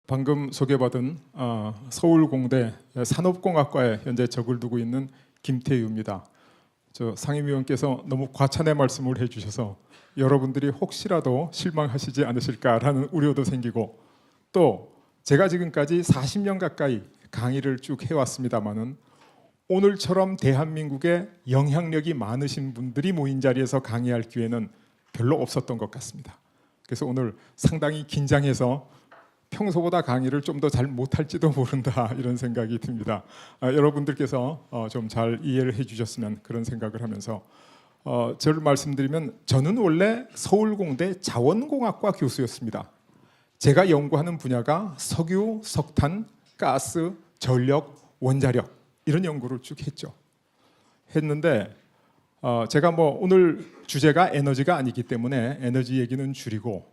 방금 소개받은 서울공대 산업공학과에 현재 적을 두고 있는 김태유입니다. 저 상임위원께서 너무 과찬의 말씀을 해주셔서 여러분들이 혹시라도 실망하시지 않으실까라는 우려도 생기고, 또 제가 지금까지 40년 가까이 강의를 쭉 해왔습니다마는 오늘처럼 대한민국에 영향력이 많으신 분들이 모인 자리에서 강의할 기회는 별로 없었던 것 같습니다. 그래서 오늘 상당히 긴장해서 평소보다 강의를 좀 더 잘 못할지도 모른다 이런 생각이 듭니다. 여러분들께서 좀 잘 이해를 해주셨으면 그런 생각을 하면서 저를 말씀드리면, 저는 원래 서울공대 자원공학과 교수였습니다. 제가 연구하는 분야가 석유, 석탄, 가스, 전력, 원자력 이런 연구를 쭉 했는데 제가 오늘 주제가 에너지가 아니기 때문에 에너지 얘기는 줄이고,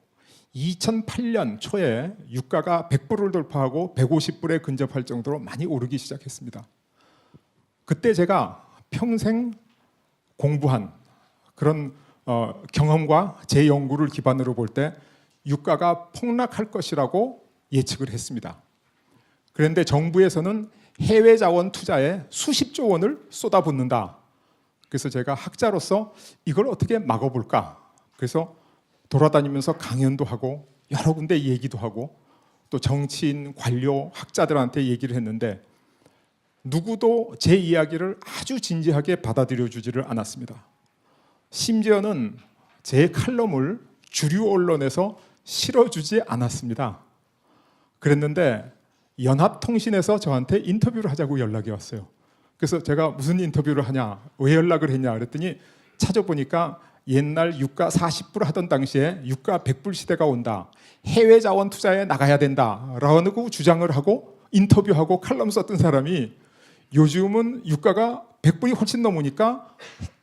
2008년 초에 유가가 100불을 돌파하고 150불에 근접할 정도로 많이 오르기 시작했습니다. 그때 제가 평생 공부한 그런 경험과 제 연구를 기반으로 볼 때 유가가 폭락할 것이라고 예측을 했습니다. 그런데 정부에서는 해외 자원 투자에 수십조 원을 쏟아붓는다. 그래서 제가 학자로서 이걸 어떻게 막아볼까? 그래서 돌아다니면서 강연도 하고 여러 군데 얘기도 하고 또 정치인, 관료, 학자들한테 얘기를 했는데 누구도 제 이야기를 아주 진지하게 받아들여 주지를 않았습니다. 심지어는 제 칼럼을 주류 언론에서 실어주지 않았습니다. 그랬는데 연합통신에서 저한테 인터뷰를 하자고 연락이 왔어요. 그래서 제가 무슨 인터뷰를 하냐, 왜 연락을 했냐 그랬더니 찾아보니까 옛날 유가 40불 하던 당시에 유가 100불 시대가 온다, 해외 자원 투자에 나가야 된다라고 주장을 하고 인터뷰하고 칼럼 썼던 사람이 요즘은 유가가 100불이 훨씬 넘으니까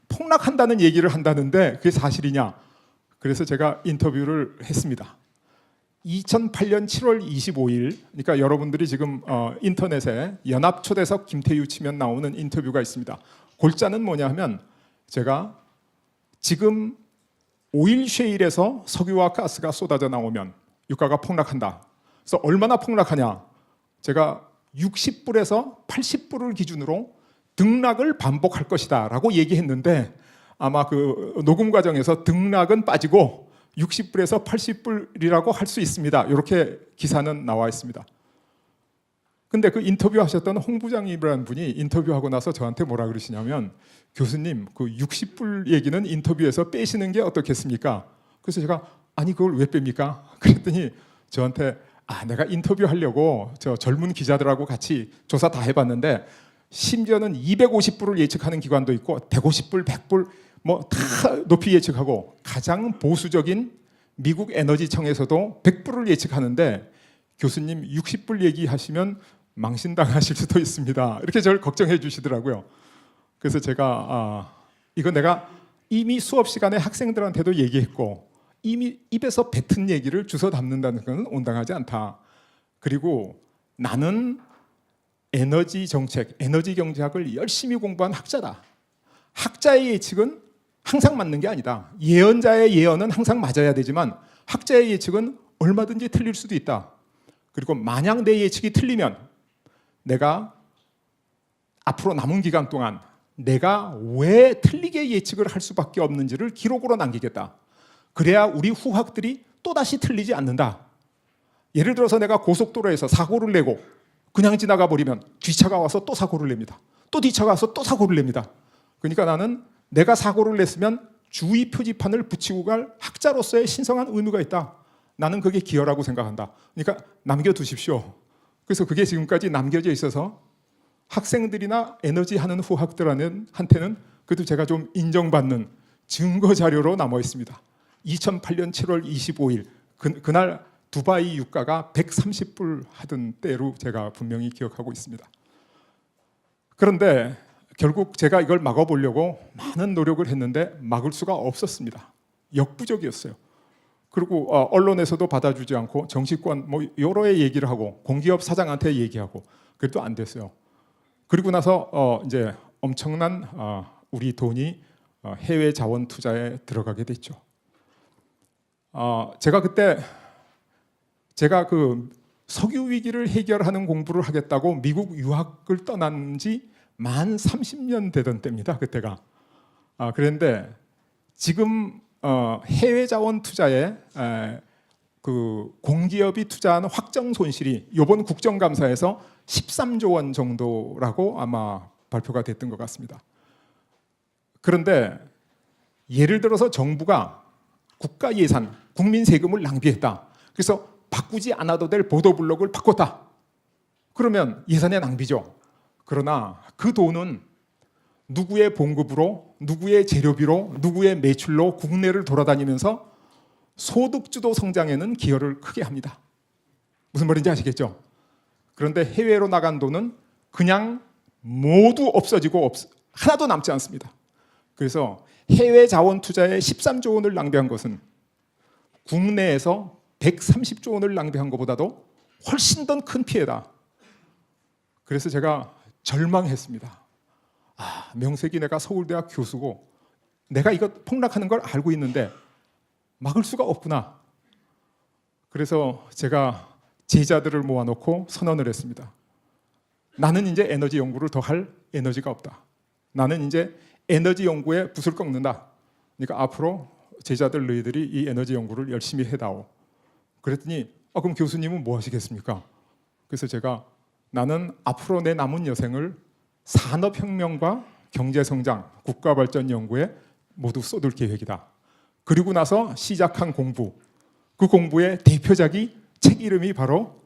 폭락한다는 얘기를 한다는데 그게 사실이냐. 그래서 제가 인터뷰를 했습니다. 2008년 7월 25일, 그러니까 여러분들이 지금 인터넷에 연합초대석 김태유 치면 나오는 인터뷰가 있습니다. 골자는 뭐냐 하면, 제가 지금 오일 셰일에서 석유와 가스가 쏟아져 나오면 유가가 폭락한다. 그래서 얼마나 폭락하냐? 제가 60불에서 80불을 기준으로 등락을 반복할 것이다 라고 얘기했는데, 아마 그 녹음 과정에서 등락은 빠지고 60불에서 80불이라고 할 수 있습니다. 이렇게 기사는 나와 있습니다. 근데 그 인터뷰 하셨던 홍 부장님이라는 분이 인터뷰하고 나서 저한테 뭐라 그러시냐면, 교수님, 그 60불 얘기는 인터뷰에서 빼시는 게 어떻겠습니까? 그래서 제가 아니 그걸 왜 뺍니까? 그랬더니 저한테 내가 인터뷰 하려고 저 젊은 기자들하고 같이 조사 다 해봤는데 심지어는 250불을 예측하는 기관도 있고 150불, 100불 다 높이 예측하고, 가장 보수적인 미국 에너지청에서도 100불을 예측하는데 교수님 60불 얘기하시면 망신당하실 수도 있습니다. 이렇게 저를 걱정해 주시더라고요. 그래서 제가 이거 내가 이미 수업 시간에 학생들한테도 얘기했고 이미 입에서 뱉은 얘기를 주워 담는다는 것은 온당하지 않다. 그리고 나는 에너지 정책, 에너지 경제학을 열심히 공부한 학자다. 학자의 예측은 항상 맞는 게 아니다. 예언자의 예언은 항상 맞아야 되지만 학자의 예측은 얼마든지 틀릴 수도 있다. 그리고 만약 내 예측이 틀리면 내가 앞으로 남은 기간 동안 내가 왜 틀리게 예측을 할 수밖에 없는지를 기록으로 남기겠다. 그래야 우리 후학들이 또다시 틀리지 않는다. 예를 들어서 내가 고속도로에서 사고를 내고 그냥 지나가 버리면 뒤차가 와서 또 사고를 냅니다. 또 뒤차가 와서 또 사고를 냅니다. 그러니까 나는 내가 사고를 냈으면 주의 표지판을 붙이고 갈 학자로서의 신성한 의무가 있다. 나는 그게 기여라고 생각한다. 그러니까 남겨두십시오. 그래서 그게 지금까지 남겨져 있어서 학생들이나 에너지 하는 후학들한테는 그래도 제가 좀 인정받는 증거 자료로 남아 있습니다. 2008년 7월 25일 그날 두바이 유가가 130불 하던 때로 제가 분명히 기억하고 있습니다. 그런데 결국 제가 이걸 막아보려고 많은 노력을 했는데 막을 수가 없었습니다. 역부족이었어요. 그리고 언론에서도 받아주지 않고 정치권 여러 애 얘기를 하고 공기업 사장한테 얘기하고 그래도 안 됐어요. 그리고 나서 이제 엄청난 우리 돈이 해외 자원 투자에 들어가게 됐죠. 제가 그때 그 석유 위기를 해결하는 공부를 하겠다고 미국 유학을 떠난 지 만 30년 되던 때입니다. 그때가. 그런데 지금 해외 자원 투자에 그 공기업이 투자한 확정 손실이 이번 국정감사에서 13조 원 정도라고 아마 발표가 됐던 것 같습니다. 그런데 예를 들어서 정부가 국가 예산, 국민 세금을 낭비했다. 그래서 바꾸지 않아도 될 보도블록을 바꿨다. 그러면 예산의 낭비죠. 그러나 그 돈은 누구의 봉급으로, 누구의 재료비로, 누구의 매출로 국내를 돌아다니면서 소득주도 성장에는 기여를 크게 합니다. 무슨 말인지 아시겠죠? 그런데 해외로 나간 돈은 그냥 모두 없어지고 하나도 남지 않습니다. 그래서 해외 자원 투자에 13조 원을 낭비한 것은 국내에서 130조 원을 낭비한 것보다도 훨씬 더 큰 피해다. 그래서 제가 절망했습니다. 명색이 내가 서울대학 교수고 내가 이거 폭락하는 걸 알고 있는데 막을 수가 없구나. 그래서 제가 제자들을 모아놓고 선언을 했습니다. 나는 이제 에너지 연구를 더 할 에너지가 없다. 나는 이제 에너지 연구에 붓을 꺾는다. 그러니까 앞으로 제자들 너희들이 이 에너지 연구를 열심히 해다오. 그랬더니 그럼 교수님은 뭐 하시겠습니까? 그래서 제가 나는 앞으로 내 남은 여생을 산업혁명과 경제성장, 국가발전 연구에 모두 쏟을 계획이다. 그리고 나서 시작한 공부, 그 공부의 대표작이 책 이름이 바로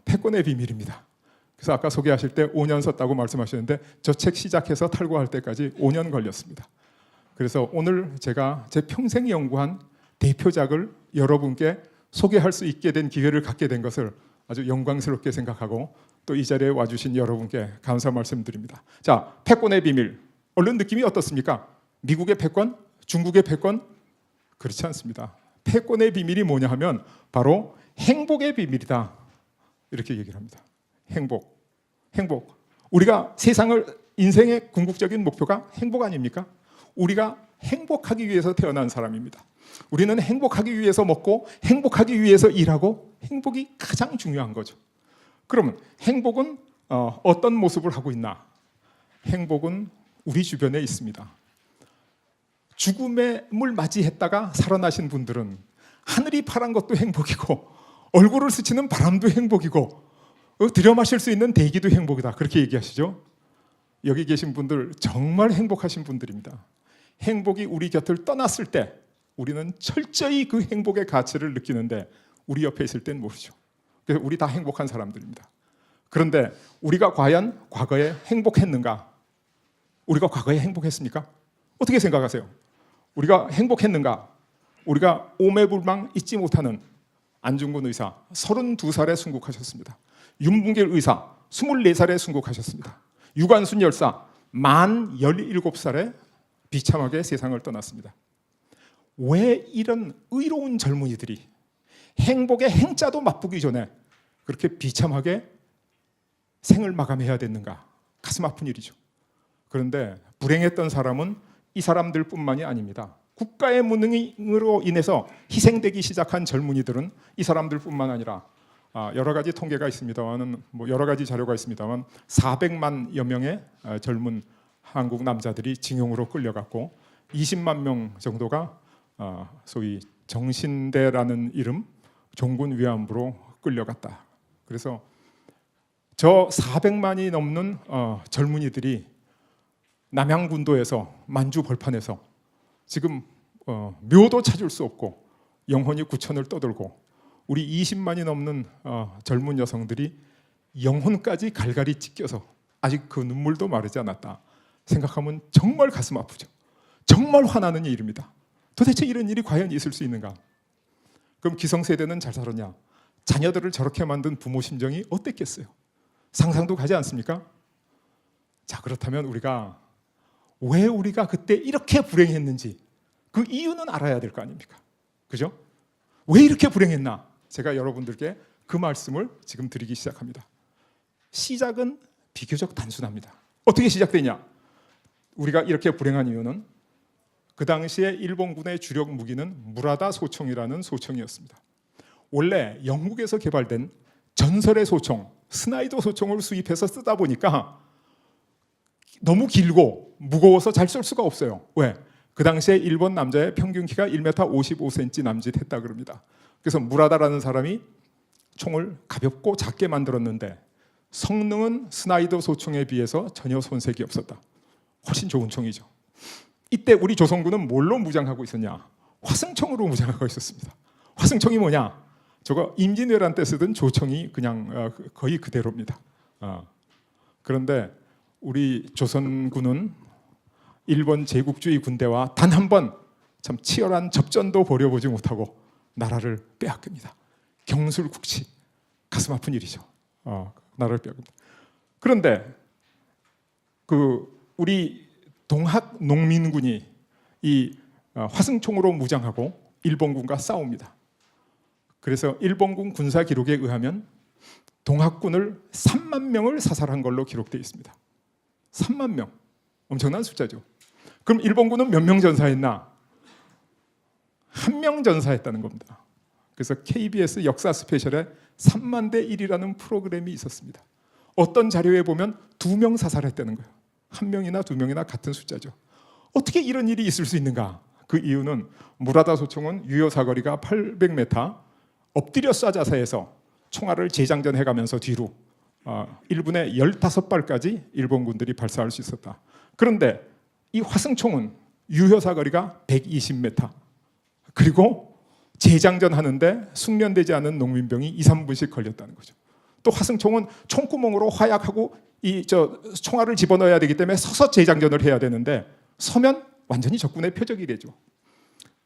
패권의 비밀입니다. 그래서 아까 소개하실 때 5년 썼다고 말씀하셨는데 저 책 시작해서 탈고할 때까지 5년 걸렸습니다. 그래서 오늘 제가 제 평생 연구한 대표작을 여러분께 소개할 수 있게 된 기회를 갖게 된 것을 아주 영광스럽게 생각하고 또 이 자리에 와주신 여러분께 감사 말씀드립니다. 자, 패권의 비밀. 얼른 느낌이 어떻습니까? 미국의 패권? 중국의 패권? 그렇지 않습니다. 패권의 비밀이 뭐냐 하면 바로 행복의 비밀이다. 이렇게 얘기를 합니다. 행복. 우리가 세상을 인생의 궁극적인 목표가 행복 아닙니까? 우리가 행복하기 위해서 태어난 사람입니다. 우리는 행복하기 위해서 먹고 행복하기 위해서 일하고 행복이 가장 중요한 거죠. 그러면 행복은 어떤 모습을 하고 있나? 행복은 우리 주변에 있습니다. 죽음을 맞이했다가 살아나신 분들은 하늘이 파란 것도 행복이고 얼굴을 스치는 바람도 행복이고 들여 마실 수 있는 대기도 행복이다. 그렇게 얘기하시죠. 여기 계신 분들 정말 행복하신 분들입니다. 행복이 우리 곁을 떠났을 때 우리는 철저히 그 행복의 가치를 느끼는데 우리 옆에 있을 땐 모르죠. 그래서 우리 다 행복한 사람들입니다. 그런데 우리가 과연 과거에 행복했는가? 우리가 과거에 행복했습니까? 어떻게 생각하세요? 우리가 행복했는가? 우리가 오매불망 잊지 못하는 안중근 의사 32살에 순국하셨습니다. 윤bun길 의사 24살에 순국하셨습니다. 유관순 열사 만 17살에 비참하게 세상을 떠났습니다. 왜 이런 의로운 젊은이들이 행복의 행자도 맛보기 전에 그렇게 비참하게 생을 마감해야 됐는가? 가슴 아픈 일이죠. 그런데 불행했던 사람은 이 사람들뿐만이 아닙니다. 국가의 무능으로 인해서 희생되기 시작한 젊은이들은 이 사람들뿐만 아니라 여러 가지 통계가 있습니다만 여러 가지 자료가 있습니다만 400만여 명의 젊은 한국 남자들이 징용으로 끌려갔고 20만 명 정도가 소위 정신대라는 이름 종군 위안부로 끌려갔다. 그래서 저 400만이 넘는 젊은이들이 남양군도에서 만주 벌판에서 지금 묘도 찾을 수 없고 영혼이 구천을 떠들고 우리 20만이 넘는 젊은 여성들이 영혼까지 갈갈이 찢겨서 아직 그 눈물도 마르지 않았다. 생각하면 정말 가슴 아프죠. 정말 화나는 일입니다. 도대체 이런 일이 과연 있을 수 있는가? 그럼 기성세대는 잘 살았냐? 자녀들을 저렇게 만든 부모 심정이 어땠겠어요? 상상도 가지 않습니까? 자, 그렇다면 왜 우리가 그때 이렇게 불행했는지 그 이유는 알아야 될 거 아닙니까? 그죠? 왜 이렇게 불행했나? 제가 여러분들께 그 말씀을 지금 드리기 시작합니다. 시작은 비교적 단순합니다. 어떻게 시작되냐? 우리가 이렇게 불행한 이유는 그 당시에 일본군의 주력 무기는 무라다 소총이라는 소총이었습니다. 원래 영국에서 개발된 전설의 소총 스나이더 소총을 수입해서 쓰다 보니까 너무 길고 무거워서 잘 쏠 수가 없어요. 왜? 그 당시에 일본 남자의 평균 키가 1m 55cm 남짓했다 그럽니다. 그래서 무라다라는 사람이 총을 가볍고 작게 만들었는데 성능은 스나이더 소총에 비해서 전혀 손색이 없었다. 훨씬 좋은 총이죠. 이때 우리 조선군은 뭘로 무장하고 있었냐? 화승총으로 무장하고 있었습니다. 화승총이 뭐냐? 저거 임진왜란 때 쓰던 조총이 그냥 거의 그대로입니다. 그런데 우리 조선군은 일본 제국주의 군대와 단 한 번 참 치열한 접전도 벌여보지 못하고 나라를 빼앗깁니다. 경술국치, 가슴 아픈 일이죠. 나라를 빼앗깁니다. 그런데 우리 동학 농민군이 이 화승총으로 무장하고 일본군과 싸웁니다. 그래서 일본군 군사 기록에 의하면 동학군을 3만 명을 사살한 걸로 기록되어 있습니다. 3만 명, 엄청난 숫자죠. 그럼 일본군은 몇 명 전사했나? 1명 전사했다는 겁니다. 그래서 KBS 역사 스페셜에 3만 대 1이라는 프로그램이 있었습니다. 어떤 자료에 보면 2명 사살했다는 거예요. 1명이나 2명이나 같은 숫자죠. 어떻게 이런 일이 있을 수 있는가? 그 이유는 무라다 소총은 유효 사거리가 800m, 엎드려 쏴 자세에서 총알을 재장전해가면서 뒤로 1분에 15발까지 일본군들이 발사할 수 있었다. 그런데 이 화승총은 유효 사거리가 120m, 그리고 재장전하는데 숙련되지 않은 농민병이 2, 3분씩 걸렸다는 거죠. 또 화승총은 총구멍으로 화약하고 총알을 집어넣어야 되기 때문에 서서 재장전을 해야 되는데 서면 완전히 적군의 표적이 되죠.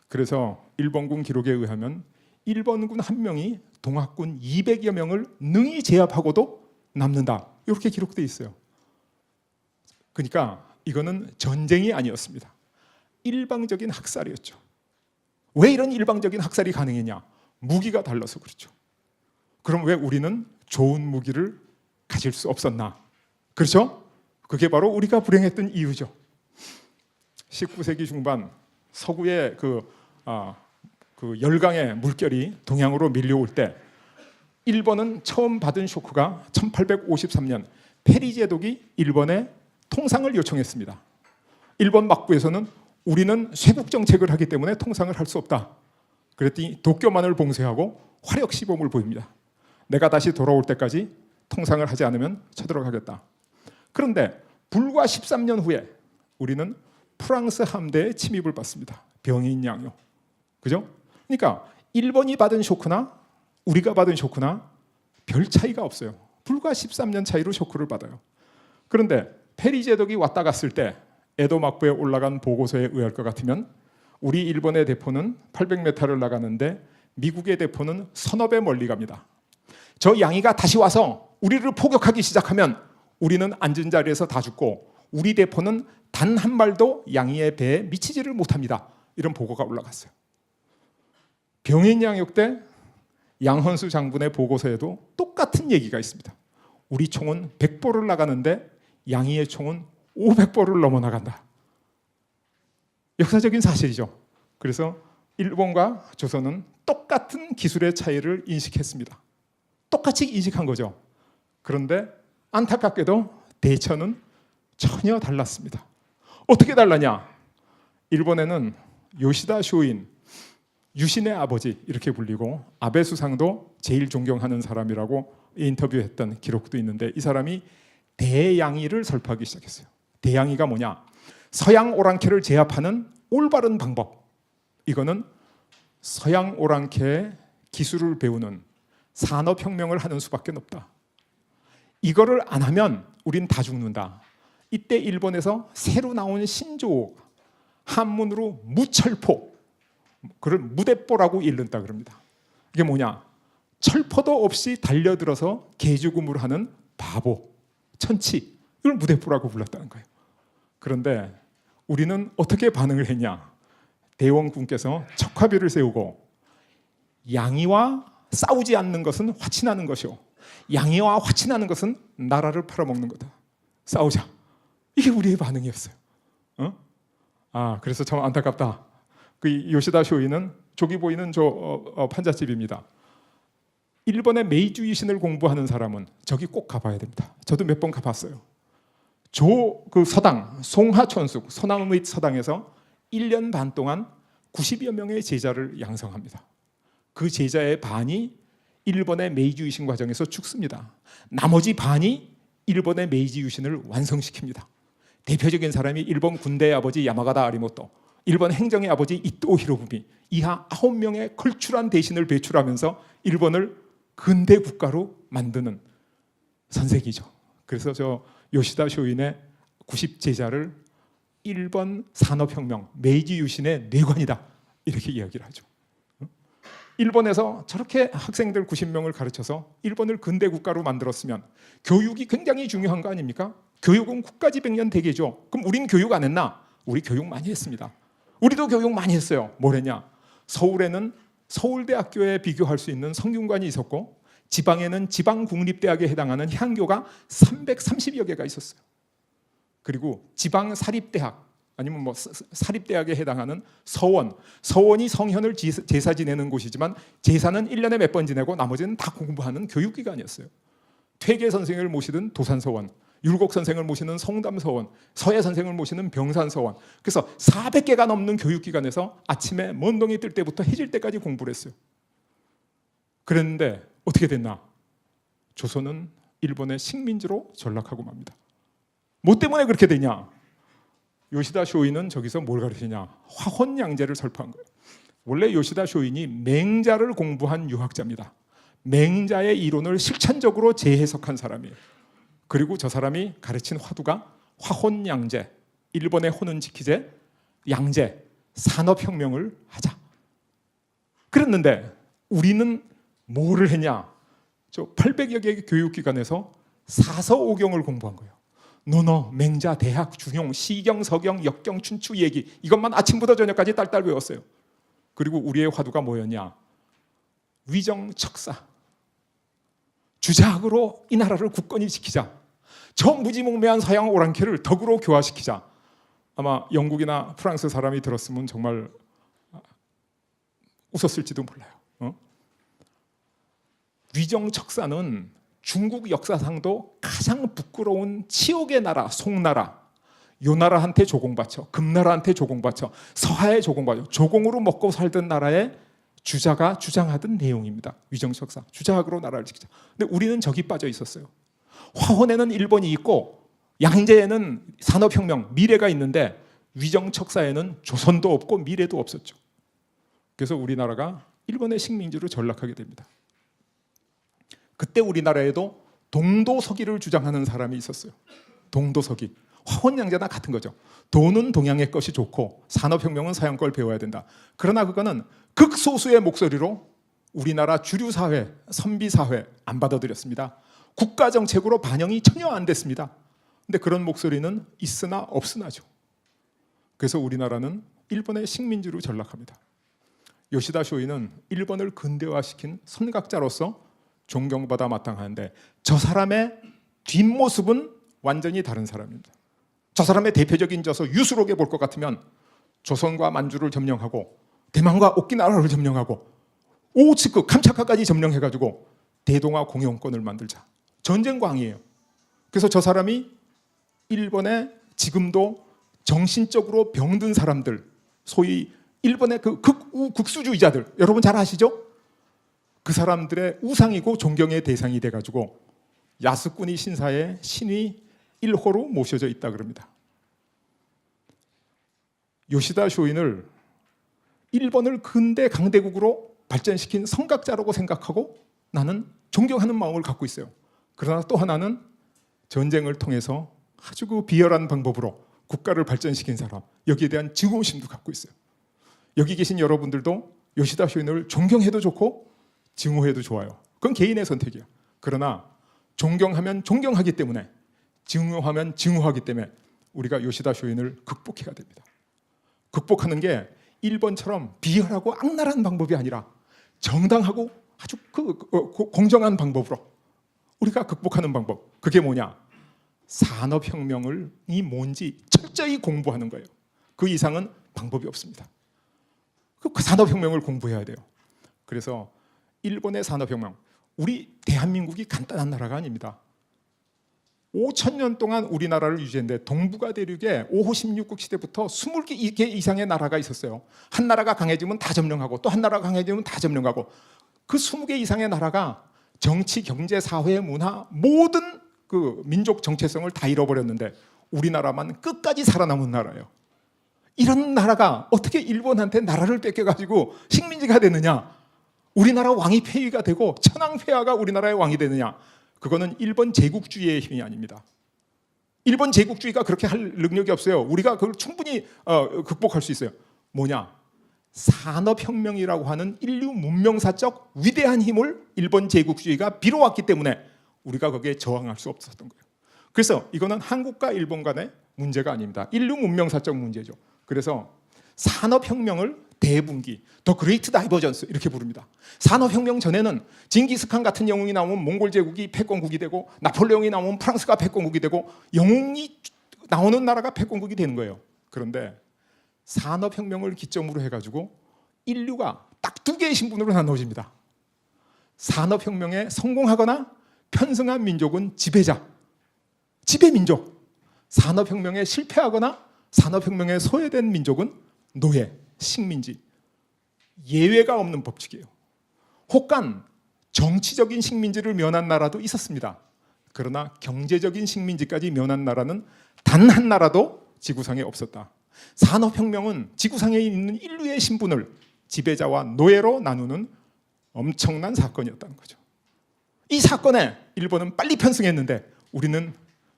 그래서 일본군 기록에 의하면 일본군 한 명이 동학군 200여 명을 능히 제압하고도 남는다. 이렇게 기록되어 있어요. 그러니까 이거는 전쟁이 아니었습니다. 일방적인 학살이었죠. 왜 이런 일방적인 학살이 가능했냐? 무기가 달라서 그렇죠. 그럼 왜 우리는 좋은 무기를 가질 수 없었나? 그렇죠? 그게 바로 우리가 불행했던 이유죠. 19세기 중반 서구의 그 열강의 물결이 동양으로 밀려올 때 일본은 처음 받은 쇼크가 1853년 페리 제독이 일본에 통상을 요청했습니다. 일본 막부에서는 우리는 쇄국 정책을 하기 때문에 통상을 할 수 없다. 그랬더니 도쿄만을 봉쇄하고 화력 시범을 보입니다. 내가 다시 돌아올 때까지 통상을 하지 않으면 쳐들어가겠다. 그런데 불과 13년 후에 우리는 프랑스 함대의 침입을 받습니다. 병인양요. 그죠? 그러니까 일본이 받은 쇼크나 우리가 받은 쇼크나 별 차이가 없어요. 불과 13년 차이로 쇼크를 받아요. 그런데 페리 제독이 왔다 갔을 때 에도 막부에 올라간 보고서에 의할 것 같으면 우리 일본의 대포는 800m를 나가는데 미국의 대포는 서너 배 멀리 갑니다. 저 양이가 다시 와서 우리를 포격하기 시작하면 우리는 앉은 자리에서 다 죽고 우리 대포는 단 한 발도 양이의 배에 미치지를 못합니다. 이런 보고가 올라갔어요. 병인양역 때 양헌수 장군의 보고서에도 똑같은 얘기가 있습니다. 우리 총은 100보를 나가는데 양이의 총은 500보를 넘어 나간다. 역사적인 사실이죠. 그래서 일본과 조선은 똑같은 기술의 차이를 인식했습니다. 똑같이 인식한 거죠. 그런데 안타깝게도 대처는 전혀 달랐습니다. 어떻게 달랐냐? 일본에는 요시다 쇼인, 유신의 아버지 이렇게 불리고 아베 수상도 제일 존경하는 사람이라고 인터뷰했던 기록도 있는데 이 사람이 대양이를 설파하기 시작했어요. 대양이가 뭐냐? 서양 오랑캐를 제압하는 올바른 방법. 이거는 서양 오랑캐의 기술을 배우는 산업혁명을 하는 수밖에 없다. 이거를 안 하면 우린 다 죽는다. 이때 일본에서 새로 나온 신조어, 한문으로 무철포, 그걸 무대뽀라고 읽는다 그럽니다. 이게 뭐냐? 철포도 없이 달려들어서 개죽음을 하는 바보, 천치, 이걸 무대뽀라고 불렀다는 거예요. 그런데 우리는 어떻게 반응을 했냐? 대원군께서 척화비를 세우고 양이와 싸우지 않는 것은 화친하는 것이요, 양이와 화친하는 것은 나라를 팔아먹는 거다. 싸우자. 이게 우리의 반응이었어요. 그래서 참 안타깝다. 그 요시다 쇼이는 조기 보이는 판잣집입니다. 일본의 메이지 유신을 공부하는 사람은 저기 꼭 가봐야 됩니다. 저도 몇 번 가봤어요. 그 서당 송하천숙 소나무밑 서당에서 1년 반 동안 90여 명의 제자를 양성합니다. 그 제자의 반이 일본의 메이지 유신 과정에서 죽습니다. 나머지 반이 일본의 메이지 유신을 완성시킵니다. 대표적인 사람이 일본 군대의 아버지 야마가다 아리모토, 일본 행정의 아버지 이토 히로부미, 이하 9명의 걸출한 대신을 배출하면서 일본을 근대 국가로 만드는 선생이죠. 그래서 저 요시다 쇼인의 90 제자를 일본 산업혁명 메이지 유신의 뇌관이다 이렇게 이야기를 하죠. 일본에서 저렇게 학생들 90명을 가르쳐서 일본을 근대 국가로 만들었으면 교육이 굉장히 중요한 거 아닙니까? 교육은 국가지배련 대계죠. 그럼 우린 교육 안 했나? 우리 교육 많이 했습니다. 우리도 교육 많이 했어요. 뭘 했냐? 서울에는 서울대학교에 비교할 수 있는 성균관이 있었고 지방에는 지방국립대학에 해당하는 향교가 330여 개가 있었어요. 그리고 지방사립대학 아니면 뭐 사립대학에 해당하는 서원이 성현을 제사 지내는 곳이지만 제사는 1년에 몇 번 지내고 나머지는 다 공부하는 교육기관이었어요. 퇴계 선생을 모시던 도산서원, 율곡 선생을 모시는 성담서원, 서예 선생을 모시는 병산서원. 그래서 400개가 넘는 교육기관에서 아침에 먼 동이 뜰 때부터 해질 때까지 공부를 했어요. 그랬는데 어떻게 됐나? 조선은 일본의 식민지로 전락하고 맙니다. 뭐 때문에 그렇게 되냐? 요시다 쇼인은 저기서 뭘 가르치냐? 화혼양제를 설파한 거예요. 원래 요시다 쇼인이 맹자를 공부한 유학자입니다. 맹자의 이론을 실천적으로 재해석한 사람이에요. 그리고 저 사람이 가르친 화두가 화혼양제, 일본의 혼은 지키제, 양제, 산업혁명을 하자. 그랬는데 우리는 뭐를 했냐? 저 800여 개의 교육기관에서 사서오경을 공부한 거예요. 논어, 맹자, 대학, 중용, 시경, 서경, 역경, 춘추 얘기 이것만 아침부터 저녁까지 딸딸 외웠어요. 그리고 우리의 화두가 뭐였냐? 위정척사. 주작으로 이 나라를 굳건히 지키자. 저 무지몽매한 서양 오랑캐를 덕으로 교화시키자. 아마 영국이나 프랑스 사람이 들었으면 정말 웃었을지도 몰라요. 위정척사는 중국 역사상도 가장 부끄러운 치욕의 나라, 송나라. 요 나라한테 조공바쳐, 금나라한테 조공바쳐, 서하에 조공바쳐, 조공으로 먹고 살던 나라의 주자가 주장하던 내용입니다. 위정척사, 주작으로 나라를 지키자. 근데 우리는 저기 빠져 있었어요. 화혼에는 일본이 있고 양제에는 산업혁명, 미래가 있는데 위정척사에는 조선도 없고 미래도 없었죠. 그래서 우리나라가 일본의 식민지로 전락하게 됩니다. 그때 우리나라에도 동도서기를 주장하는 사람이 있었어요. 동도서기. 화혼양제나 같은 거죠. 도는 동양의 것이 좋고 산업혁명은 서양 걸 배워야 된다. 그러나 그거는 극소수의 목소리로 우리나라 주류사회, 선비사회 안 받아들였습니다. 국가정책으로 반영이 전혀 안 됐습니다. 근데 그런 목소리는 있으나 없으나죠. 그래서 우리나라는 일본의 식민지로 전락합니다. 요시다 쇼이는 일본을 근대화시킨 선각자로서 존경받아 마땅하는데 저 사람의 뒷모습은 완전히 다른 사람입니다. 저 사람의 대표적인 저서 유수록에 볼 것 같으면 조선과 만주를 점령하고 대만과 오키나와를 점령하고 오호츠크, 캄차카까지 점령해가지고 대동아 공영권을 만들자. 전쟁광이에요. 그래서 저 사람이 일본에 지금도 정신적으로 병든 사람들, 소위 일본의 그 극수주의자들, 여러분 잘 아시죠? 그 사람들의 우상이고 존경의 대상이 돼가지고 야스쿠니 신사의 신이 1호로 모셔져 있다 그럽니다. 요시다 쇼인을 일본을 근대 강대국으로 발전시킨 성각자라고 생각하고 나는 존경하는 마음을 갖고 있어요. 그러나 또 하나는 전쟁을 통해서 아주 그 비열한 방법으로 국가를 발전시킨 사람, 여기에 대한 증오심도 갖고 있어요. 여기 계신 여러분들도 요시다 쇼인을 존경해도 좋고 증오해도 좋아요. 그건 개인의 선택이야. 그러나 존경하면 존경하기 때문에, 증오하면 증오하기 때문에 우리가 요시다 쇼인을 극복해야 됩니다. 극복하는 게 일본처럼 비열하고 악랄한 방법이 아니라 정당하고 아주 공정한 방법으로 우리가 극복하는 방법. 그게 뭐냐? 산업혁명이 뭔지 철저히 공부하는 거예요. 그 이상은 방법이 없습니다. 그 산업혁명을 공부해야 돼요. 그래서 일본의 산업혁명, 우리 대한민국이 간단한 나라가 아닙니다. 5,000년 동안 우리나라를 유지했는데 동북아 대륙에 5호 16국 시대부터 20개 이상의 나라가 있었어요. 한 나라가 강해지면 다 점령하고 또 한 나라가 강해지면 다 점령하고 그 20개 이상의 나라가 정치, 경제, 사회, 문화 모든 그 민족 정체성을 다 잃어버렸는데 우리나라만 끝까지 살아남은 나라예요. 이런 나라가 어떻게 일본한테 나라를 뺏겨가지고 식민지가 되느냐? 우리나라 왕이 폐위가 되고 천황폐하가 우리나라의 왕이 되느냐? 그거는 일본 제국주의의 힘이 아닙니다. 일본 제국주의가 그렇게 할 능력이 없어요. 우리가 그걸 충분히 극복할 수 있어요. 뭐냐? 산업혁명이라고 하는 인류 문명사적 위대한 힘을 일본 제국주의가 빌어왔기 때문에 우리가 거기에 저항할 수 없었던 거예요. 그래서 이거는 한국과 일본 간의 문제가 아닙니다. 인류 문명사적 문제죠. 그래서 산업혁명을 대분기, 더 그레이트 다이버전스 이렇게 부릅니다. 산업혁명 전에는 징기스칸 같은 영웅이 나오면 몽골 제국이 패권국이 되고 나폴레옹이 나오면 프랑스가 패권국이 되고 영웅이 나오는 나라가 패권국이 되는 거예요. 그런데 산업혁명을 기점으로 해가지고 인류가 딱 두 개의 신분으로 나눠집니다. 산업혁명에 성공하거나 편승한 민족은 지배자, 지배민족. 산업혁명에 실패하거나 산업혁명에 소외된 민족은 노예, 식민지. 예외가 없는 법칙이에요. 혹간 정치적인 식민지를 면한 나라도 있었습니다. 그러나 경제적인 식민지까지 면한 나라는 단 한 나라도 지구상에 없었다. 산업혁명은 지구상에 있는 인류의 신분을 지배자와 노예로 나누는 엄청난 사건이었다는 거죠. 이 사건에 일본은 빨리 편승했는데 우리는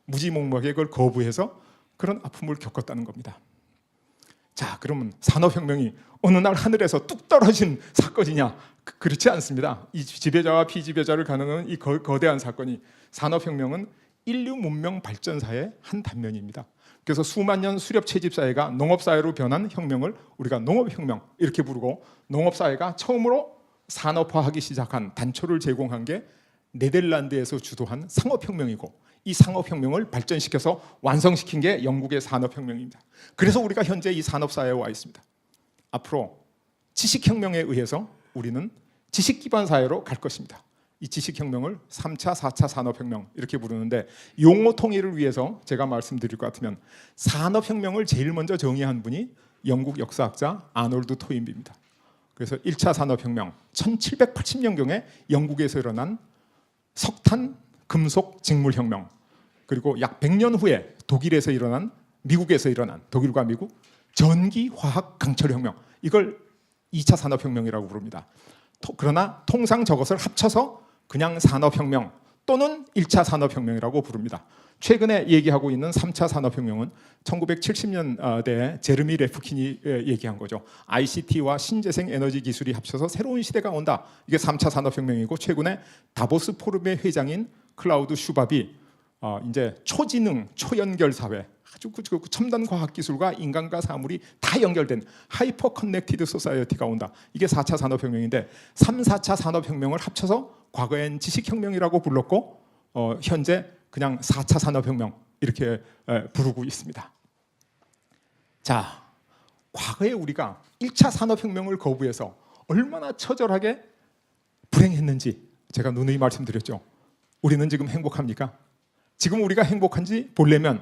무지몽무하게 그걸 거부해서 그런 아픔을 겪었다는 겁니다. 자, 그러면 산업혁명이 어느 날 하늘에서 뚝 떨어진 사건이냐? 그렇지 않습니다. 이 지배자와 피지배자를 가누는 이 거대한 사건이, 산업혁명은 인류 문명 발전사의 한 단면입니다. 그래서 수만 년 수렵 채집 사회가 농업 사회로 변한 혁명을 우리가 농업혁명 이렇게 부르고, 농업 사회가 처음으로 산업화하기 시작한 단초를 제공한 게 네덜란드에서 주도한 상업혁명이고, 이 상업혁명을 발전시켜서 완성시킨 게 영국의 산업혁명입니다. 그래서 우리가 현재 이 산업사회에 와 있습니다. 앞으로 지식혁명에 의해서 우리는 지식기반 사회로 갈 것입니다. 이 지식혁명을 3차, 4차 산업혁명 이렇게 부르는데, 용어 통일을 위해서 제가 말씀드릴 것 같으면 산업혁명을 제일 먼저 정의한 분이 영국 역사학자 아놀드 토인비입니다. 그래서 1차 산업혁명 1780년경에 영국에서 일어난 석탄, 금속, 직물혁명, 그리고 약 100년 후에 독일에서 일어난, 미국에서 일어난, 독일과 미국 전기, 화학, 강철혁명, 이걸 2차 산업혁명이라고 부릅니다. 그러나 통상 저것을 합쳐서 그냥 산업혁명 또는 1차 산업혁명이라고 부릅니다. 최근에 얘기하고 있는 3차 산업혁명은 1970년대에 제르미 레프킨이 얘기한 거죠. ICT와 신재생 에너지 기술이 합쳐서 새로운 시대가 온다. 이게 3차 산업혁명이고, 최근에 다보스 포럼의 회장인 클라우드 슈밥이 이제 초지능, 초연결 사회, 아주 첨단 과학 기술과 인간과 사물이 다 연결된 하이퍼 커넥티드 소사이어티가 온다. 이게 4차 산업혁명인데, 3, 4차 산업혁명을 합쳐서 과거엔 지식혁명이라고 불렀고, 현재 그냥 4차 산업혁명 이렇게 부르고 있습니다. 자, 과거에 우리가 1차 산업혁명을 거부해서 얼마나 처절하게 불행했는지 제가 누누이 말씀드렸죠. 우리는 지금 행복합니까? 지금 우리가 행복한지 보려면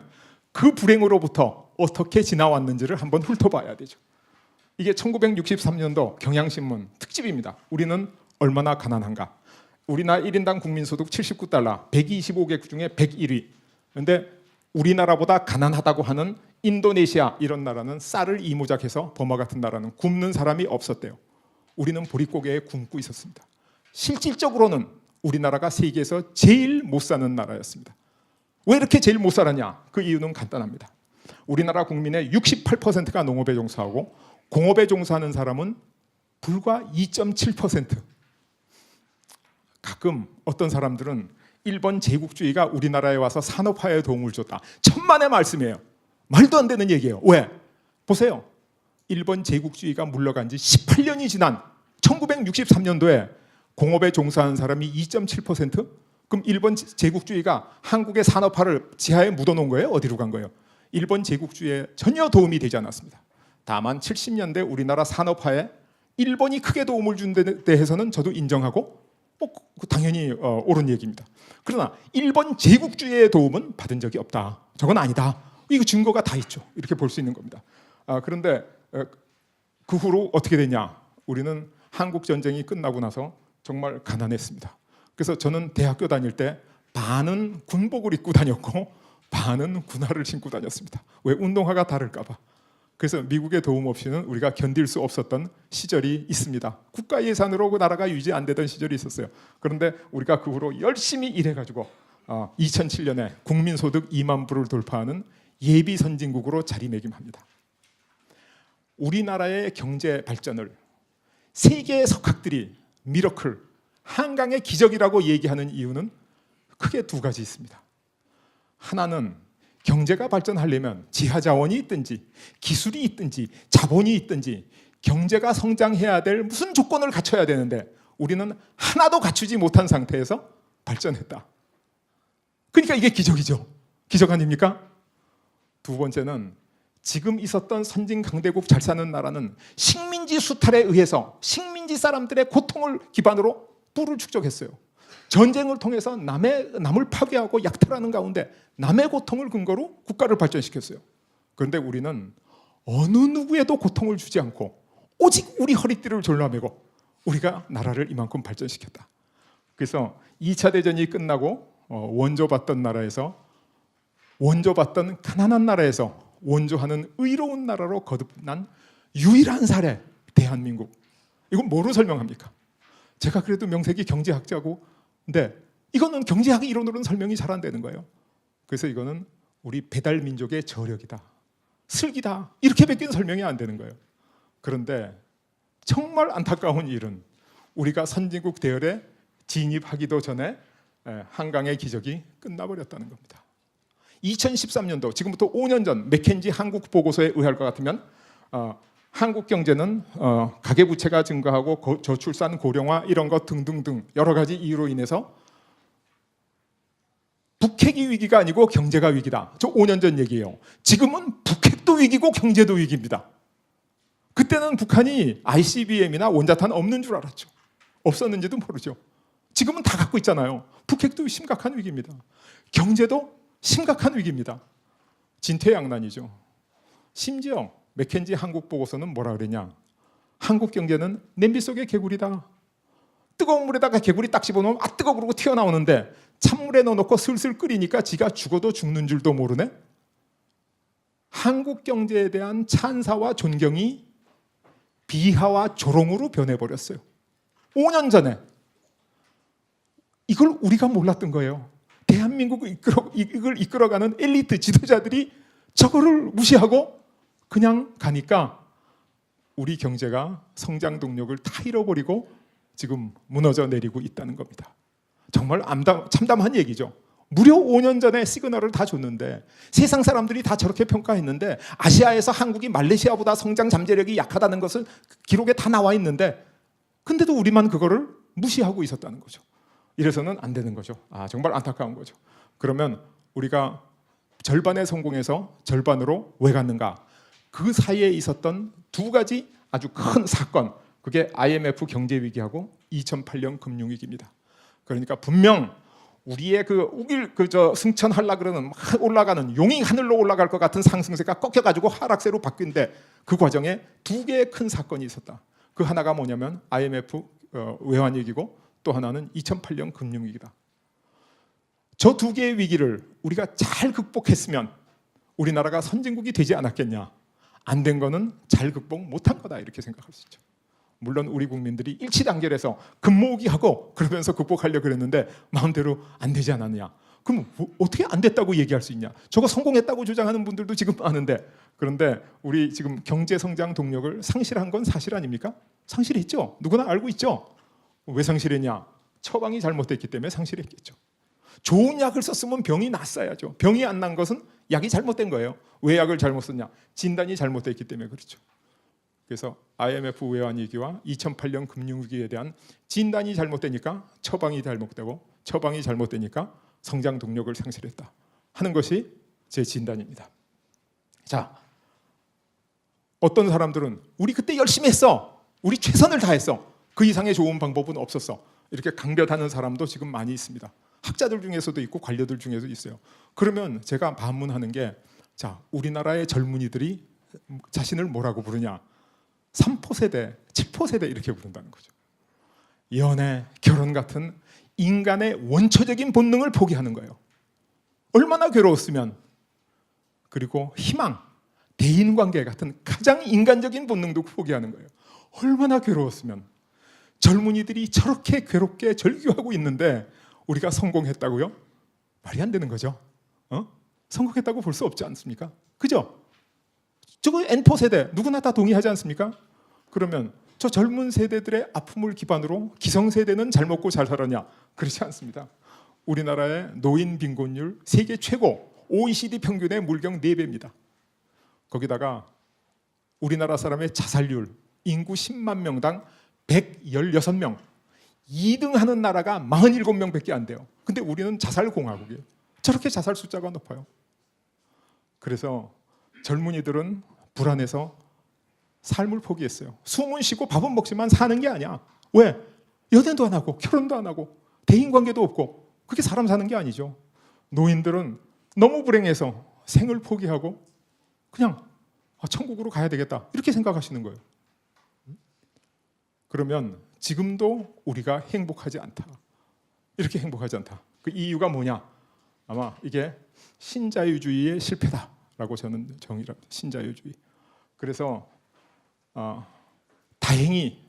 그 불행으로부터 어떻게 지나왔는지를 한번 훑어봐야 되죠. 이게 1963년도 경향신문 특집입니다. 우리는 얼마나 가난한가. 우리나라 1인당 국민소득 79달러, 125개국 중에 101위. 그런데 우리나라보다 가난하다고 하는 인도네시아 이런 나라는 쌀을 이모작해서 버마 같은 나라는 굶는 사람이 없었대요. 우리는 보릿고개에 굶고 있었습니다. 실질적으로는 우리나라가 세계에서 제일 못 사는 나라였습니다. 왜 이렇게 제일 못 살았냐? 그 이유는 간단합니다. 우리나라 국민의 68%가 농업에 종사하고, 공업에 종사하는 사람은 불과 2.7%. 가끔 어떤 사람들은 일본 제국주의가 우리나라에 와서 산업화에 도움을 줬다. 천만의 말씀이에요. 말도 안 되는 얘기예요. 왜? 보세요. 일본 제국주의가 물러간 지 18년이 지난 1963년도에 공업에 종사하는 사람이 2.7%? 그럼 일본 제국주의가 한국의 산업화를 지하에 묻어놓은 거예요? 어디로 간 거예요? 일본 제국주의에 전혀 도움이 되지 않았습니다. 다만 70년대 우리나라 산업화에 일본이 크게 도움을 준 데 대해서는 저도 인정하고, 당연히 옳은 얘기입니다. 그러나 일본 제국주의의 도움은 받은 적이 없다. 저건 아니다. 이거 증거가 다 있죠. 이렇게 볼 수 있는 겁니다. 그런데 그 후로 어떻게 됐냐? 우리는 한국 전쟁이 끝나고 나서 정말 가난했습니다. 그래서 저는 대학교 다닐 때 반은 군복을 입고 다녔고 반은 군화를 신고 다녔습니다. 왜? 운동화가 다를까 봐. 그래서 미국의 도움 없이는 우리가 견딜 수 없었던 시절이 있습니다. 국가 예산으로 그 나라가 유지 안 되던 시절이 있었어요. 그런데 우리가 그 후로 열심히 일해가지고 2007년에 국민소득 2만 불을 돌파하는 예비 선진국으로 자리매김합니다. 우리나라의 경제 발전을 세계의 석학들이 미러클, 한강의 기적이라고 얘기하는 이유는 크게 두 가지 있습니다. 하나는 경제가 발전하려면 지하 자원이 있든지 기술이 있든지 자본이 있든지 경제가 성장해야 될 무슨 조건을 갖춰야 되는데 우리는 하나도 갖추지 못한 상태에서 발전했다. 그러니까 이게 기적이죠. 기적 아닙니까? 두 번째는 지금 있었던 선진 강대국 잘 사는 나라는 식민지 수탈에 의해서 식민지 사람들의 고통을 기반으로 부를 축적했어요. 전쟁을 통해서 남을 파괴하고 약탈하는 가운데 남의 고통을 근거로 국가를 발전시켰어요. 그런데 우리는 어느 누구에도 고통을 주지 않고 오직 우리 허리띠를 졸라매고 우리가 나라를 이만큼 발전시켰다. 그래서 2차 대전이 끝나고 원조받던 나라에서 원조받던 가난한 나라에서 원조하는 의로운 나라로 거듭난 유일한 사례 대한민국. 이건 뭐로 설명합니까? 제가 그래도 명색이 경제학자고 근데 이거는 경제학 이론으로는 설명이 잘 안 되는 거예요. 그래서 이거는 우리 배달 민족의 저력이다. 슬기다. 이렇게밖에 설명이 안 되는 거예요. 그런데 정말 안타까운 일은 우리가 선진국 대열에 진입하기도 전에 한강의 기적이 끝나버렸다는 겁니다. 2013년도 지금부터 5년 전 맥켄지 한국 보고서에 의할 것 같으면 한국 경제는 가계부채가 증가하고 저출산 고령화 이런 것 등등등 여러 가지 이유로 인해서 북핵이 위기가 아니고 경제가 위기다. 저 5년 전 얘기예요. 지금은 북핵도 위기고 경제도 위기입니다. 그때는 북한이 ICBM이나 원자탄 없는 줄 알았죠. 없었는지도 모르죠. 지금은 다 갖고 있잖아요. 북핵도 심각한 위기입니다. 경제도 심각한 위기입니다. 진퇴양난이죠. 심지어 맥켄지 한국 보고서는 뭐라 그러냐? 한국 경제는 냄비 속의 개구리다. 뜨거운 물에다가 개구리 딱 집어넣으면 뜨거 그러고 튀어나오는데 찬물에 넣어놓고 슬슬 끓이니까 지가 죽어도 죽는 줄도 모르네. 한국 경제에 대한 찬사와 존경이 비하와 조롱으로 변해버렸어요. 5년 전에 이걸 우리가 몰랐던 거예요. 대한민국을 이끌어가는 엘리트 지도자들이 저거를 무시하고 그냥 가니까 우리 경제가 성장 동력을 다 잃어버리고 지금 무너져 내리고 있다는 겁니다. 정말 참담한 얘기죠. 무려 5년 전에 시그널을 다 줬는데 세상 사람들이 다 저렇게 평가했는데 아시아에서 한국이 말레이시아보다 성장 잠재력이 약하다는 것은 기록에 다 나와 있는데 근데도 우리만 그거를 무시하고 있었다는 거죠. 이래서는 안 되는 거죠. 정말 안타까운 거죠. 그러면 우리가 절반에 성공해서 절반으로 왜 갔는가? 그 사이에 있었던 두 가지 아주 큰 사건, 그게 IMF 경제 위기하고 2008년 금융위기입니다. 그러니까 분명 우리의 승천하려 그러는 올라가는 용이 하늘로 올라갈 것 같은 상승세가 꺾여가지고 하락세로 바뀐데 그 과정에 두 개의 큰 사건이 있었다. 그 하나가 뭐냐면 IMF 외환위기고 또 하나는 2008년 금융위기다. 저 두 개의 위기를 우리가 잘 극복했으면 우리나라가 선진국이 되지 않았겠냐. 안 된 거는 잘 극복 못한 거다 이렇게 생각할 수 있죠. 물론 우리 국민들이 일치단결해서 금모으기 하고 그러면서 극복하려고 그랬는데 마음대로 안 되지 않았냐. 그럼 어떻게 안 됐다고 얘기할 수 있냐. 저거 성공했다고 주장하는 분들도 지금 많은데 그런데 우리 지금 경제성장 동력을 상실한 건 사실 아닙니까? 상실했죠. 누구나 알고 있죠. 왜 상실했냐. 처방이 잘못됐기 때문에 상실했겠죠. 좋은 약을 썼으면 병이 났어야죠. 병이 안 난 것은 약이 잘못된 거예요. 왜 약을 잘못 썼냐? 진단이 잘못됐기 때문에 그렇죠. 그래서 IMF 외환위기와 2008년 금융위기에 대한 진단이 잘못되니까 처방이 잘못되고 처방이 잘못되니까 성장 동력을 상실했다 하는 것이 제 진단입니다. 자, 어떤 사람들은 우리 그때 열심히 했어. 우리 최선을 다했어. 그 이상의 좋은 방법은 없었어. 이렇게 강변하는 사람도 지금 많이 있습니다. 학자들 중에서도 있고 관료들 중에서도 있어요. 그러면 제가 반문하는 게, 자, 우리나라의 젊은이들이 자신을 뭐라고 부르냐? 3포 세대, 7포 세대 이렇게 부른다는 거죠. 연애, 결혼 같은 인간의 원초적인 본능을 포기하는 거예요. 얼마나 괴로웠으면. 그리고 희망, 대인관계 같은 가장 인간적인 본능도 포기하는 거예요. 얼마나 괴로웠으면. 젊은이들이 저렇게 괴롭게 절규하고 있는데 우리가 성공했다고요? 말이 안 되는 거죠. 성공했다고 볼 수 없지 않습니까? 그죠? 저거 N포 세대 누구나 다 동의하지 않습니까? 그러면 저 젊은 세대들의 아픔을 기반으로 기성세대는 잘 먹고 잘 살았냐? 그렇지 않습니다. 우리나라의 노인 빈곤율 세계 최고, OECD 평균의 물경 4배입니다. 거기다가 우리나라 사람의 자살률 인구 10만 명당 116명, 2등 하는 나라가 47명밖에 안 돼요. 근데 우리는 자살공화국이에요. 저렇게 자살 숫자가 높아요. 그래서 젊은이들은 불안해서 삶을 포기했어요. 숨은 쉬고 밥은 먹지만 사는 게 아니야. 왜? 연애도 안 하고 결혼도 안 하고 대인관계도 없고, 그게 사람 사는 게 아니죠. 노인들은 너무 불행해서 생을 포기하고 그냥 천국으로 가야 되겠다 이렇게 생각하시는 거예요. 그러면 지금도 우리가 행복하지 않다. 이렇게 행복하지 않다. 그 이유가 뭐냐? 아마 이게 신자유주의의 실패다라고 저는 정의합니다. 신자유주의. 그래서 다행히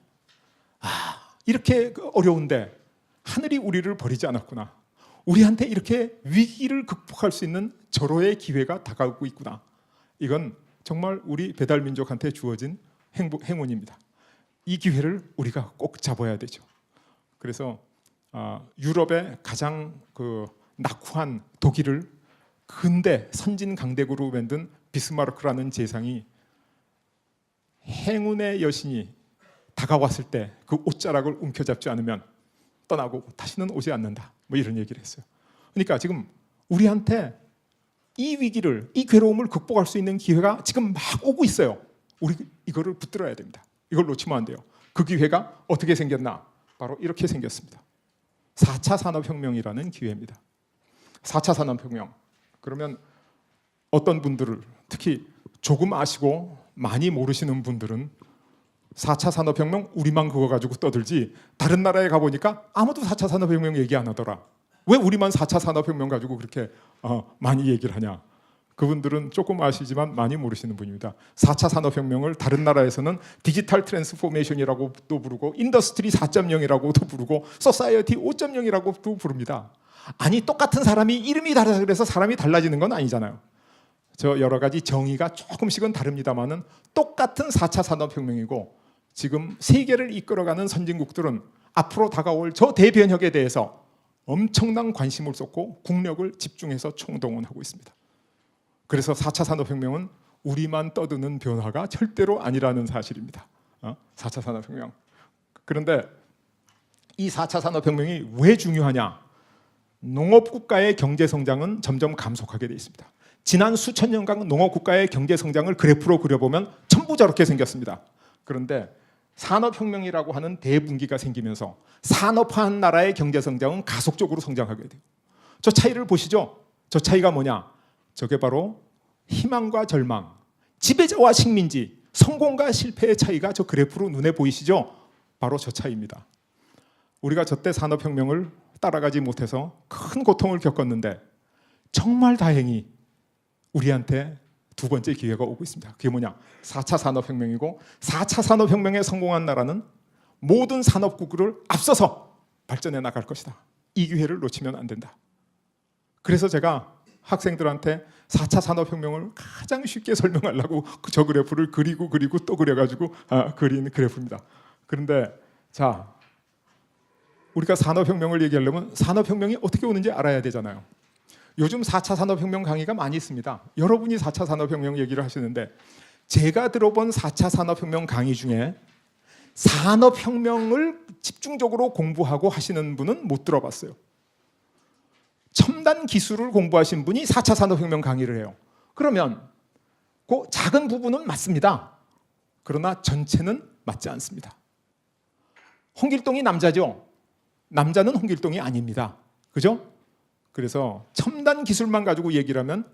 이렇게 어려운데 하늘이 우리를 버리지 않았구나. 우리한테 이렇게 위기를 극복할 수 있는 절호의 기회가 다가오고 있구나. 이건 정말 우리 배달민족한테 주어진 행운입니다. 이 기회를 우리가 꼭 잡아야 되죠. 그래서 유럽의 가장 낙후한 독일을 근대 선진 강대국으로 만든 비스마르크라는 재상이 행운의 여신이 다가왔을 때 그 옷자락을 움켜잡지 않으면 떠나고 다시는 오지 않는다. 뭐 이런 얘기를 했어요. 그러니까 지금 우리한테 이 위기를, 이 괴로움을 극복할 수 있는 기회가 지금 막 오고 있어요. 우리 이거를 붙들어야 됩니다. 이걸 놓치면 안 돼요. 그 기회가 어떻게 생겼나? 바로 이렇게 생겼습니다. 4차 산업혁명이라는 기회입니다. 4차 산업혁명. 그러면 어떤 분들을, 특히 조금 아시고 많이 모르시는 분들은 4차 산업혁명 우리만 그거 가지고 떠들지 다른 나라에 가보니까 아무도 4차 산업혁명 얘기 안 하더라. 왜 우리만 4차 산업혁명 가지고 그렇게 많이 얘기를 하냐. 그분들은 조금 아시지만 많이 모르시는 분입니다. 4차 산업혁명을 다른 나라에서는 디지털 트랜스포메이션이라고도 부르고 인더스트리 4.0이라고도 부르고 소사이어티 5.0이라고도 부릅니다. 아니 똑같은 사람이 이름이 다르다 그래서 사람이 달라지는 건 아니잖아요. 저 여러 가지 정의가 조금씩은 다릅니다만은 똑같은 4차 산업혁명이고, 지금 세계를 이끌어가는 선진국들은 앞으로 다가올 저 대변혁에 대해서 엄청난 관심을 쏟고 국력을 집중해서 총동원하고 있습니다. 그래서 4차 산업혁명은 우리만 떠드는 변화가 절대로 아니라는 사실입니다. 4차 산업혁명. 그런데 이 4차 산업혁명이 왜 중요하냐? 농업국가의 경제성장은 점점 감속하게 되어 있습니다. 지난 수천 년간 농업국가의 경제성장을 그래프로 그려보면 전부 저렇게 생겼습니다. 그런데 산업혁명이라고 하는 대분기가 생기면서 산업화한 나라의 경제성장은 가속적으로 성장하게 돼요. 저 차이를 보시죠. 저 차이가 뭐냐? 저게 바로 희망과 절망, 지배자와 식민지, 성공과 실패의 차이가 저 그래프로 눈에 보이시죠? 바로 저 차이입니다. 우리가 저때 산업혁명을 따라가지 못해서 큰 고통을 겪었는데 정말 다행히 우리한테 두 번째 기회가 오고 있습니다. 그게 뭐냐? 4차 산업혁명이고, 4차 산업혁명에 성공한 나라는 모든 산업국을 앞서서 발전해 나갈 것이다. 이 기회를 놓치면 안 된다. 그래서 제가 학생들한테 4차 산업혁명을 가장 쉽게 설명하려고 저 그래프를 그리고 또 그려가지고 그린 그래프입니다. 그런데 자, 우리가 산업혁명을 얘기하려면 산업혁명이 어떻게 오는지 알아야 되잖아요. 요즘 4차 산업혁명 강의가 많이 있습니다. 여러분이 4차 산업혁명 얘기를 하시는데 제가 들어본 4차 산업혁명 강의 중에 산업혁명을 집중적으로 공부하고 하시는 분은 못 들어봤어요. 첨단 기술을 공부하신 분이 4차 산업혁명 강의를 해요. 그러면 그 작은 부분은 맞습니다. 그러나 전체는 맞지 않습니다. 홍길동이 남자죠. 남자는 홍길동이 아닙니다. 그죠? 그래서 첨단 기술만 가지고 얘기를 하면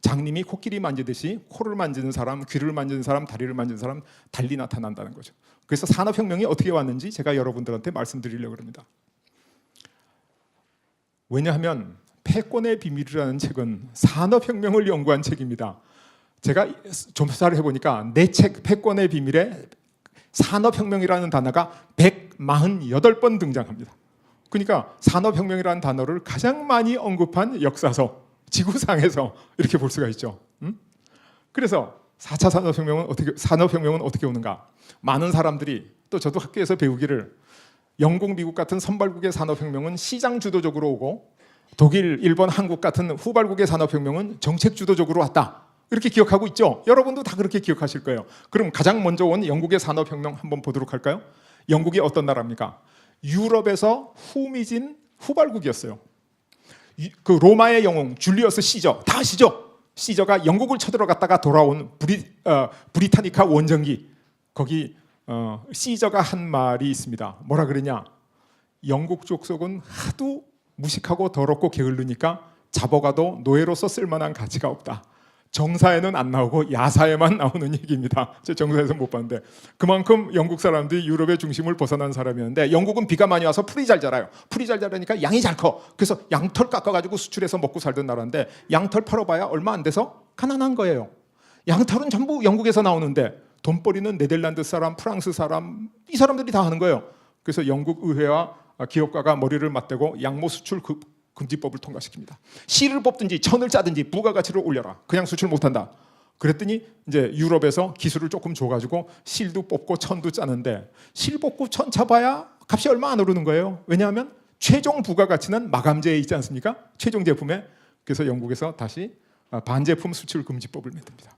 장님이 코끼리 만지듯이 코를 만지는 사람, 귀를 만지는 사람, 다리를 만지는 사람 달리 나타난다는 거죠. 그래서 산업혁명이 어떻게 왔는지 제가 여러분들한테 말씀드리려고 합니다. 왜냐하면 패권의 비밀이라는 책은 산업혁명을 연구한 책입니다. 제가 조사를 해보니까 내 책 패권의 비밀에 산업혁명이라는 단어가 148번 등장합니다. 그러니까 산업혁명이라는 단어를 가장 많이 언급한 역사서, 지구상에서 이렇게 볼 수가 있죠. 그래서 4차 산업혁명은 어떻게 오는가? 많은 사람들이, 또 저도 학교에서 배우기를, 영국, 미국 같은 선발국의 산업혁명은 시장 주도적으로 오고 독일, 일본, 한국 같은 후발국의 산업혁명은 정책 주도적으로 왔다. 이렇게 기억하고 있죠. 여러분도 다 그렇게 기억하실 거예요. 그럼 가장 먼저 온 영국의 산업혁명 한번 보도록 할까요? 영국이 어떤 나라입니까? 유럽에서 후미진 후발국이었어요. 그 로마의 영웅 줄리어스 시저, 다 아시죠? 시저가 영국을 쳐들어갔다가 돌아온 브리타니카 원정기, 거기 시저가 한 말이 있습니다. 뭐라 그러냐? 영국 족속은 하도 무식하고 더럽고 게을르니까 잡아가도 노예로서 쓸만한 가치가 없다. 정사에는 안 나오고 야사에만 나오는 얘기입니다. 제 정사에서 못 봤는데, 그만큼 영국 사람들이 유럽의 중심을 벗어난 사람이었는데, 영국은 비가 많이 와서 풀이 잘 자라요. 풀이 잘 자라니까 양이 잘 커. 그래서 양털 깎아가지고 수출해서 먹고 살던 나라인데, 양털 팔아봐야 얼마 안 돼서 가난한 거예요. 양털은 전부 영국에서 나오는데 돈벌이는 네덜란드 사람, 프랑스 사람, 이 사람들이 다 하는 거예요. 그래서 영국 의회와 기업가가 머리를 맞대고 양모 수출 금지법을 통과시킵니다. 실을 뽑든지 천을 짜든지 부가가치를 올려라. 그냥 수출 못한다. 그랬더니 이제 유럽에서 기술을 조금 줘가지고 실도 뽑고 천도 짜는데, 실 뽑고 천 차봐야 값이 얼마 안 오르는 거예요. 왜냐하면 최종 부가가치는 마감재에 있지 않습니까? 최종 제품에. 그래서 영국에서 다시 반제품 수출 금지법을 만듭니다.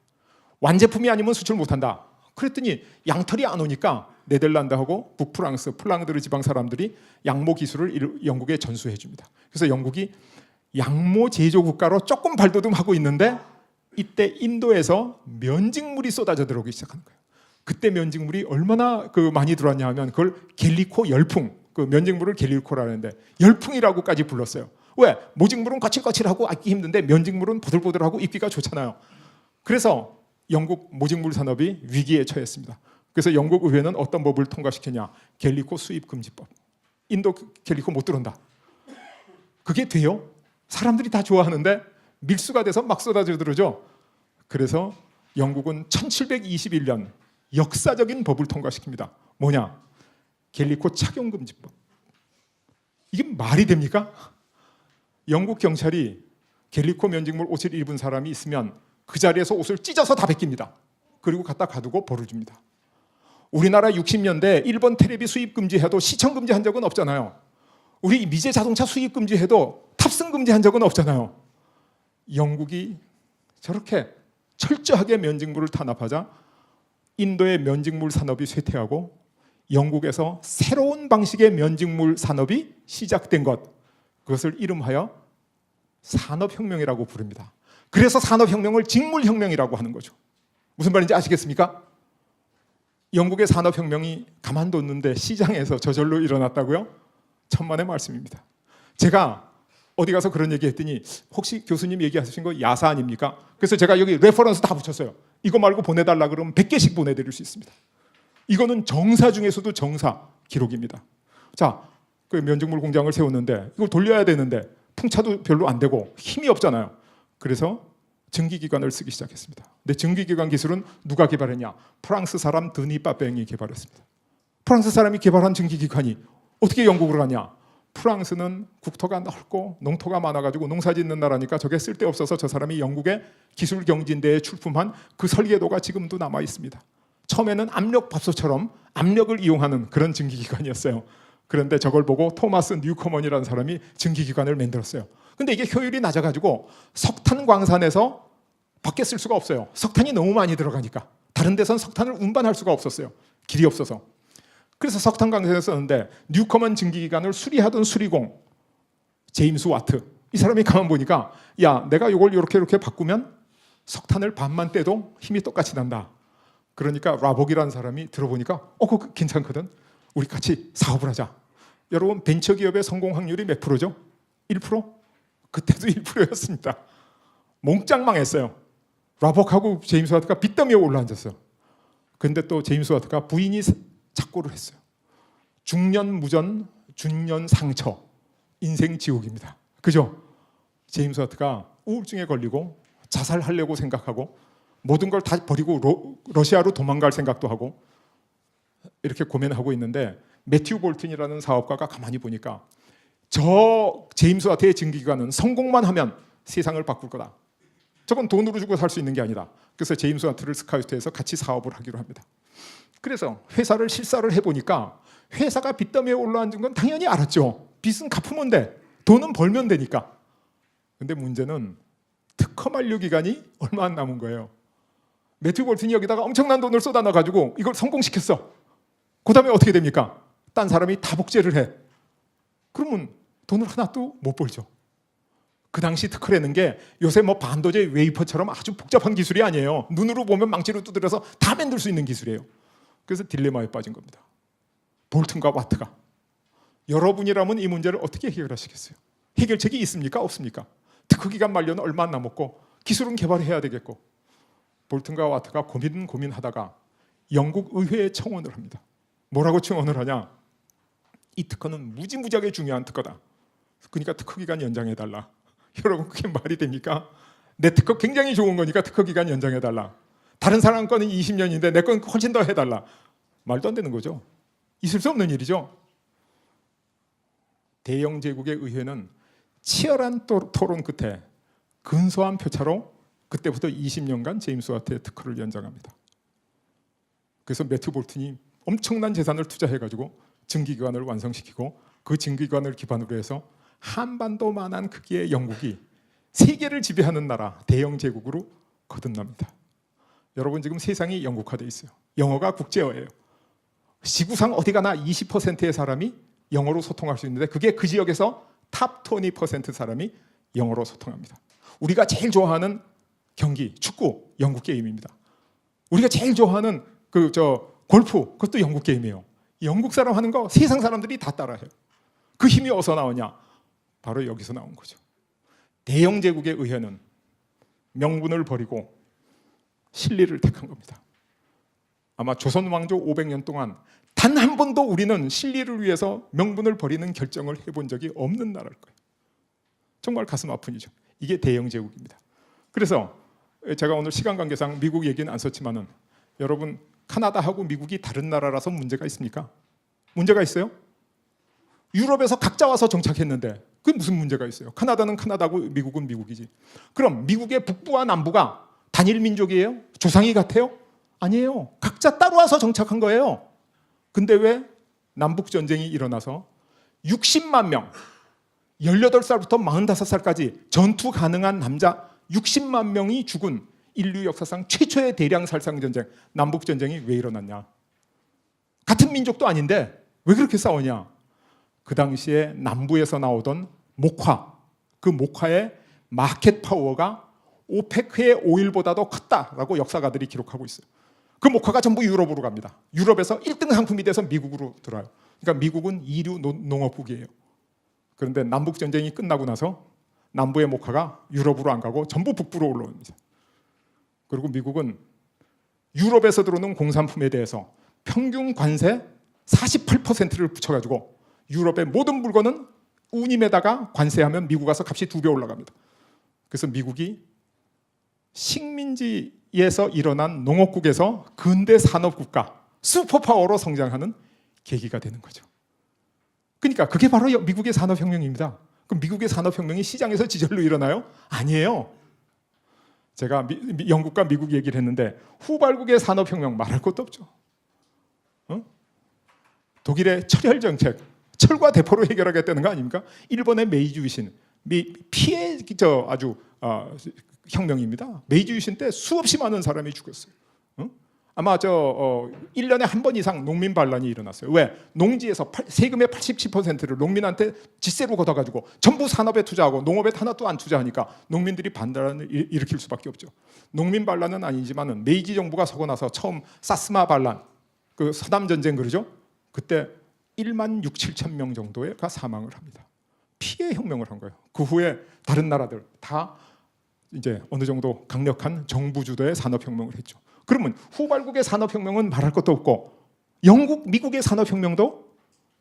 완제품이 아니면 수출 못한다. 그랬더니 양털이 안 오니까 네덜란드하고 북프랑스, 플랑드르 지방 사람들이 양모 기술을 영국에 전수해 줍니다. 그래서 영국이 양모 제조 국가로 조금 발돋움하고 있는데, 이때 인도에서 면직물이 쏟아져 들어오기 시작하는 거예요. 그때 면직물이 얼마나 많이 들어왔냐 하면 그걸 겔리코 열풍, 그 면직물을 겔리코라는데 열풍이라고까지 불렀어요. 왜? 모직물은 거칠거칠하고 입기 힘든데 면직물은 보들보들하고 입기가 좋잖아요. 그래서 영국 모직물 산업이 위기에 처했습니다. 그래서 영국 의회는 어떤 법을 통과시켰냐? 겔리코 수입 금지법. 인도 겔리코 못 들어온다. 그게 돼요? 사람들이 다 좋아하는데 밀수가 돼서 막 쏟아져 들어오죠. 그래서 영국은 1721년 역사적인 법을 통과시킵니다. 뭐냐? 겔리코 착용 금지법. 이게 말이 됩니까? 영국 경찰이 겔리코 면직물 옷을 입은 사람이 있으면 그 자리에서 옷을 찢어서 다 벗깁니다. 그리고 갖다 가두고 벌을 줍니다. 우리나라 60년대 일본 테레비 수입 금지해도 시청 금지한 적은 없잖아요. 우리 미제 자동차 수입 금지해도 탑승 금지한 적은 없잖아요. 영국이 저렇게 철저하게 면직물을 탄압하자 인도의 면직물 산업이 쇠퇴하고 영국에서 새로운 방식의 면직물 산업이 시작된 것, 그것을 이름하여 산업혁명이라고 부릅니다. 그래서 산업혁명을 직물혁명이라고 하는 거죠. 무슨 말인지 아시겠습니까? 영국의 산업혁명이 가만뒀는데 시장에서 저절로 일어났다고요? 천만의 말씀입니다. 제가 어디 가서 그런 얘기 했더니 혹시 교수님 얘기하신 거 야사 아닙니까? 그래서 제가 여기 레퍼런스 다 붙였어요. 이거 말고 보내달라 그러면 100개씩 보내드릴 수 있습니다. 이거는 정사 중에서도 정사 기록입니다. 자, 그 면직물 공장을 세웠는데 이걸 돌려야 되는데 풍차도 별로 안 되고 힘이 없잖아요. 그래서 증기기관을 쓰기 시작했습니다. 근데 증기기관 기술은 누가 개발했냐? 프랑스 사람 드니 빠뱅이 개발했습니다. 프랑스 사람이 개발한 증기기관이 어떻게 영국으로 가냐? 프랑스는 국토가 넓고 농토가 많아가지고 농사 짓는 나라니까 저게 쓸데없어서 저 사람이 영국의 기술 경진대에 출품한 그 설계도가 지금도 남아 있습니다. 처음에는 압력밥솥처럼 압력을 이용하는 그런 증기기관이었어요. 그런데 저걸 보고 토마스 뉴커먼이라는 사람이 증기기관을 만들었어요. 근데 이게 효율이 낮아가지고 석탄 광산에서 밖에 쓸 수가 없어요. 석탄이 너무 많이 들어가니까. 다른 데선 석탄을 운반할 수가 없었어요. 길이 없어서. 그래서 석탄 광산에서 썼는데 뉴커먼 증기기관을 수리하던 수리공 제임스 와트, 이 사람이 가만 보니까 야, 내가 이걸 이렇게 바꾸면 석탄을 반만 떼도 힘이 똑같이 난다. 그러니까 라복이라는 사람이 들어보니까 그거 괜찮거든. 우리 같이 사업을 하자. 여러분 벤처기업의 성공 확률이 몇 프로죠? 1%? 그때도 1%였습니다. 몽땅 망했어요. 라벅하고 제임스 와트가 빚더미에 올라앉았어요. 근데 또 제임스 와트가 부인이 착고를 했어요. 중년 무전, 중년 상처, 인생 지옥입니다. 그죠? 제임스 와트가 우울증에 걸리고 자살하려고 생각하고 모든 걸 다 버리고 러시아로 도망갈 생각도 하고 이렇게 고민하고 있는데 매튜 볼튼이라는 사업가가 가만히 보니까 저 제임스 와트의 증기기관은 성공만 하면 세상을 바꿀 거다. 저건 돈으로 주고 살 수 있는 게 아니다. 그래서 제임스 와트를 스카우트해서 같이 사업을 하기로 합니다. 그래서 회사를 실사를 해보니까 회사가 빚더미에 올라앉은 건 당연히 알았죠. 빚은 갚으면 돼. 돈은 벌면 되니까. 근데 문제는 특허 만료 기간이 얼마 안 남은 거예요. 매튜 볼튼이 여기다가 엄청난 돈을 쏟아놔가지고 이걸 성공시켰어. 그 다음에 어떻게 됩니까? 딴 사람이 다 복제를 해. 그러면 돈을 하나도 못 벌죠. 그 당시 특허라는 게 요새 뭐 반도체 웨이퍼처럼 아주 복잡한 기술이 아니에요. 눈으로 보면 망치로 두드려서 다 만들 수 있는 기술이에요. 그래서 딜레마에 빠진 겁니다. 볼튼과 와트가. 여러분이라면 이 문제를 어떻게 해결하시겠어요? 해결책이 있습니까? 없습니까? 특허 기간 만료는 얼마 안 남았고 기술은 개발해야 되겠고. 볼튼과 와트가 고민하다가 영국 의회에 청원을 합니다. 뭐라고 청원을 하냐? 이 특허는 무지무지하게 중요한 특허다. 그러니까 특허 기간 연장해달라. 여러분 그게 말이 됩니까? 내 특허 굉장히 좋은 거니까 특허 기간 연장해달라. 다른 사람 거는 20년인데 내 건 훨씬 더 해달라. 말도 안 되는 거죠. 있을 수 없는 일이죠. 대영 제국의 의회는 치열한 토론 끝에 근소한 표차로 그때부터 20년간 제임스 와트의 특허를 연장합니다. 그래서 매튜 볼튼이 엄청난 재산을 투자해가지고 증기기관을 완성시키고 그 증기기관을 기반으로 해서 한반도만한 크기의 영국이 세계를 지배하는 나라 대영 제국으로 거듭납니다. 여러분 지금 세상이 영국화되어 있어요. 영어가 국제어예요. 지구상 어디 가나 20%의 사람이 영어로 소통할 수 있는데 그게 그 지역에서 탑 20% 사람이 영어로 소통합니다. 우리가 제일 좋아하는 경기, 축구, 영국 게임입니다. 우리가 제일 좋아하는 골프, 그것도 영국 게임이에요. 영국 사람 하는 거 세상 사람들이 다 따라해요. 그 힘이 어디서 나오냐? 바로 여기서 나온 거죠. 대영 제국의 의회는 명분을 버리고 실리를 택한 겁니다. 아마 조선 왕조 500년 동안 단 한 번도 우리는 실리를 위해서 명분을 버리는 결정을 해본 적이 없는 나라일 거예요. 정말 가슴 아픈 일이죠. 이게 대영 제국입니다. 그래서 제가 오늘 시간 관계상 미국 얘기는 안 썼지만은 여러분 카나다하고 미국이 다른 나라라서 문제가 있습니까? 문제가 있어요? 유럽에서 각자 와서 정착했는데 그게 무슨 문제가 있어요? 카나다는 카나다고 미국은 미국이지. 그럼 미국의 북부와 남부가 단일 민족이에요? 조상이 같아요? 아니에요. 각자 따로 와서 정착한 거예요. 근데 왜 남북 전쟁이 일어나서 60만 명, 18살부터 45살까지 전투 가능한 남자 60만 명이 죽은 인류 역사상 최초의 대량 살상 전쟁, 남북 전쟁이 왜 일어났냐? 같은 민족도 아닌데 왜 그렇게 싸우냐? 그 당시에 남부에서 나오던 목화, 그 목화의 마켓 파워가 오페크의 오일보다도 컸다라고 역사가들이 기록하고 있어요. 그 목화가 전부 유럽으로 갑니다. 유럽에서 1등 상품이 돼서 미국으로 들어와요. 그러니까 미국은 이류 농업국이에요. 그런데 남북 전쟁이 끝나고 나서 남부의 목화가 유럽으로 안 가고 전부 북부로 올라옵니다. 그리고 미국은 유럽에서 들어오는 공산품에 대해서 평균 관세 48%를 붙여가지고 유럽의 모든 물건은 운임에다가 관세하면 미국 가서 값이 2배 올라갑니다. 그래서 미국이 식민지에서 일어난 농업국에서 근대 산업국가 슈퍼파워로 성장하는 계기가 되는 거죠. 그러니까 그게 바로 미국의 산업혁명입니다. 그럼 미국의 산업혁명이 시장에서 지절로 일어나요? 아니에요. 제가 영국과 미국 얘기를 했는데 후발국의 산업혁명 말할 것도 없죠. 독일의 철혈 정책, 철과 대포로 해결하겠다는 거 아닙니까? 일본의 메이지 유신, 피해 아주 혁명입니다. 메이지 유신 때 수없이 많은 사람이 죽었어요. 아마 1년에 한 번 이상 농민 반란이 일어났어요. 왜? 농지에서 세금의 87%를 농민한테 지세로 걷어가지고 전부 산업에 투자하고 농업에 하나도 안 투자하니까 농민들이 반란을 일으킬 수밖에 없죠. 농민 반란은 아니지만은 메이지 정부가 서고 나서 처음 사스마 반란, 그 서남 전쟁 그러죠. 그때 1만 6, 7천 명 정도가 사망을 합니다. 피해 혁명을 한 거예요. 그 후에 다른 나라들 다 이제 어느 정도 강력한 정부 주도의 산업혁명을 했죠. 그러면 후발국의 산업혁명은 말할 것도 없고 영국, 미국의 산업혁명도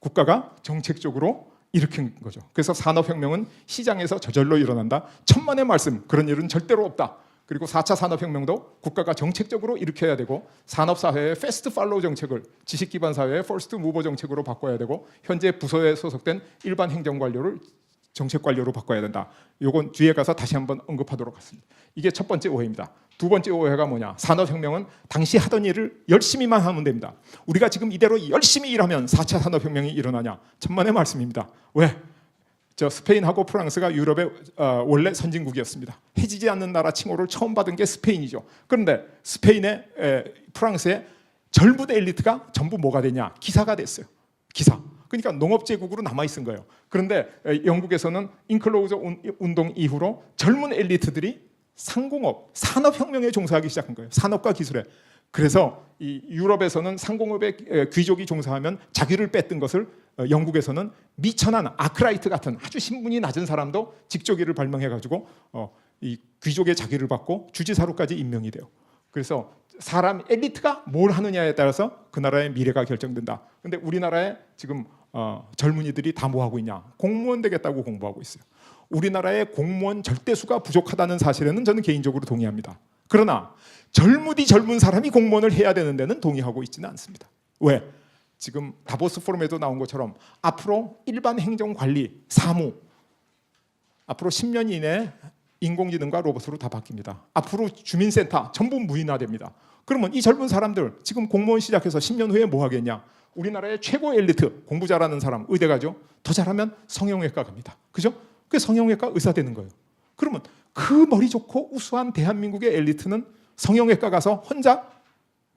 국가가 정책적으로 일으킨 거죠. 그래서 산업혁명은 시장에서 저절로 일어난다. 천만의 말씀, 그런 일은 절대로 없다. 그리고 4차 산업혁명도 국가가 정책적으로 일으켜야 되고 산업사회의 패스트 팔로우 정책을 지식기반 사회의 퍼스트 무버 정책으로 바꿔야 되고 현재 부서에 소속된 일반 행정관료를 정책관료로 바꿔야 된다. 이건 뒤에 가서 다시 한번 언급하도록 하겠습니다. 이게 첫 번째 오해입니다. 두 번째 오해가 뭐냐? 산업혁명은 당시 하던 일을 열심히만 하면 됩니다. 우리가 지금 이대로 열심히 일하면 4차 산업혁명이 일어나냐? 천만의 말씀입니다. 왜? 스페인하고 프랑스가 유럽의 원래 선진국이었습니다. 해지지 않는 나라 칭호를 처음 받은 게 스페인이죠. 그런데 스페인의 프랑스의 젊은 엘리트가 전부 뭐가 되냐? 기사가 됐어요. 기사. 그러니까 농업제국으로 남아있은 거예요. 그런데 영국에서는 인클로우저 운동 이후로 젊은 엘리트들이 상공업, 산업혁명에 종사하기 시작한 거예요. 산업과 기술에. 그래서 이 유럽에서는 상공업에 귀족이 종사하면 자기를 뺐던 것을 영국에서는 미천한 아크라이트 같은 아주 신분이 낮은 사람도 직조기를 발명해가지고 이 귀족의 자기를 받고 주지사로까지 임명이 돼요. 그래서 사람 엘리트가 뭘 하느냐에 따라서 그 나라의 미래가 결정된다. 근데 우리나라에 지금 젊은이들이 다 뭐 하고 있냐? 공무원 되겠다고 공부하고 있어요. 우리나라의 공무원 절대수가 부족하다는 사실에는 저는 개인적으로 동의합니다. 그러나 젊은 사람이 공무원을 해야 되는 데는 동의하고 있지는 않습니다. 왜? 지금 다보스 포럼에도 나온 것처럼 앞으로 일반 행정관리, 사무 앞으로 10년 이내에 인공지능과 로봇으로 다 바뀝니다. 앞으로 주민센터 전부 무인화됩니다. 그러면 이 젊은 사람들 지금 공무원 시작해서 10년 후에 뭐 하겠냐? 우리나라의 최고 엘리트, 공부 잘하는 사람, 의대 가죠. 더 잘하면 성형외과 갑니다. 그죠? 그 성형외과 의사 되는 거예요. 그러면 그 머리 좋고 우수한 대한민국의 엘리트는 성형외과 가서 혼자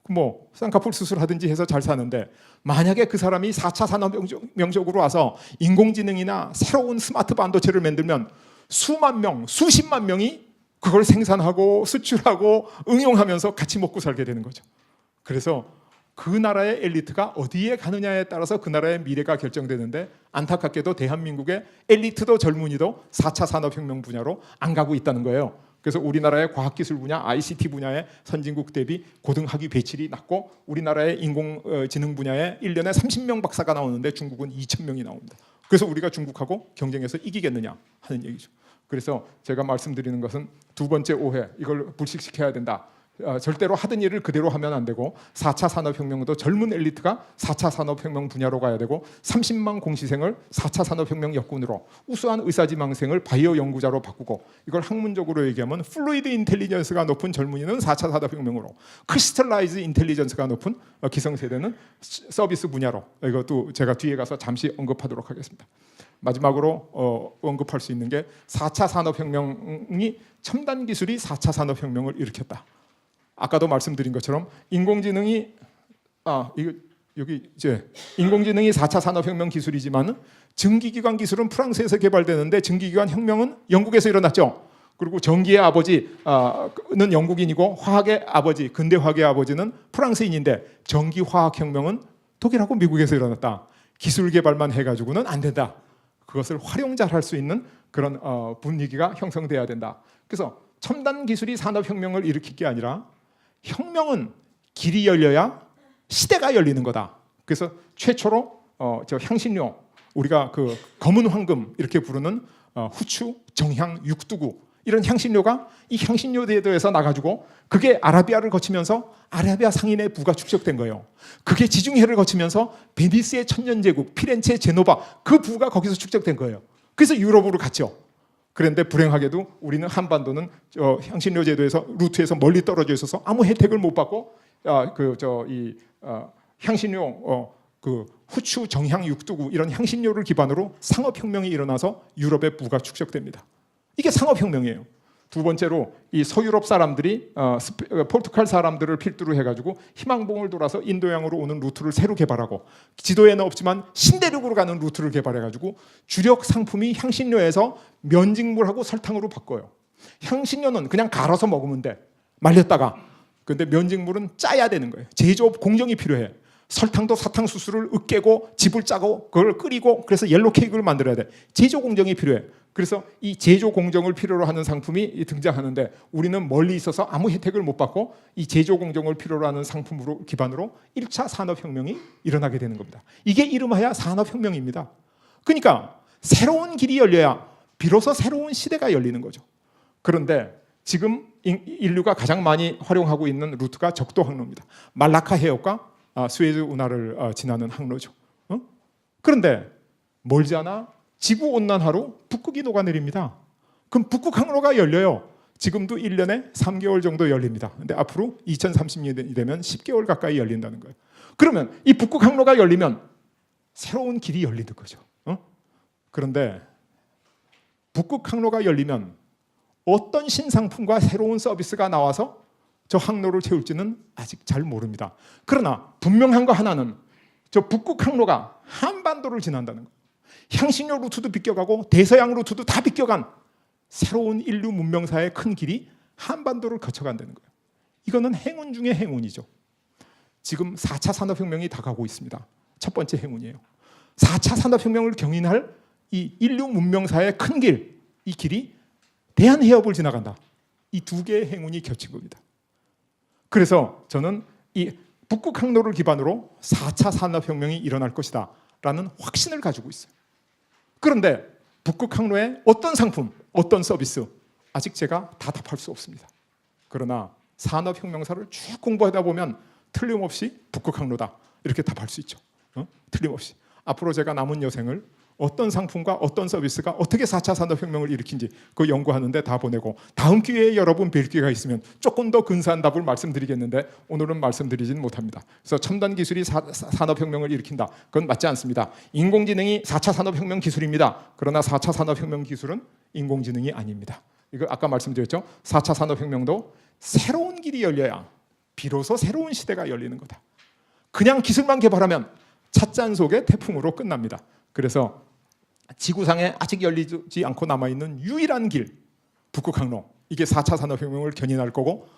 뭐 쌍꺼풀 수술하든지 해서 잘 사는데 만약에 그 사람이 4차 산업혁명적으로 와서 인공지능이나 새로운 스마트 반도체를 만들면 수만 명, 수십만 명이 그걸 생산하고 수출하고 응용하면서 같이 먹고 살게 되는 거죠. 그래서 그 나라의 엘리트가 어디에 가느냐에 따라서 그 나라의 미래가 결정되는데 안타깝게도 대한민국의 엘리트도 젊은이도 4차 산업혁명 분야로 안 가고 있다는 거예요. 그래서 우리나라의 과학기술 분야, ICT 분야의 선진국 대비 고등학위 배출이 낮고 우리나라의 인공지능 분야에 1년에 30명 박사가 나오는데 중국은 2,000명이 나옵니다. 그래서 우리가 중국하고 경쟁해서 이기겠느냐 하는 얘기죠. 그래서 제가 말씀드리는 것은 두 번째 오해, 이걸 불식시켜야 된다. 절대로 하던 일을 그대로 하면 안 되고 4차 산업혁명도 젊은 엘리트가 4차 산업혁명 분야로 가야 되고 30만 공시생을 4차 산업혁명 역군으로 우수한 의사지망생을 바이오 연구자로 바꾸고 이걸 학문적으로 얘기하면 플루이드 인텔리전스가 높은 젊은이는 4차 산업혁명으로 크리스탈라이즈 인텔리전스가 높은 기성세대는 서비스 분야로 이것도 제가 뒤에 가서 잠시 언급하도록 하겠습니다. 마지막으로 언급할 수 있는 게 4차 산업혁명이 첨단 기술이 4차 산업혁명을 일으켰다. 아까도 말씀드린 것처럼 인공지능이 여기 이제 인공지능이 4차 산업혁명 기술이지만 증기기관 기술은 프랑스에서 개발되는데 증기기관 혁명은 영국에서 일어났죠. 그리고 전기의 아버지는 영국인이고 화학의 아버지, 근대화학의 아버지는 프랑스인인데 전기화학혁명은 독일하고 미국에서 일어났다. 기술 개발만 해가지고는 안 된다. 그것을 활용 잘 할 수 있는 그런 분위기가 형성돼야 된다. 그래서 첨단 기술이 산업혁명을 일으킬 게 아니라 혁명은 길이 열려야 시대가 열리는 거다. 그래서 최초로 저 향신료, 우리가 그 검은 황금 이렇게 부르는 후추, 정향, 육두구 이런 향신료가 이 향신료 제도에서 나가지고 그게 아라비아를 거치면서 아라비아 상인의 부가 축적된 거예요. 그게 지중해를 거치면서 베니스의 천년제국, 피렌체, 제노바 그 부가 거기서 축적된 거예요. 그래서 유럽으로 갔죠. 그런데 불행하게도 우리는 한반도는 향신료 제도에서 루트에서 멀리 떨어져 있어서 아무 혜택을 못 받고 향신료 그 후추, 정향, 육두구 이런 향신료를 기반으로 상업혁명이 일어나서 유럽의 부가 축적됩니다. 이게 상업혁명이에요. 두 번째로 이 서유럽 사람들이 포르투갈 사람들을 필두로 해가지고 희망봉을 돌아서 인도양으로 오는 루트를 새로 개발하고 지도에는 없지만 신대륙으로 가는 루트를 개발해가지고 주력 상품이 향신료에서 면직물하고 설탕으로 바꿔요. 향신료는 그냥 갈아서 먹으면 돼. 말렸다가. 근데 면직물은 짜야 되는 거예요. 제조업 공정이 필요해. 설탕도 사탕수수를 으깨고 즙을 짜고 그걸 끓이고 그래서 옐로우 케이크를 만들어야 돼. 제조 공정이 필요해. 그래서 이 제조 공정을 필요로 하는 상품이 등장하는데 우리는 멀리 있어서 아무 혜택을 못 받고 이 제조 공정을 필요로 하는 상품으로 기반으로 1차 산업혁명이 일어나게 되는 겁니다. 이게 이름하여 산업혁명입니다. 그러니까 새로운 길이 열려야 비로소 새로운 시대가 열리는 거죠. 그런데 지금 인류가 가장 많이 활용하고 있는 루트가 적도 항로입니다. 말라카 해협과 수에즈 운하를 지나는 항로죠. 그런데 멀지 않아 지구온난화로 북극이 녹아내립니다. 그럼 북극 항로가 열려요. 지금도 1년에 3개월 정도 열립니다. 근데 앞으로 2030년이 되면 10개월 가까이 열린다는 거예요. 그러면 이 북극 항로가 열리면 새로운 길이 열리는 거죠. 그런데 북극 항로가 열리면 어떤 신상품과 새로운 서비스가 나와서 저 항로를 채울지는 아직 잘 모릅니다. 그러나 분명한 거 하나는 저 북극 항로가 한반도를 지난다는 거예요. 향신료 루트도 비껴가고 대서양 루트도 다 비껴간 새로운 인류 문명사의 큰 길이 한반도를 거쳐간다는 거예요. 이거는 행운 중의 행운이죠. 지금 4차 산업혁명이 다가오고 있습니다. 첫 번째 행운이에요. 4차 산업혁명을 경인할 이 인류 문명사의 큰 길, 이 길이 대한해협을 지나간다. 이 두 개의 행운이 겹친 겁니다. 그래서 저는 이 북극 항로를 기반으로 4차 산업혁명이 일어날 것이다 라는 확신을 가지고 있어요. 그런데 북극 항로의 어떤 상품, 어떤 서비스 아직 제가 다 답할 수 없습니다. 그러나 산업혁명사를 쭉 공부하다 보면 틀림없이 북극 항로다 이렇게 답할 수 있죠. 틀림없이. 앞으로 제가 남은 여생을 어떤 상품과 어떤 서비스가 어떻게 4차 산업혁명을 일으킨지 그 연구하는데 다 보내고 다음 기회에 여러분 뵐 기회가 있으면 조금 더 근사한 답을 말씀드리겠는데 오늘은 말씀드리진 못합니다. 그래서 첨단 기술이 산업혁명을 일으킨다. 그건 맞지 않습니다. 인공지능이 4차 산업혁명 기술입니다. 그러나 4차 산업혁명 기술은 인공지능이 아닙니다. 이거 아까 말씀드렸죠. 4차 산업혁명도 새로운 길이 열려야 비로소 새로운 시대가 열리는 거다. 그냥 기술만 개발하면 찻잔 속의 태풍으로 끝납니다. 그래서 지구상에 아직 열리지 않고 남아있는 유일한 길, 북극 항로, 이게 4차 산업혁명을 견인할 거고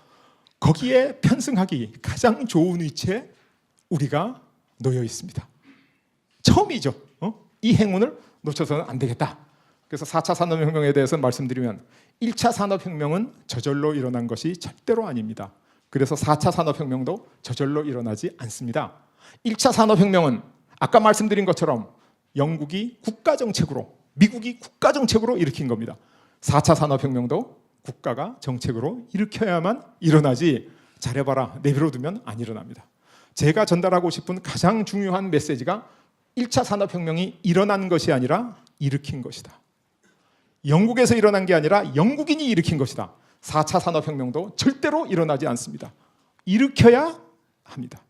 거기에 편승하기 가장 좋은 위치에 우리가 놓여 있습니다. 처음이죠. 이 행운을 놓쳐서는 안 되겠다. 그래서 4차 산업혁명에 대해서 말씀드리면 1차 산업혁명은 저절로 일어난 것이 절대로 아닙니다. 그래서 4차 산업혁명도 저절로 일어나지 않습니다. 1차 산업혁명은 아까 말씀드린 것처럼 영국이 국가정책으로, 미국이 국가정책으로 일으킨 겁니다. 4차 산업혁명도 국가가 정책으로 일으켜야만 일어나지 잘해봐라 내버려두면 안 일어납니다. 제가 전달하고 싶은 가장 중요한 메시지가 1차 산업혁명이 일어난 것이 아니라 일으킨 것이다. 영국에서 일어난 게 아니라 영국인이 일으킨 것이다. 4차 산업혁명도 절대로 일어나지 않습니다. 일으켜야 합니다.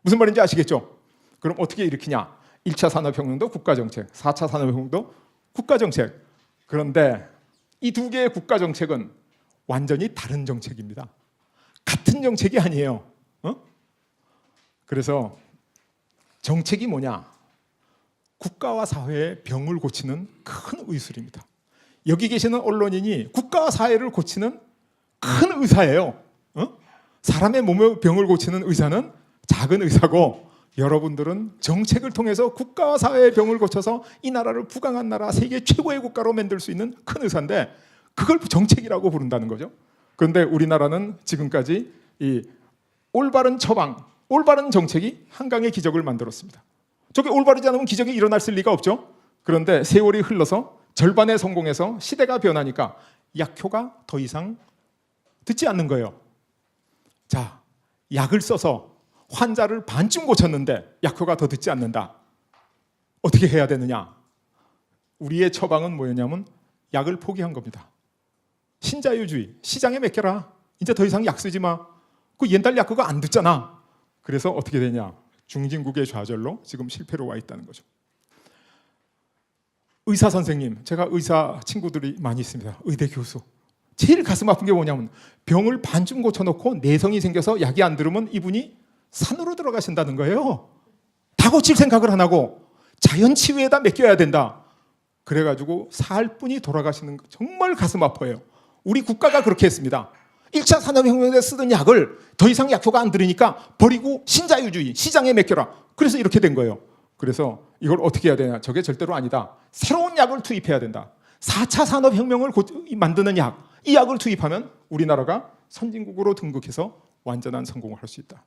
무슨 말인지 아시겠죠? 그럼 어떻게 일으키냐? 1차 산업혁명도 국가정책, 4차 산업혁명도 국가정책. 그런데 이 두 개의 국가정책은 완전히 다른 정책입니다. 같은 정책이 아니에요. 그래서 정책이 뭐냐? 국가와 사회의 병을 고치는 큰 의술입니다. 여기 계시는 언론인이 국가와 사회를 고치는 큰 의사예요. 사람의 몸의 병을 고치는 의사는 작은 의사고 여러분들은 정책을 통해서 국가와 사회의 병을 고쳐서 이 나라를 부강한 나라, 세계 최고의 국가로 만들 수 있는 큰 의사인데 그걸 정책이라고 부른다는 거죠. 그런데 우리나라는 지금까지 이 올바른 처방, 올바른 정책이 한강의 기적을 만들었습니다. 저게 올바르지 않으면 기적이 일어날 리가 없죠. 그런데 세월이 흘러서 절반에 성공해서 시대가 변하니까 약효가 더 이상 듣지 않는 거예요. 자, 약을 써서 환자를 반쯤 고쳤는데 약효가 더 듣지 않는다. 어떻게 해야 되느냐? 우리의 처방은 뭐였냐면 약을 포기한 겁니다. 신자유주의, 시장에 맡겨라. 이제 더 이상 약 쓰지 마. 그 옛날 약 그거 안 듣잖아. 그래서 어떻게 되냐? 중진국의 좌절로 지금 실패로 와 있다는 거죠. 의사 선생님, 제가 의사 친구들이 많이 있습니다. 의대 교수. 제일 가슴 아픈 게 뭐냐면 병을 반쯤 고쳐놓고 내성이 생겨서 약이 안 들으면 이분이 산으로 들어가신다는 거예요. 다 고칠 생각을 안 하고 자연 치유에다 맡겨야 된다. 그래가지고 사흘뿐이 돌아가시는 거 정말 가슴 아파요. 우리 국가가 그렇게 했습니다. 1차 산업혁명 때 쓰던 약을 더 이상 약효가 안 들으니까 버리고 신자유주의, 시장에 맡겨라. 그래서 이렇게 된 거예요. 그래서 이걸 어떻게 해야 되냐? 저게 절대로 아니다. 새로운 약을 투입해야 된다. 4차 산업혁명을 만드는 약, 이 약을 투입하면 우리나라가 선진국으로 등극해서 완전한 성공을 할 수 있다.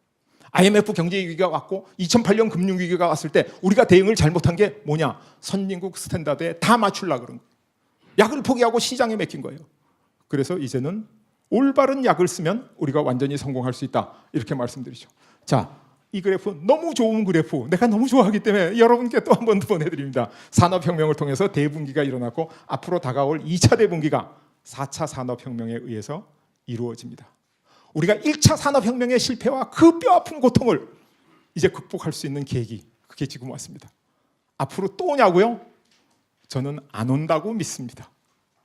IMF 경제위기가 왔고 2008년 금융위기가 왔을 때 우리가 대응을 잘못한 게 뭐냐? 선진국 스탠다드에 다 맞추려고 그런 거예요. 약을 포기하고 시장에 맡긴 거예요. 그래서 이제는 올바른 약을 쓰면 우리가 완전히 성공할 수 있다. 이렇게 말씀드리죠. 자, 이 그래프 너무 좋은 그래프, 내가 너무 좋아하기 때문에 여러분께 또 한 번 보내드립니다. 산업혁명을 통해서 대분기가 일어났고 앞으로 다가올 2차 대분기가 4차 산업혁명에 의해서 이루어집니다. 우리가 1차 산업혁명의 실패와 그 뼈아픈 고통을 이제 극복할 수 있는 계기, 그게 지금 왔습니다. 앞으로 또 오냐고요? 저는 안 온다고 믿습니다.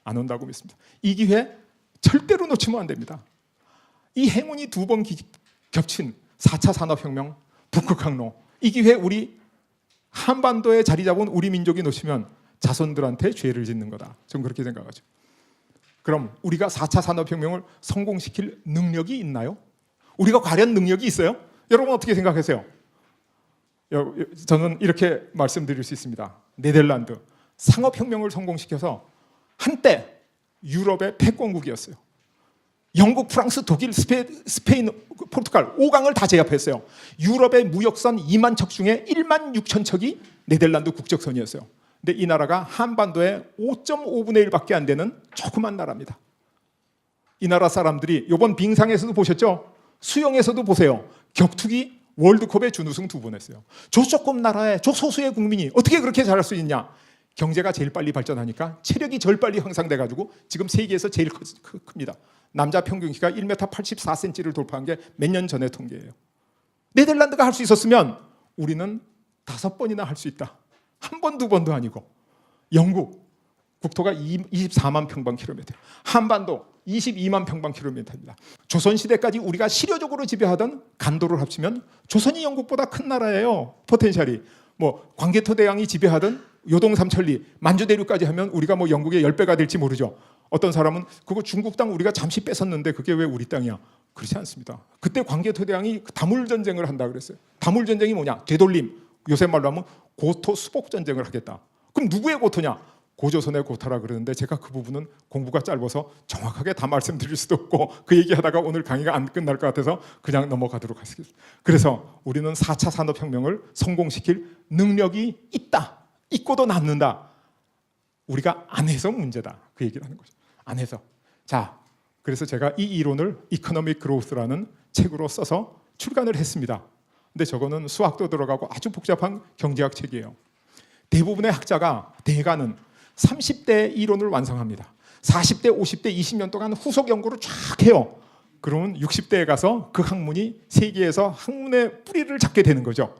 안 온다고 믿습니다. 이 기회 절대로 놓치면 안 됩니다. 이 행운이 두 번 겹친 4차 산업혁명, 북극항로, 이 기회 우리 한반도에 자리 잡은 우리 민족이 놓치면 자손들한테 죄를 짓는 거다. 저는 그렇게 생각하죠. 그럼 우리가 4차 산업혁명을 성공시킬 능력이 있나요? 우리가 과연 능력이 있어요? 여러분 어떻게 생각하세요? 저는 이렇게 말씀드릴 수 있습니다. 네덜란드 상업혁명을 성공시켜서 한때 유럽의 패권국이었어요. 영국, 프랑스, 독일, 스페인, 포르투갈 5강을 다 제압했어요. 유럽의 무역선 2만 척 중에 1만 6천 척이 네덜란드 국적선이었어요. 근데 이 나라가 한반도의 5.5분의 1밖에 안 되는 조그만 나라입니다. 이 나라 사람들이 이번 빙상에서도 보셨죠? 수영에서도 보세요. 격투기 월드컵에 준우승 2번 했어요. 저 조금 나라에 저 소수의 국민이 어떻게 그렇게 잘할 수 있냐? 경제가 제일 빨리 발전하니까 체력이 제일 빨리 향상돼가지고 지금 세계에서 제일 큽니다. 남자 평균 키가 1m 84cm를 돌파한 게 몇 년 전의 통계예요. 네덜란드가 할 수 있었으면 우리는 5번이나 할 수 있다. 한 번, 두 번도 아니고. 영국 국토가 24만 평방킬로미터, 한반도 22만 평방킬로미터입니다. 조선시대까지 우리가 실효적으로 지배하던 간도를 합치면 조선이 영국보다 큰 나라예요. 포텐셜이. 뭐 광개토대왕이 지배하던 요동삼천리, 만주대륙까지 하면 우리가 뭐 영국의 10배가 될지 모르죠. 어떤 사람은 그거 중국 땅 우리가 잠시 뺏었는데 그게 왜 우리 땅이야? 그렇지 않습니다. 그때 광개토대왕이 다물전쟁을 한다 그랬어요. 다물전쟁이 뭐냐? 되돌림. 요새 말로 하면 고토 수복전쟁을 하겠다. 그럼 누구의 고토냐? 고조선의 고토라 그러는데 제가 그 부분은 공부가 짧아서 정확하게 다 말씀드릴 수도 없고 그 얘기하다가 오늘 강의가 안 끝날 것 같아서 그냥 넘어가도록 하겠습니다. 그래서 우리는 4차 산업혁명을 성공시킬 능력이 있다. 있고도 남는다. 우리가 안 해서 문제다. 그 얘기를 하는 거죠. 안 해서. 자, 그래서 제가 이 이론을 이코노믹 그로우스라는 책으로 써서 출간을 했습니다. 근데 저거는 수학도 들어가고 아주 복잡한 경제학 책이에요. 대부분의 학자가 대가는 30대 이론을 완성합니다. 40대, 50대, 20년 동안 후속 연구를 쫙 해요. 그러면 60대에 가서 그 학문이 세계에서 학문의 뿌리를 잡게 되는 거죠.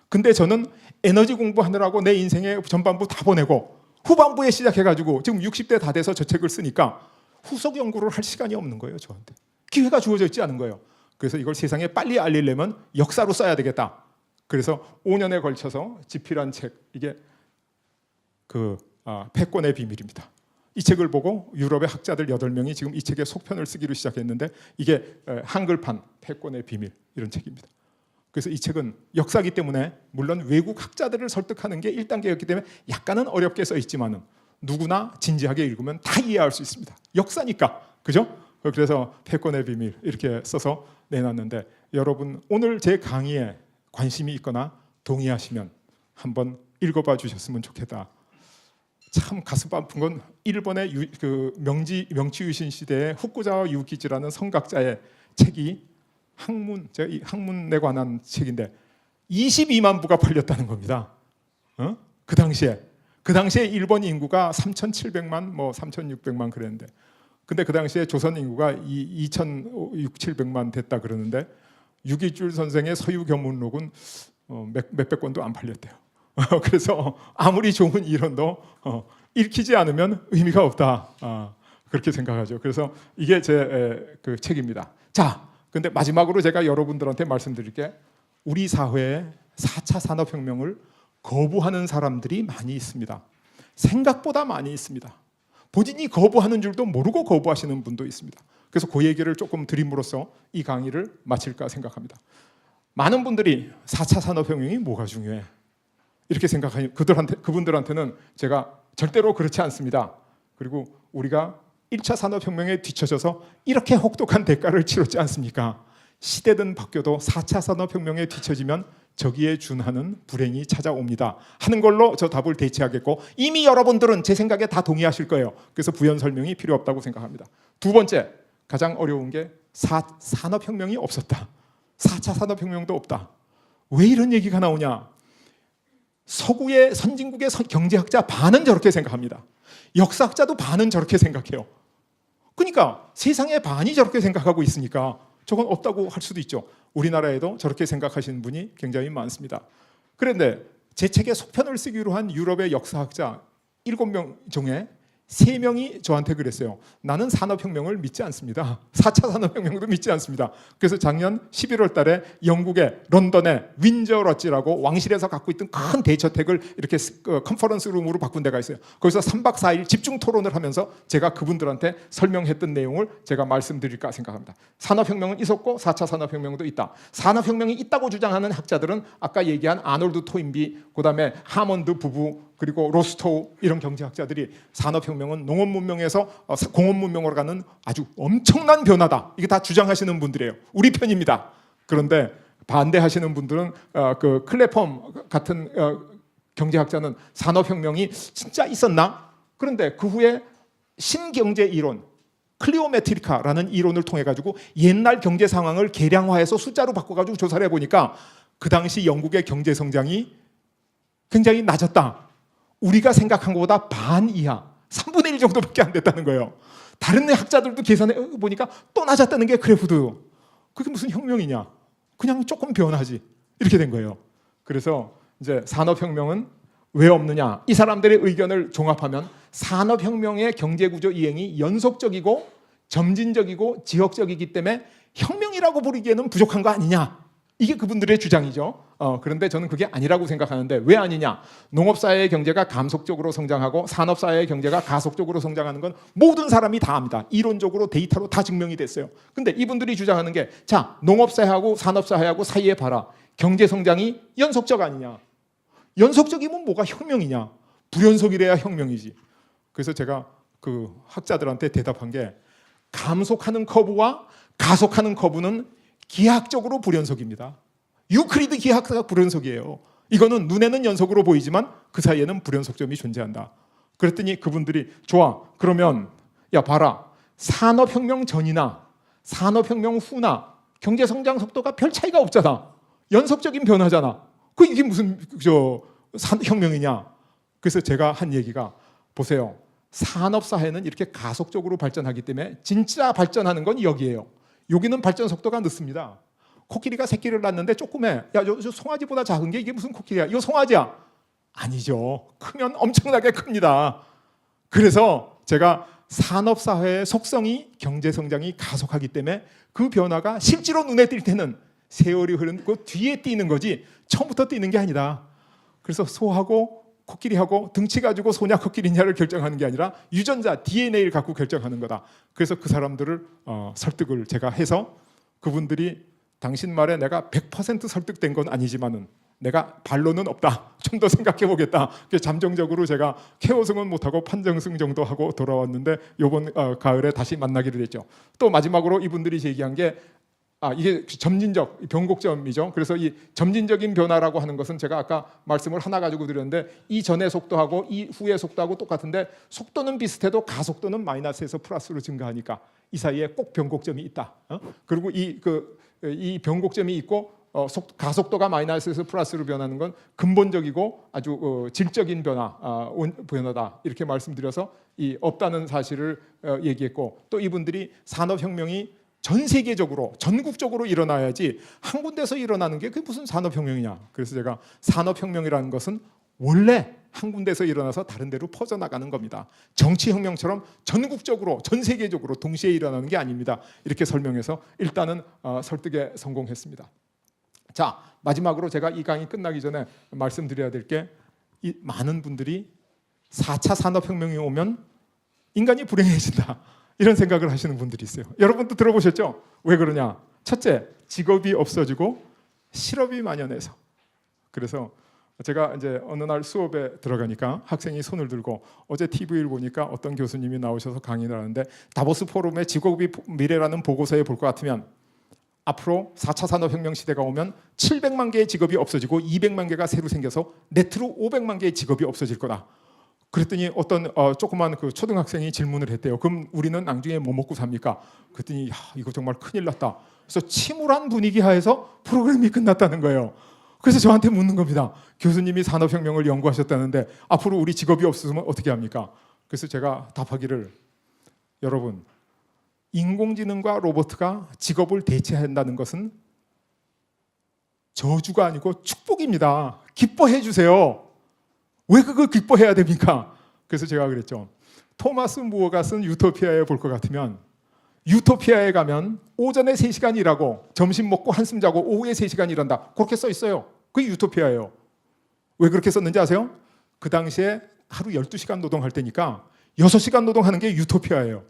근데 저는 에너지 공부하느라고 내 인생의 전반부 다 보내고 후반부에 시작해가지고 지금 60대 다 돼서 저 책을 쓰니까 후속 연구를 할 시간이 없는 거예요. 저한테. 기회가 주어져 있지 않은 거예요. 그래서 이걸 세상에 빨리 알리려면 역사로 써야 되겠다. 그래서 5년에 걸쳐서 집필한 책, 이게 패권의 비밀입니다. 이 책을 보고 유럽의 학자들 8명이 지금 이 책의 속편을 쓰기로 시작했는데 이게 한글판 패권의 비밀 이런 책입니다. 그래서 이 책은 역사이기 때문에 물론 외국 학자들을 설득하는 게 1단계였기 때문에 약간은 어렵게 써 있지만은 누구나 진지하게 읽으면 다 이해할 수 있습니다. 역사니까. 그죠? 그래서 패권의 비밀 이렇게 써서 내놨는데 여러분 오늘 제 강의에 관심이 있거나 동의하시면 한번 읽어봐 주셨으면 좋겠다. 참 가슴 아픈 건 일본의 명치유신 시대의 후쿠자와 유키지라는 성각자의 책이 제가 이 학문에 관한 책인데 22만 부가 팔렸다는 겁니다. 그 당시에 일본 인구가 3,700만, 뭐 3,600만 그랬는데, 근데 그 당시에 조선 인구가 2,600~700만 됐다 그러는데 유기줄 선생의 서유견문록은 몇백 권도 안 팔렸대요. 그래서 아무리 좋은 이론도 읽히지 않으면 의미가 없다. 그렇게 생각하죠. 그래서 이게 제 그 책입니다. 자, 근데 마지막으로 제가 여러분들한테 말씀드릴 게 우리 사회에 4차 산업혁명을 거부하는 사람들이 많이 있습니다. 생각보다 많이 있습니다. 본인이 거부하는 줄도 모르고 거부하시는 분도 있습니다. 그래서 그 얘기를 조금 드림으로써 이 강의를 마칠까 생각합니다. 많은 분들이 4차 산업혁명이 뭐가 중요해? 이렇게 생각하니 그분들한테는 제가 절대로 그렇지 않습니다. 그리고 우리가 1차 산업혁명에 뒤처져서 이렇게 혹독한 대가를 치렀지 않습니까? 시대든 바뀌어도 4차 산업혁명에 뒤처지면 저기에 준하는 불행이 찾아옵니다 하는 걸로 저 답을 대체하겠고, 이미 여러분들은 제 생각에 다 동의하실 거예요. 그래서 부연 설명이 필요 없다고 생각합니다. 두 번째, 가장 어려운 게 산업혁명이 없었다. 4차 산업혁명도 없다. 왜 이런 얘기가 나오냐? 서구의 선진국의 경제학자 반은 저렇게 생각합니다. 역사학자도 반은 저렇게 생각해요. 그러니까 세상의 반이 저렇게 생각하고 있으니까 저건 없다고 할 수도 있죠. 우리나라에도 저렇게 생각하시는 분이 굉장히 많습니다. 그런데 제 책에 속편을 쓰기로 한 유럽의 역사학자 7명 중에 3명이 저한테 그랬어요. 나는 산업혁명을 믿지 않습니다. 4차 산업혁명도 믿지 않습니다. 그래서 작년 11월 달에 영국의 런던의 윈저 러지라고 왕실에서 갖고 있던 큰 대저택을 이렇게 컨퍼런스 룸으로 바꾼 데가 있어요. 거기서 3박 4일 집중 토론을 하면서 제가 그분들한테 설명했던 내용을 제가 말씀드릴까 생각합니다. 산업혁명은 있었고 4차 산업혁명도 있다. 산업혁명이 있다고 주장하는 학자들은 아까 얘기한 아놀드 토인비, 그다음에 하먼드 부부, 그리고 로스토우 이런 경제학자들이 산업혁명은 농업문명에서 공업문명으로 가는 아주 엄청난 변화다, 이게 다 주장하시는 분들이에요. 우리 편입니다. 그런데 반대하시는 분들은 그 클레펌 같은 경제학자는 산업혁명이 진짜 있었나? 그런데 그 후에 신경제 이론 클리오메트리카라는 이론을 통해 가지고 옛날 경제 상황을 계량화해서 숫자로 바꿔 가지고 조사를 해보니까 그 당시 영국의 경제 성장이 굉장히 낮았다. 우리가 생각한 것보다 반 이하, 3분의 1 정도밖에 안 됐다는 거예요. 다른 학자들도 계산해 보니까 또 낮았다는 게 그래프도. 그게 무슨 혁명이냐? 그냥 조금 변하지. 이렇게 된 거예요. 그래서 이제 산업혁명은 왜 없느냐? 이 사람들의 의견을 종합하면 산업혁명의 경제구조 이행이 연속적이고 점진적이고 지역적이기 때문에 혁명이라고 부르기에는 부족한 거 아니냐? 이게 그분들의 주장이죠. 그런데 저는 그게 아니라고 생각하는데, 왜 아니냐? 농업사회의 경제가 감속적으로 성장하고 산업사회의 경제가 가속적으로 성장하는 건 모든 사람이 다 압니다. 이론적으로 데이터로 다 증명이 됐어요. 근데 이분들이 주장하는 게, 자, 농업사회하고 산업사회하고 사이에 봐라. 경제 성장이 연속적 아니냐? 연속적이면 뭐가 혁명이냐? 불연속이래야 혁명이지. 그래서 제가 그 학자들한테 대답한 게, 감속하는 커브와 가속하는 커브는 기하학적으로 불연속입니다. 유클리드 기하학가 불연속이에요. 이거는 눈에는 연속으로 보이지만 그 사이에는 불연속점이 존재한다. 그랬더니 그분들이, 좋아, 그러면 야 봐라, 산업혁명 전이나 산업혁명 후나 경제성장 속도가 별 차이가 없잖아. 연속적인 변화잖아. 이게 무슨 혁명이냐? 그래서 제가 한 얘기가, 보세요, 산업사회는 이렇게 가속적으로 발전하기 때문에 진짜 발전하는 건 여기예요. 여기는 발전 속도가 늦습니다. 코끼리가 새끼를 낳는데 조그매. 야, 저 송아지보다 작은 게 이게 무슨 코끼리야? 이거 송아지야? 아니죠. 크면 엄청나게 큽니다. 그래서 제가 산업사회의 속성이 경제성장이 가속하기 때문에 그 변화가 실제로 눈에 띌 때는 세월이 흐른 그 뒤에 띄는 거지 처음부터 띄는 게 아니다. 그래서 소하고 코끼리하고 등치 가지고 소냐 코끼리냐를 결정하는 게 아니라 유전자 DNA를 갖고 결정하는 거다. 그래서 그 사람들을 설득을 제가 해서, 그분들이 당신 말에 내가 100% 설득된 건 아니지만은 내가 반론은 없다. 좀 더 생각해 보겠다. 잠정적으로 제가 KO승은 못하고 판정승 정도 하고 돌아왔는데, 이번 가을에 다시 만나기로 됐죠. 또 마지막으로 이분들이 제기한 게, 이게 점진적 변곡점이죠. 그래서 이 점진적인 변화라고 하는 것은 제가 아까 말씀을 하나 가지고 드렸는데, 이 전의 속도하고 이 후의 속도하고 똑같은데 속도는 비슷해도 가속도는 마이너스에서 플러스로 증가하니까 이 사이에 꼭 변곡점이 있다. 그리고 이 변곡점이 있고 가속도가 마이너스에서 플러스로 변하는 건 근본적이고 아주 질적인 변화다. 이렇게 말씀드려서 이 없다는 사실을 얘기했고, 또 이분들이 산업혁명이 전 세계적으로 전국적으로 일어나야지 한 군데서 일어나는 게 그게 무슨 산업혁명이냐. 그래서 제가 산업혁명이라는 것은 원래 한 군데서 일어나서 다른 데로 퍼져나가는 겁니다. 정치혁명처럼 전국적으로 전 세계적으로 동시에 일어나는 게 아닙니다. 이렇게 설명해서 일단은 설득에 성공했습니다. 자, 마지막으로 제가 이 강의 끝나기 전에 말씀드려야 될 게, 이 많은 분들이 4차 산업혁명이 오면 인간이 불행해진다, 이런 생각을 하시는 분들이 있어요. 여러분도 들어보셨죠? 왜 그러냐? 첫째, 직업이 없어지고 실업이 만연해서. 그래서 제가 이제 어느 날 수업에 들어가니까 학생이 손을 들고 어제 TV를 보니까 어떤 교수님이 나오셔서 강의를 하는데 다보스 포럼의 직업이 미래라는 보고서에 볼 것 같으면 앞으로 4차 산업혁명 시대가 오면 700만 개의 직업이 없어지고 200만 개가 새로 생겨서 네트로 500만 개의 직업이 없어질 거다. 그랬더니 어떤 조그만 그 초등학생이 질문을 했대요. 그럼 우리는 나중에 뭐 먹고 삽니까? 그랬더니 야, 이거 정말 큰일 났다. 그래서 침울한 분위기 하에서 프로그램이 끝났다는 거예요. 그래서 저한테 묻는 겁니다. 교수님이 산업혁명을 연구하셨다는데 앞으로 우리 직업이 없으면 어떻게 합니까? 그래서 제가 답하기를 여러분 인공지능과 로봇가 직업을 대체한다는 것은 저주가 아니고 축복입니다. 기뻐해 주세요. 왜 그걸 기뻐해야 됩니까? 그래서 제가 그랬죠. 토마스 무어가 쓴 유토피아에 볼 것 같으면 유토피아에 가면 오전에 3시간 일하고 점심 먹고 한숨 자고 오후에 3시간 일한다. 그렇게 써 있어요. 그게 유토피아예요. 왜 그렇게 썼는지 아세요? 그 당시에 하루 12시간 노동할 때니까 6시간 노동하는 게 유토피아예요.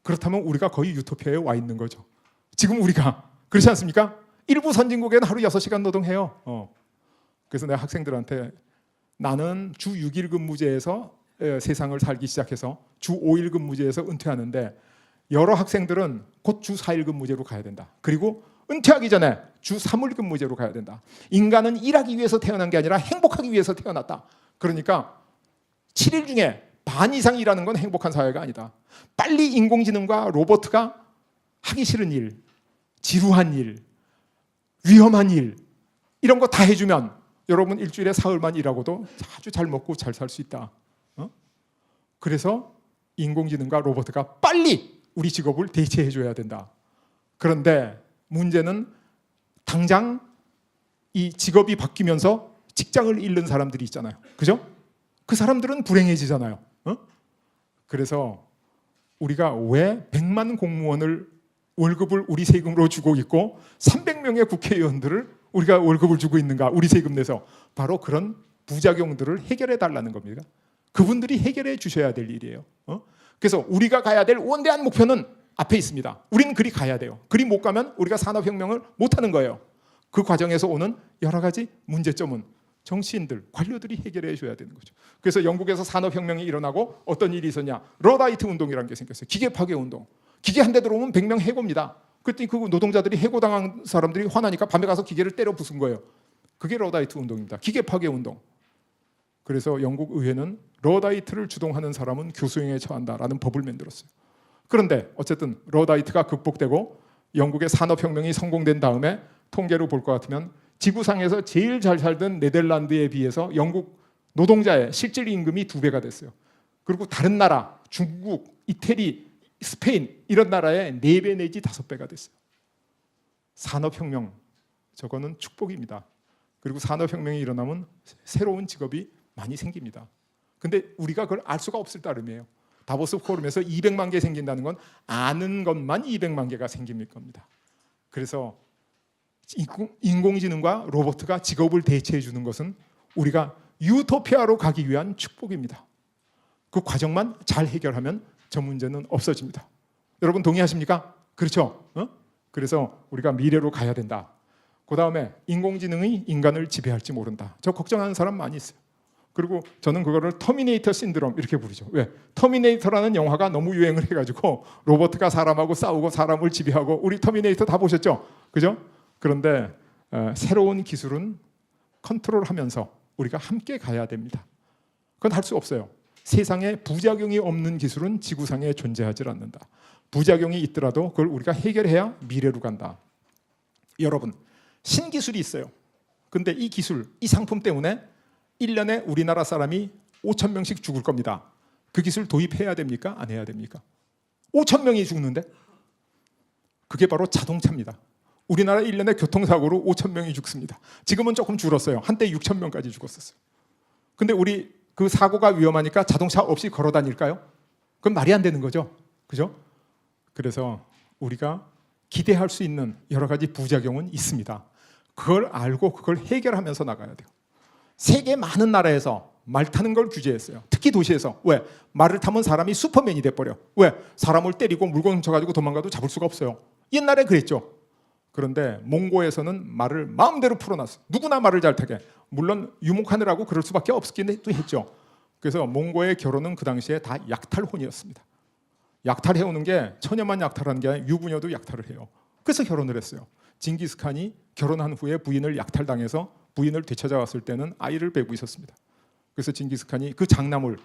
그렇다면 우리가 거의 유토피아에 와 있는 거죠. 지금 우리가 그렇지 않습니까? 일부 선진국에는 하루 6시간 노동해요. 그래서 내가 학생들한테 나는 주 6일 근무제에서 세상을 살기 시작해서 주 5일 근무제에서 은퇴하는데 여러 학생들은 곧 주 4일 근무제로 가야 된다. 그리고 은퇴하기 전에 주 3일 근무제로 가야 된다. 인간은 일하기 위해서 태어난 게 아니라 행복하기 위해서 태어났다. 그러니까 7일 중에 반 이상 일하는 건 행복한 사회가 아니다. 빨리 인공지능과 로봇가 하기 싫은 일, 지루한 일, 위험한 일 이런 거 다 해주면 여러분 일주일에 사흘만 일하고도 아주 잘 먹고 잘 살 수 있다. 그래서 인공지능과 로봇가 빨리 우리 직업을 대체해줘야 된다. 그런데 문제는 당장 이 직업이 바뀌면서 직장을 잃는 사람들이 있잖아요. 그죠? 그 사람들은 불행해지잖아요. 그래서 우리가 왜 100만 공무원을 월급을 우리 세금으로 주고 있고 300명의 국회의원들을 우리가 월급을 주고 있는가? 우리 세금 내서. 바로 그런 부작용들을 해결해 달라는 겁니다. 그분들이 해결해 주셔야 될 일이에요. 그래서 우리가 가야 될 원대한 목표는 앞에 있습니다. 우리는 그리 가야 돼요. 그리 못 가면 우리가 산업혁명을 못하는 거예요. 그 과정에서 오는 여러 가지 문제점은 정치인들, 관료들이 해결해 줘야 되는 거죠. 그래서 영국에서 산업혁명이 일어나고 어떤 일이 있었냐? 러다이트 운동이라는 게 생겼어요. 기계 파괴 운동. 기계 한 대 들어오면 100명 해고입니다. 그랬더니 그 노동자들이 해고당한 사람들이 화나니까 밤에 가서 기계를 때려 부순 거예요. 그게 러다이트 운동입니다. 기계 파괴 운동. 그래서 영국 의회는 러다이트를 주동하는 사람은 교수형에 처한다라는 법을 만들었어요. 그런데 어쨌든 러다이트가 극복되고 영국의 산업혁명이 성공된 다음에 통계로 볼 것 같으면 지구상에서 제일 잘 살던 네덜란드에 비해서 영국 노동자의 실질 임금이 2배가 됐어요. 그리고 다른 나라, 중국, 이태리, 스페인 이런 나라의 4배 내지 5배가 됐어요. 산업혁명, 저거는 축복입니다. 그리고 산업혁명이 일어나면 새로운 직업이 많이 생깁니다. 근데 우리가 그걸 알 수가 없을 따름이에요. 다보스 포럼에서 200만 개 생긴다는 건 아는 것만 200만 개가 생길 겁니다. 그래서 인공지능과 로봇가 직업을 대체해 주는 것은 우리가 유토피아로 가기 위한 축복입니다. 그 과정만 잘 해결하면 저 문제는 없어집니다. 여러분 동의하십니까? 그렇죠? 그래서 우리가 미래로 가야 된다. 그 다음에 인공지능이 인간을 지배할지 모른다. 저 걱정하는 사람 많이 있어요. 그리고 저는 그거를 터미네이터 신드롬 이렇게 부르죠. 왜? 터미네이터라는 영화가 너무 유행을 해가지고 로봇가 사람하고 싸우고 사람을 지배하고 우리 터미네이터 다 보셨죠? 그죠? 그런데 새로운 기술은 컨트롤하면서 우리가 함께 가야 됩니다. 그건 할 수 없어요. 세상에 부작용이 없는 기술은 지구상에 존재하지 않는다. 부작용이 있더라도 그걸 우리가 해결해야 미래로 간다. 여러분, 신기술이 있어요. 근데 이 기술, 이 상품 때문에 1년에 우리나라 사람이 5,000명씩 죽을 겁니다. 그 기술 도입해야 됩니까? 안 해야 됩니까? 5,000명이 죽는데? 그게 바로 자동차입니다. 우리나라 1년에 교통사고로 5,000명이 죽습니다. 지금은 조금 줄었어요. 한때 6,000명까지 죽었었어요. 근데 우리 그 사고가 위험하니까 자동차 없이 걸어 다닐까요? 그건 말이 안 되는 거죠. 그죠? 그래서 우리가 기대할 수 있는 여러 가지 부작용은 있습니다. 그걸 알고 그걸 해결하면서 나가야 돼요. 세계 많은 나라에서 말 타는 걸 규제했어요. 특히 도시에서. 왜? 말을 타면 사람이 슈퍼맨이 돼버려. 왜? 사람을 때리고 물건 훔쳐가지고 도망가도 잡을 수가 없어요. 옛날에 그랬죠. 그런데 몽고에서는 말을 마음대로 풀어놨어요. 누구나 말을 잘 타게. 물론 유목하느라고 그럴 수밖에 없긴 했죠. 그래서 몽고의 결혼은 그 당시에 다 약탈혼이었습니다. 약탈해오는 게 처녀만 약탈하는 게 아니라 유부녀도 약탈을 해요. 그래서 결혼을 했어요. 징기스칸이 결혼한 후에 부인을 약탈당해서 부인을 되찾아왔을 때는 아이를 베고 있었습니다. 그래서 징기스칸이 그 장남을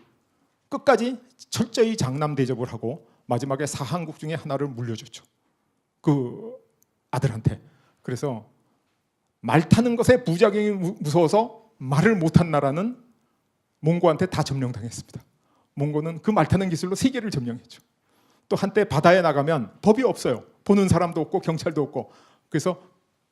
끝까지 철저히 장남 대접을 하고 마지막에 사한국 중에 하나를 물려줬죠. 그 아들한테. 그래서 말 타는 것에 부작용이 무서워서 말을 못한 나라는 몽고한테 다 점령당했습니다. 몽고는 그 말 타는 기술로 세계를 점령했죠. 또 한때 바다에 나가면 법이 없어요. 보는 사람도 없고 경찰도 없고. 그래서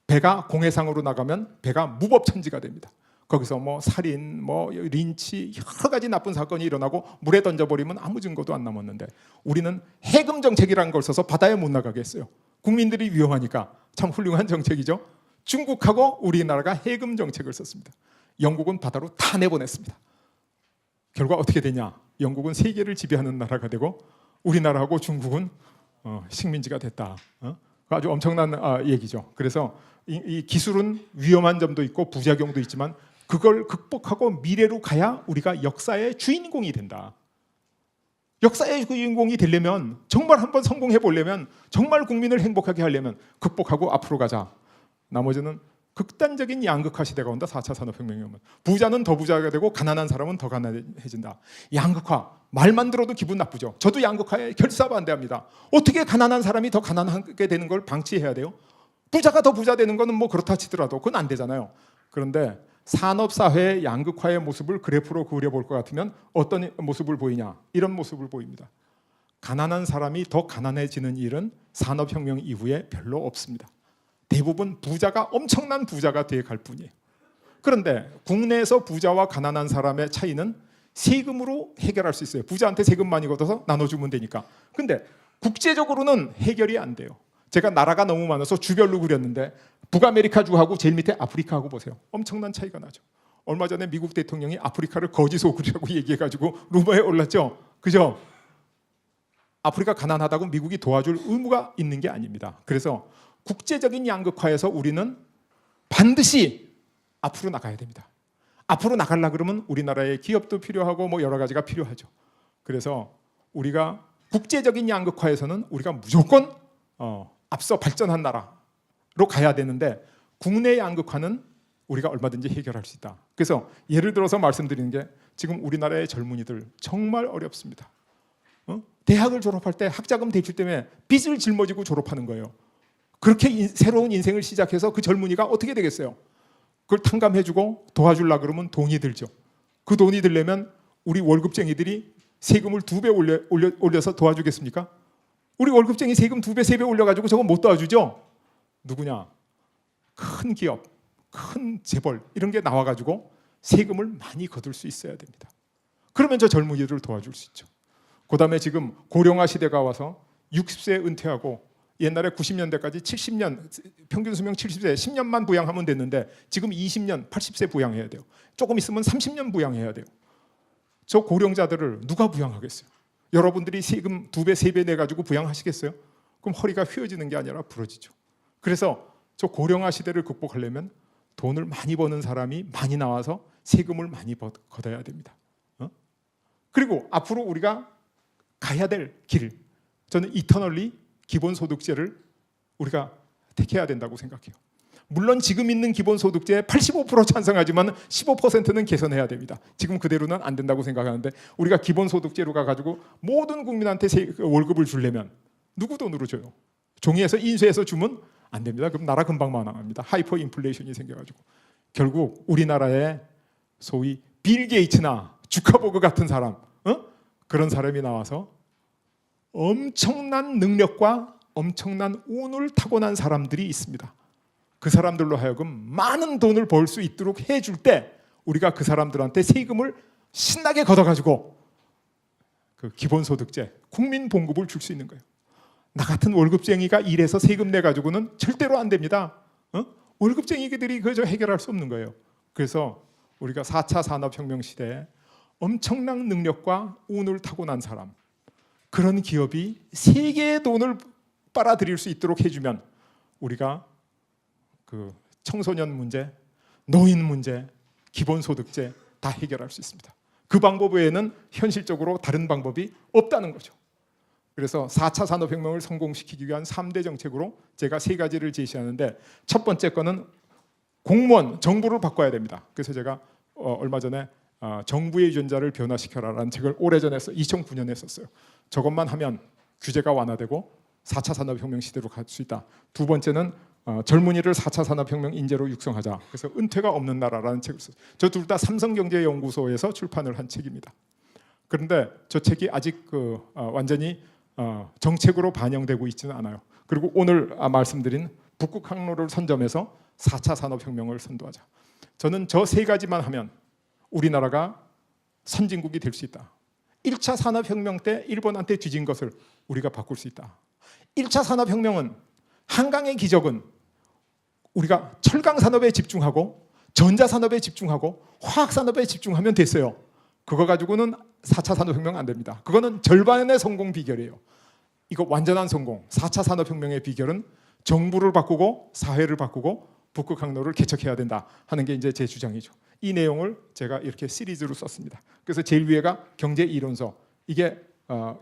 배가 공해상으로 나가면 배가 무법천지가 됩니다. 거기서 뭐 살인, 뭐 린치 여러 가지 나쁜 사건이 일어나고 물에 던져버리면 아무 증거도 안 남았는데 우리는 해금 정책이라는 걸 써서 바다에 못 나가게 했어요. 국민들이 위험하니까. 참 훌륭한 정책이죠. 중국하고 우리나라가 해금 정책을 썼습니다. 영국은 바다로 다 내보냈습니다. 결과 어떻게 되냐? 영국은 세계를 지배하는 나라가 되고 우리나라하고 중국은 식민지가 됐다. 아주 엄청난 얘기죠. 그래서 이 기술은 위험한 점도 있고 부작용도 있지만 그걸 극복하고 미래로 가야 우리가 역사의 주인공이 된다. 역사의 주인공이 되려면 정말 한번 성공해 보려면 정말 국민을 행복하게 하려면 극복하고 앞으로 가자. 나머지는 극단적인 양극화 시대가 온다. 4차 산업혁명이 오면 부자는 더 부자가 되고 가난한 사람은 더 가난해진다. 양극화 말만 들어도 기분 나쁘죠. 저도 양극화에 결사반대합니다. 어떻게 가난한 사람이 더 가난하게 되는 걸 방치해야 돼요? 부자가 더 부자 되는 거는 뭐 그렇다 치더라도 그건 안 되잖아요. 그런데 산업사회의 양극화의 모습을 그래프로 그려볼 것 같으면 어떤 모습을 보이냐? 이런 모습을 보입니다. 가난한 사람이 더 가난해지는 일은 산업혁명 이후에 별로 없습니다. 대부분 부자가 엄청난 부자가 돼 갈 뿐이에요. 그런데 국내에서 부자와 가난한 사람의 차이는 세금으로 해결할 수 있어요. 부자한테 세금 많이 걷어서 나눠주면 되니까. 근데 국제적으로는 해결이 안 돼요. 제가 나라가 너무 많아서 주별로 그렸는데 북아메리카주하고 제일 밑에 아프리카하고 보세요. 엄청난 차이가 나죠. 얼마 전에 미국 대통령이 아프리카를 거지 소굴이라고 얘기해가지고 루머에 올랐죠. 그죠? 아프리카 가난하다고 미국이 도와줄 의무가 있는 게 아닙니다. 그래서 국제적인 양극화에서 우리는 반드시 앞으로 나가야 됩니다. 앞으로 나가려 그러면 우리나라의 기업도 필요하고 뭐 여러 가지가 필요하죠. 그래서 우리가 국제적인 양극화에서는 우리가 무조건 앞서 발전한 나라로 가야 되는데 국내 양극화는 우리가 얼마든지 해결할 수 있다. 그래서 예를 들어서 말씀드리는 게 지금 우리나라의 젊은이들 정말 어렵습니다. 대학을 졸업할 때 학자금 대출 때문에 빚을 짊어지고 졸업하는 거예요. 그렇게 새로운 인생을 시작해서 그 젊은이가 어떻게 되겠어요? 그걸 탕감해주고 도와주려고 그러면 돈이 들죠. 그 돈이 들려면 우리 월급쟁이들이 세금을 2배 올려서 도와주겠습니까? 우리 월급쟁이 세금 2배, 3배 올려가지고 저거 못 도와주죠? 누구냐? 큰 기업, 큰 재벌 이런 게 나와가지고 세금을 많이 거둘 수 있어야 됩니다. 그러면 저 젊은이들을 도와줄 수 있죠. 그 다음에 지금 고령화 시대가 와서 60세 은퇴하고 옛날에 90년대까지 70년 평균 수명 70세 10년만 부양하면 됐는데 지금 20년 80세 부양해야 돼요. 조금 있으면 30년 부양해야 돼요. 저 고령자들을 누가 부양하겠어요? 여러분들이 세금 2배, 3배 내가지고 부양하시겠어요? 그럼 허리가 휘어지는 게 아니라 부러지죠. 그래서 저 고령화 시대를 극복하려면 돈을 많이 버는 사람이 많이 나와서 세금을 많이 걷어야 됩니다. 그리고 앞으로 우리가 가야 될 길, 저는 이터널리 기본소득제를 우리가 택해야 된다고 생각해요. 물론 지금 있는 기본소득제에 85% 찬성하지만 15%는 개선해야 됩니다. 지금 그대로는 안 된다고 생각하는데 우리가 기본소득제로 가가지고 모든 국민한테 월급을 주려면 누구 돈으로 줘요? 종이에서 인쇄해서 주면 안 됩니다. 그럼 나라 금방 망합니다. 하이퍼 인플레이션이 생겨가지고 결국 우리나라에 소위 빌 게이츠나 주커버그 같은 사람, 그런 사람이 나와서 엄청난 능력과 엄청난 운을 타고난 사람들이 있습니다. 그 사람들로 하여금 많은 돈을 벌 수 있도록 해줄 때 우리가 그 사람들한테 세금을 신나게 걷어가지고 그 기본소득제, 국민봉급을 줄 수 있는 거예요. 나 같은 월급쟁이가 일해서 세금 내가지고는 절대로 안 됩니다. 월급쟁이들이 그저 해결할 수 없는 거예요. 그래서 우리가 4차 산업혁명 시대에 엄청난 능력과 운을 타고난 사람, 그런 기업이 세계의 돈을 빨아들일 수 있도록 해주면 우리가 그 청소년 문제, 노인 문제, 기본소득제 다 해결할 수 있습니다. 그 방법 외에는 현실적으로 다른 방법이 없다는 거죠. 그래서 4차 산업혁명을 성공시키기 위한 3대 정책으로 제가 3가지를 제시하는데, 첫 번째 거는 공무원, 정부를 바꿔야 됩니다. 그래서 제가 얼마 전에 정부의 유전자를 변화시켜라라는 책을 오래전에 2009년에 썼어요. 저것만 하면 규제가 완화되고 4차 산업혁명 시대로 갈 수 있다. 두 번째는 젊은이를 4차 산업혁명 인재로 육성하자. 그래서 은퇴가 없는 나라라는 책을 썼어요. 저 둘 다 삼성경제연구소에서 출판을 한 책입니다. 그런데 저 책이 아직 완전히 정책으로 반영되고 있지는 않아요. 그리고 오늘 말씀드린 북극 항로를 선점해서 4차 산업혁명을 선도하자. 저는 저 3가지만 하면 우리나라가 선진국이 될 수 있다. 1차 산업혁명 때 일본한테 뒤진 것을 우리가 바꿀 수 있다. 1차 산업혁명은, 한강의 기적은 우리가 철강 산업에 집중하고 전자 산업에 집중하고 화학 산업에 집중하면 됐어요. 그거 가지고는 4차 산업혁명 안 됩니다. 그거는 절반의 성공 비결이에요. 이거 완전한 성공, 4차 산업혁명의 비결은 정부를 바꾸고 사회를 바꾸고 북극 항로를 개척해야 된다 하는 게 이제 제 주장이죠. 이 내용을 제가 이렇게 시리즈로 썼습니다. 그래서 제일 위에가 경제 이론서. 이게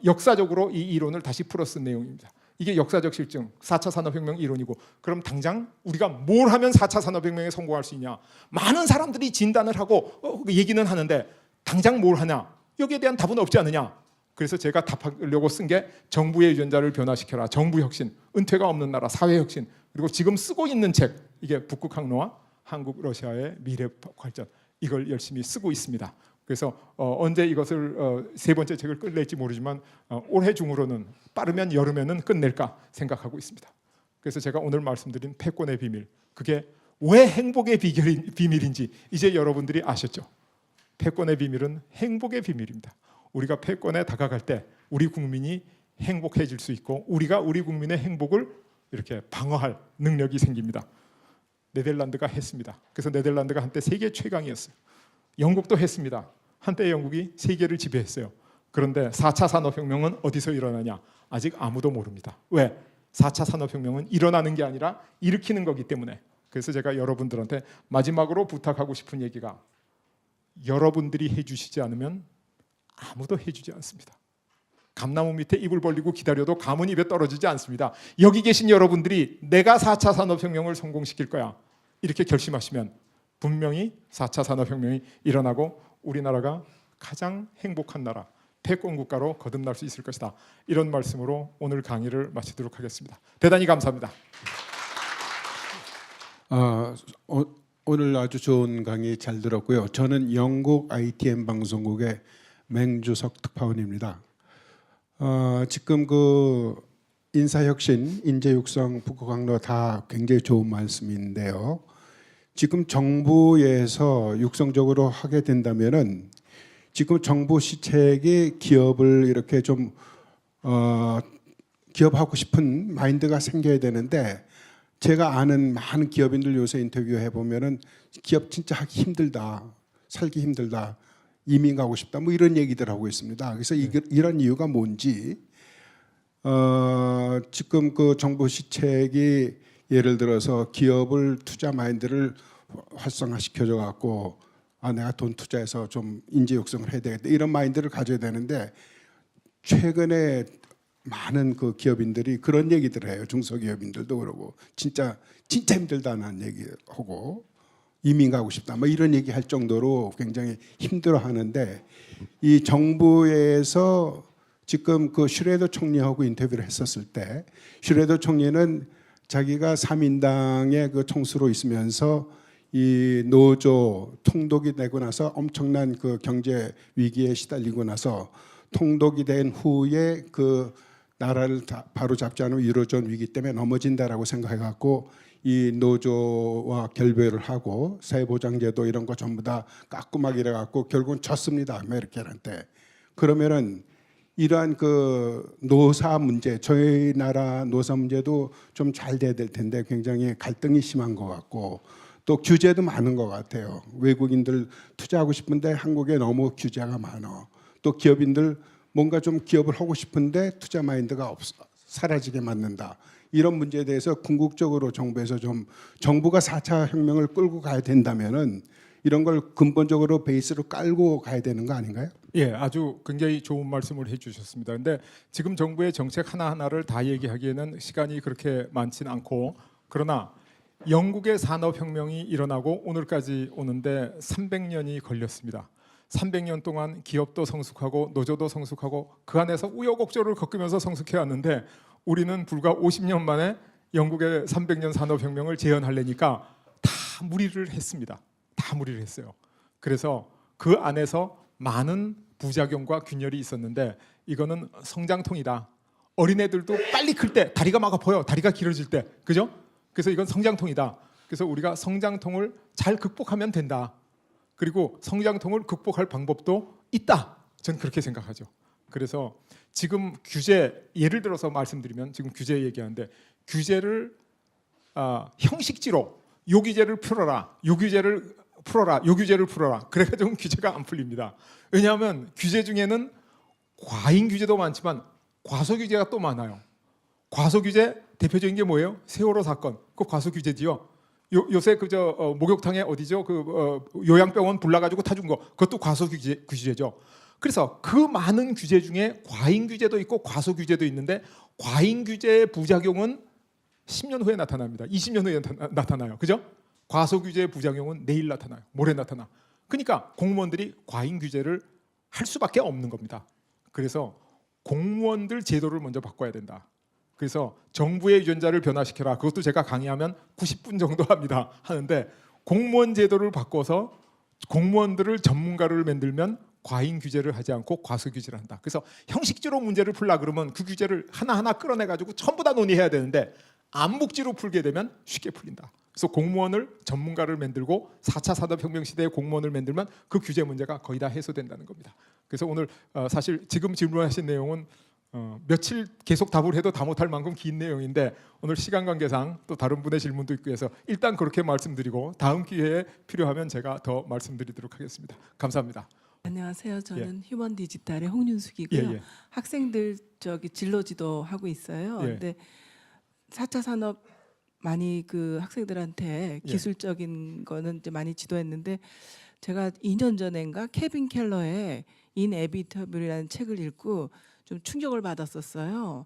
역사적으로 이 이론을 다시 풀어 쓴 내용입니다. 이게 역사적 실증, 4차 산업혁명 이론이고, 그럼 당장 우리가 뭘 하면 4차 산업혁명에 성공할 수 있냐? 많은 사람들이 진단을 하고 얘기는 하는데 당장 뭘 하냐? 여기에 대한 답은 없지 않느냐? 그래서 제가 답하려고 쓴 게 정부의 유전자를 변화시켜라, 정부혁신, 은퇴가 없는 나라, 사회혁신, 그리고 지금 쓰고 있는 책, 이게 북극 항로와 한국 러시아의 미래 발전, 이걸 열심히 쓰고 있습니다. 그래서 언제 이것을 3번째 책을 끝낼지 모르지만 올해 중으로는, 빠르면 여름에는 끝낼까 생각하고 있습니다. 그래서 제가 오늘 말씀드린 패권의 비밀, 그게 왜 행복의 비밀인지 이제 여러분들이 아셨죠? 패권의 비밀은 행복의 비밀입니다. 우리가 패권에 다가갈 때 우리 국민이 행복해질 수 있고, 우리가 우리 국민의 행복을 이렇게 방어할 능력이 생깁니다. 네덜란드가 했습니다. 그래서 네덜란드가 한때 세계 최강이었어요. 영국도 했습니다. 한때 영국이 세계를 지배했어요. 그런데 4차 산업혁명은 어디서 일어나냐? 아직 아무도 모릅니다. 왜? 4차 산업혁명은 일어나는 게 아니라 일으키는 거기 때문에. 그래서 제가 여러분들한테 마지막으로 부탁하고 싶은 얘기가, 여러분들이 해주시지 않으면 아무도 해주지 않습니다. 감나무 밑에 입을 벌리고 기다려도 감은 입에 떨어지지 않습니다. 여기 계신 여러분들이 내가 4차 산업혁명을 성공시킬 거야, 이렇게 결심하시면 분명히 4차 산업혁명이 일어나고 우리나라가 가장 행복한 나라, 패권 국가로 거듭날 수 있을 것이다. 이런 말씀으로 오늘 강의를 마치도록 하겠습니다. 대단히 감사합니다. 오늘 아주 좋은 강의 잘 들었고요. 저는 영국 ITM 방송국의 맹주석 특파원입니다. 지금 그 인사혁신, 인재육성, 북극항로 다 굉장히 좋은 말씀인데요. 지금 정부에서 육성적으로 하게 된다면은, 지금 정부 시책이 기업을 이렇게 좀 기업하고 싶은 마인드가 생겨야 되는데, 제가 아는 많은 기업인들 요새 인터뷰해 보면은 기업 진짜 하기 힘들다, 살기 힘들다, 이민 가고 싶다, 뭐 이런 얘기들 하고 있습니다. 그래서 이런 이유가 뭔지, 지금 그 정부 시책이 예를 들어서 기업을 투자 마인드를 활성화시켜줘 갖고, 내가 돈 투자해서 좀 인재 육성을 해야 되겠다, 이런 마인드를 가져야 되는데, 최근에 많은 그 기업인들이 그런 얘기들을 해요. 중소기업인들도 그러고, 진짜 힘들다는 얘기하고, 이민 가고 싶다, 뭐 이런 얘기 할 정도로 굉장히 힘들어하는데, 이 정부에서 지금 그 슈레더 총리하고 인터뷰를 했었을 때, 슈레더 총리는 자기가 3인당의 그 총수로 있으면서 이 노조 통독이 되고 나서 엄청난 그 경제 위기에 시달리고 나서, 통독이 된 후에 그 나라를 바로 잡지 않으면 유로존 위기 때문에 넘어진다라고 생각해갖고 이 노조와 결별을 하고 사회보장제도 이런 거 전부 다 깎고 막 이래갖고 결국은 졌습니다, 아메리칸한테. 그러면은 이러한 그 노사 문제, 저희 나라 노사 문제도 좀 잘 돼야 될 텐데 굉장히 갈등이 심한 것 같고, 또 규제도 많은 것 같아요. 외국인들 투자하고 싶은데 한국에 너무 규제가 많아. 또 기업인들 뭔가 좀 기업을 하고 싶은데 투자 마인드가 사라지게 만든다. 이런 문제에 대해서 궁극적으로 정부에서 좀 정부가 4차 혁명을 끌고 가야 된다면은 이런 걸 근본적으로 베이스로 깔고 가야 되는 거 아닌가요? 예, 아주 굉장히 좋은 말씀을 해주셨습니다. 근데 지금 정부의 정책 하나하나를 다 얘기하기에는 시간이 그렇게 많지는 않고, 그러나 영국의 산업혁명이 일어나고 오늘까지 오는데 300년이 걸렸습니다. 300년 동안 기업도 성숙하고 노조도 성숙하고 그 안에서 우여곡절을 겪으면서 성숙해 왔는데, 우리는 불과 50년 만에 영국의 300년 산업혁명을 재현하려니까 다 무리를 했습니다. 다 무리를 했어요. 그래서 그 안에서 많은 부작용과 균열이 있었는데, 이거는 성장통이다. 어린애들도 빨리 클 때 다리가 막 아파요. 다리가 길어질 때, 그죠? 그래서 이건 성장통이다. 그래서 우리가 성장통을 잘 극복하면 된다. 그리고 성장통을 극복할 방법도 있다. 저는 그렇게 생각하죠. 그래서 지금 규제, 예를 들어서 말씀드리면 지금 규제 얘기하는데, 규제를 형식지로 요 규제를 풀어라, 요 규제를 풀어라, 요 규제를 풀어라. 그래가지고 규제가 안 풀립니다. 왜냐하면 규제 중에는 과잉 규제도 많지만 과소 규제가 또 많아요. 과소 규제 대표적인 게 뭐예요? 세월호 사건. 그 과소 규제지요. 요새 그저 목욕탕에 어디죠? 요양병원 불나가지고 타준 거. 그것도 과소 규제죠. 그래서 그 많은 규제 중에 과잉 규제도 있고 과소 규제도 있는데, 과잉 규제의 부작용은 10년 후에 나타납니다. 20년 후에 나타나요. 그죠? 과소 규제의 부작용은 내일 나타나요. 모레 나타나. 그러니까 공무원들이 과잉 규제를 할 수밖에 없는 겁니다. 그래서 공무원들 제도를 먼저 바꿔야 된다. 그래서 정부의 유전자를 변화시켜라. 그것도 제가 강의하면 90분 정도 합니다. 하는데, 공무원 제도를 바꿔서 공무원들을 전문가를 만들면 과잉 규제를 하지 않고 과소 규제를 한다. 그래서 형식적으로 문제를 풀라 그러면 그 규제를 하나하나 끌어내 가지고 전부 다 논의해야 되는데, 암묵지로 풀게 되면 쉽게 풀린다. 그래서 공무원을 전문가를 만들고 4차 산업혁명 시대의 공무원을 만들면 그 규제 문제가 거의 다 해소된다는 겁니다. 그래서 오늘 사실 지금 질문하신 내용은 며칠 계속 답을 해도 다 못할 만큼 긴 내용인데, 오늘 시간 관계상 또 다른 분의 질문도 있고 해서 일단 그렇게 말씀드리고 다음 기회에 필요하면 제가 더 말씀드리도록 하겠습니다. 감사합니다. 안녕하세요. 저는 휴먼 디지털의 홍윤숙이고요. 예, 예. 학생들 진로 지도 하고 있어요. 예. 근데 4차 산업 많이 그 학생들한테 예. 기술적인 거는 이제 많이 지도했는데, 제가 2년 전인가 케빈 켈러의 인에비터블이라는 책을 읽고 좀 충격을 받았었어요.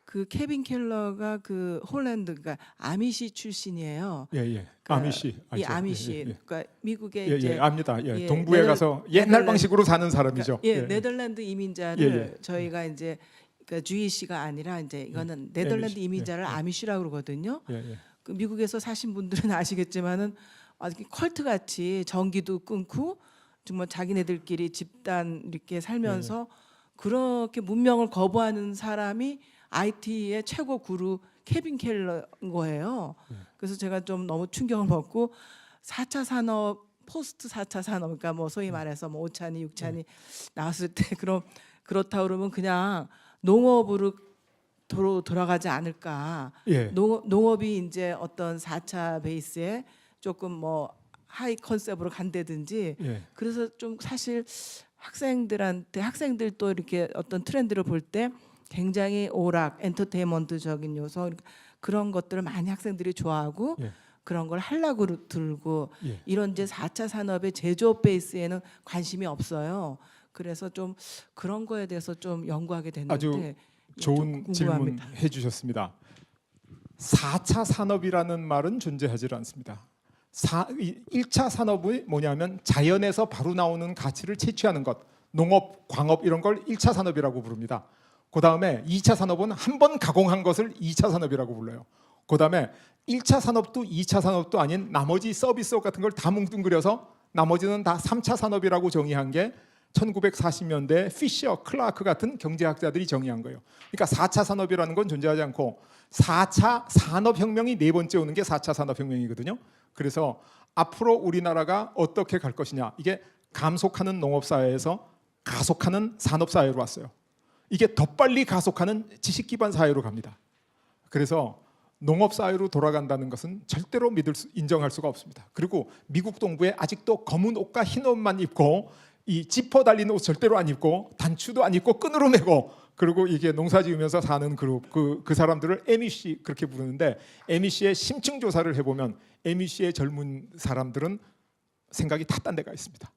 그 케빈 켈러가 그 홀랜드, 그러니까 아미시 출신이에요. 예, 예. 그러니까 아미시. 이 알죠? 아미시, 예, 예. 그러니까 미국의 예, 이제 예, 압니다. 예, 예, 동부에 가서 옛날 네덜란드. 방식으로 사는 사람이죠. 그러니까, 네덜란드 이민자를 예, 예. 저희가 이제 그러니까 주이시가 아니라 이제 이거는 네덜란드 아미시. 이민자를 예, 예. 아미시라고 그러거든요. 예, 예. 그 미국에서 사신 분들은 아시겠지만은 아주 컬트 같이 전기도 끊고 정말 자기네들끼리 집단 이렇게 살면서 그렇게 문명을 거부하는 사람이 IT의 최고 구루 케빈 켈러인 거예요. 그래서 제가 좀 너무 충격을 먹고 4차 산업, 포스트 4차 산업, 그러니까 뭐 소위 말해서 뭐 5차니 6차니 나왔을 때 그렇다 그러면 그냥 농업으로 돌아가지 않을까. 예. 농업이 이제 어떤 4차 베이스에 조금 뭐 하이 컨셉으로 간다든지. 예. 그래서 좀 사실 학생들 또 이렇게 어떤 트렌드를 볼 때 굉장히 오락, 엔터테인먼트적인 요소 그런 것들을 많이 학생들이 좋아하고 예. 그런 걸 하려고 들고 예. 이런 이제 4차 산업의 제조업 베이스에는 관심이 없어요. 그래서 좀 그런 거에 대해서 좀 연구하게 됐는데 아주 좋은 질문 해주셨습니다. 4차 산업이라는 말은 존재하지 않습니다. 1차 산업이 뭐냐면 자연에서 바로 나오는 가치를 채취하는 것, 농업, 광업 이런 걸 1차 산업이라고 부릅니다. 그 다음에 2차 산업은 한 번 가공한 것을 2차 산업이라고 불러요. 그 다음에 1차 산업도 2차 산업도 아닌 나머지 서비스업 같은 걸 다 뭉뚱그려서 나머지는 다 3차 산업이라고 정의한 게 1940년대 피셔, 클라크 같은 경제학자들이 정의한 거예요. 그러니까 4차 산업이라는 건 존재하지 않고 4차 산업혁명이 네 번째 오는 게 4차 산업혁명이거든요. 그래서 앞으로 우리나라가 어떻게 갈 것이냐, 이게 감속하는 농업사회에서 가속하는 산업사회로 왔어요. 이게 더 빨리 가속하는 지식기반 사회로 갑니다. 그래서 농업 사회로 돌아간다는 것은 절대로 인정할 수가 없습니다. 그리고 미국 동부에 아직도 검은 옷과 흰 옷만 입고 이 지퍼 달린 옷 절대로 안 입고 단추도 안 입고 끈으로 매고 그리고 이게 농사지으면서 사는 그룹 그 사람들을 MEC 그렇게 부르는데 MEC의 심층 조사를 해보면 MEC의 젊은 사람들은 생각이 다 딴 데가 있습니다.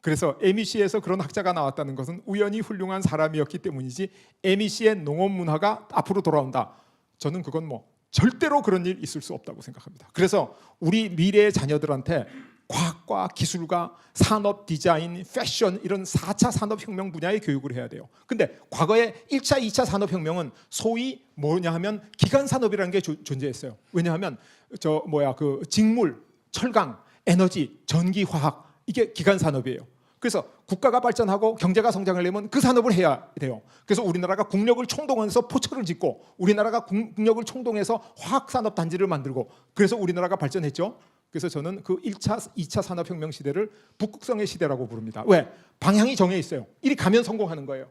그래서 MEC에서 그런 학자가 나왔다는 것은 우연히 훌륭한 사람이었기 때문이지 MEC의 농업 문화가 앞으로 돌아온다. 저는 그건 뭐 절대로 그런 일 있을 수 없다고 생각합니다. 그래서 우리 미래의 자녀들한테 과학과 기술과 산업, 디자인, 패션 이런 4차 산업혁명 분야의 교육을 해야 돼요. 근데 과거에 1차, 2차 산업혁명은 소위 뭐냐 하면 기간산업이라는 게 존재했어요. 왜냐하면 그 직물, 철강, 에너지, 전기, 화학 이게 기간산업이에요. 그래서 국가가 발전하고 경제가 성장하려면 그 산업을 해야 돼요. 그래서 우리나라가 국력을 총동원해서 포철을 짓고 우리나라가 국력을 총동해서 화학산업 단지를 만들고 그래서 우리나라가 발전했죠. 그래서 저는 그 1차, 2차 산업혁명 시대를 북극성의 시대라고 부릅니다. 왜? 방향이 정해 있어요. 이리 가면 성공하는 거예요.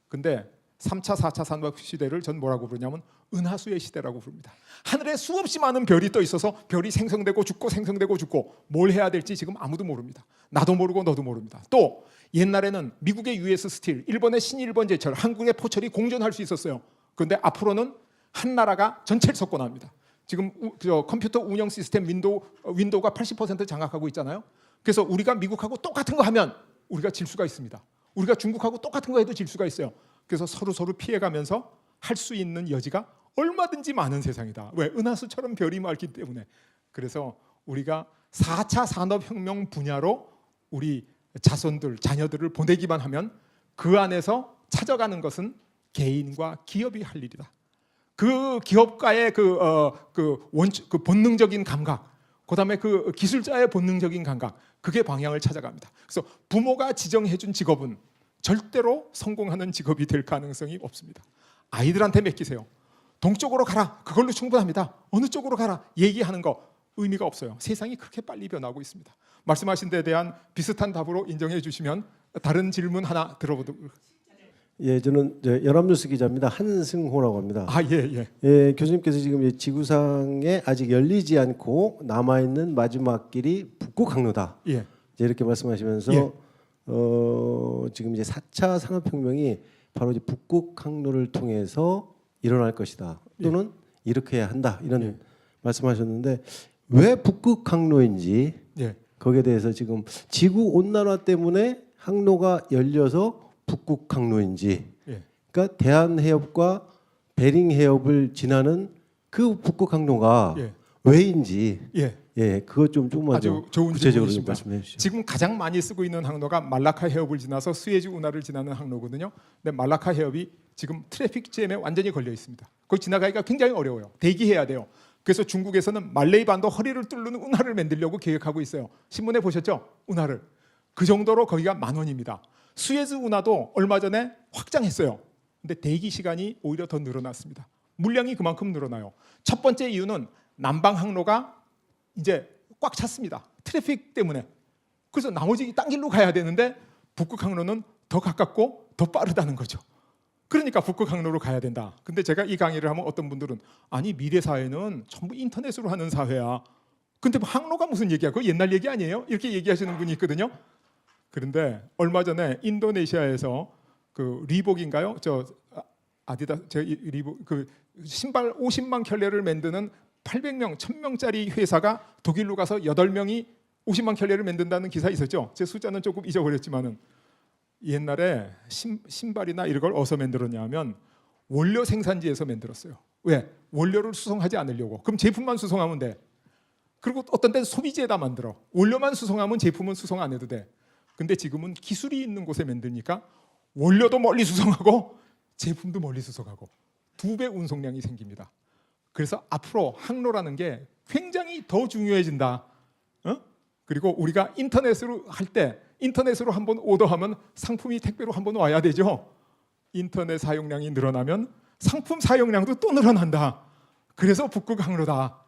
근데 3차, 4차 산업 시대를 전 뭐라고 부르냐면 은하수의 시대라고 부릅니다. 하늘에 수없이 많은 별이 떠 있어서 별이 생성되고 죽고 생성되고 죽고 뭘 해야 될지 지금 아무도 모릅니다. 나도 모르고 너도 모릅니다. 또 옛날에는 미국의 US 스틸, 일본의 신일본 제철, 한국의 포철이 공존할 수 있었어요. 그런데 앞으로는 한 나라가 전체를 석권합니다. 지금 컴퓨터 운영 시스템 윈도우가 80% 장악하고 있잖아요. 그래서 우리가 미국하고 똑같은 거 하면 우리가 질 수가 있습니다. 우리가 중국하고 똑같은 거 해도 질 수가 있어요. 그래서 서로 피해가면서 할 수 있는 여지가 얼마든지 많은 세상이다. 왜? 은하수처럼 별이 많기 때문에. 그래서 우리가 4차 산업혁명 분야로 우리 자녀들을 보내기만 하면 그 안에서 찾아가는 것은 개인과 기업이 할 일이다. 그 기업가의 그 본능적인 감각, 그다음에 그 기술자의 본능적인 감각, 그게 방향을 찾아갑니다. 그래서 부모가 지정해준 직업은 절대로 성공하는 직업이 될 가능성이 없습니다. 아이들한테 맡기세요. 동쪽으로 가라. 그걸로 충분합니다. 어느 쪽으로 가라. 얘기하는 거 의미가 없어요. 세상이 그렇게 빨리 변하고 있습니다. 말씀하신 데에 대한 비슷한 답으로 인정해 주시면 다른 질문 하나 들어보도록. 예, 저는 연합뉴스 기자입니다. 한승호라고 합니다. 예. 예, 교수님께서 지금 지구상에 아직 열리지 않고 남아 있는 마지막 길이 북극 항로다. 예. 이제 이렇게 말씀하시면서 예. 지금 이제 4차 산업혁명이 바로 이제 북극 항로를 통해서 일어날 것이다. 또는 이렇게 해야 한다. 이런 말씀하셨는데 왜 북극 항로인지 거기에 대해서 지금 지구 온난화 때문에 항로가 열려서 북극 항로인지, 그러니까 대한해협과 베링 해협을 지나는 그 북극 항로가 왜인지, 그것 좀 조금만 아주 좋은 구체적으로 좀 질문이십니다. 말씀해 주시죠. 지금 가장 많이 쓰고 있는 항로가 말라카 해협을 지나서 스웨즈 운하를 지나는 항로거든요. 근데 말라카 해협이 지금 트래픽 잼에 완전히 걸려 있습니다. 거기 지나가기가 굉장히 어려워요. 대기해야 돼요. 그래서 중국에서는 말레이 반도 허리를 뚫는 운하를 만들려고 계획하고 있어요. 신문에 보셨죠? 운하를. 그 정도로 거기가 만원입니다. 수에즈 운하도 얼마 전에 확장했어요. 근데 대기 시간이 오히려 더 늘어났습니다. 물량이 그만큼 늘어나요. 첫 번째 이유는 남방 항로가 이제 꽉 찼습니다. 트래픽 때문에. 그래서 나머지 딴 길로 가야 되는데 북극 항로는 더 가깝고 더 빠르다는 거죠. 그러니까 북극 항로로 가야 된다. 근데 제가 이 강의를 하면 어떤 분들은 아니 미래 사회는 전부 인터넷으로 하는 사회야. 근데 뭐 항로가 무슨 얘기야? 그거 옛날 얘기 아니에요? 이렇게 얘기하시는 분이 있거든요. 그런데 얼마 전에 인도네시아에서 그 리복인가요? 아디다스 리복 그 신발 50만 켤레를 만드는 800명, 1000명짜리 회사가 독일로 가서 8명이 50만 켤레를 만든다는 기사 있었죠. 제 숫자는 조금 잊어버렸지만은 옛날에 신발이나 이런 걸 어디서 만들었냐면 원료 생산지에서 만들었어요. 왜? 원료를 수송하지 않으려고. 그럼 제품만 수송하면 돼. 그리고 어떤 때는 소비지에다 만들어. 원료만 수송하면 제품은 수송 안 해도 돼. 근데 지금은 기술이 있는 곳에 만드니까 원료도 멀리 수송하고 제품도 멀리 수송하고 2배 운송량이 생깁니다. 그래서 앞으로 항로라는 게 굉장히 더 중요해진다. 그리고 우리가 인터넷으로 할 때 인터넷으로 한번 오더하면 상품이 택배로 한번 와야 되죠. 인터넷 사용량이 늘어나면 상품 사용량도 또 늘어난다. 그래서 북극 항로다.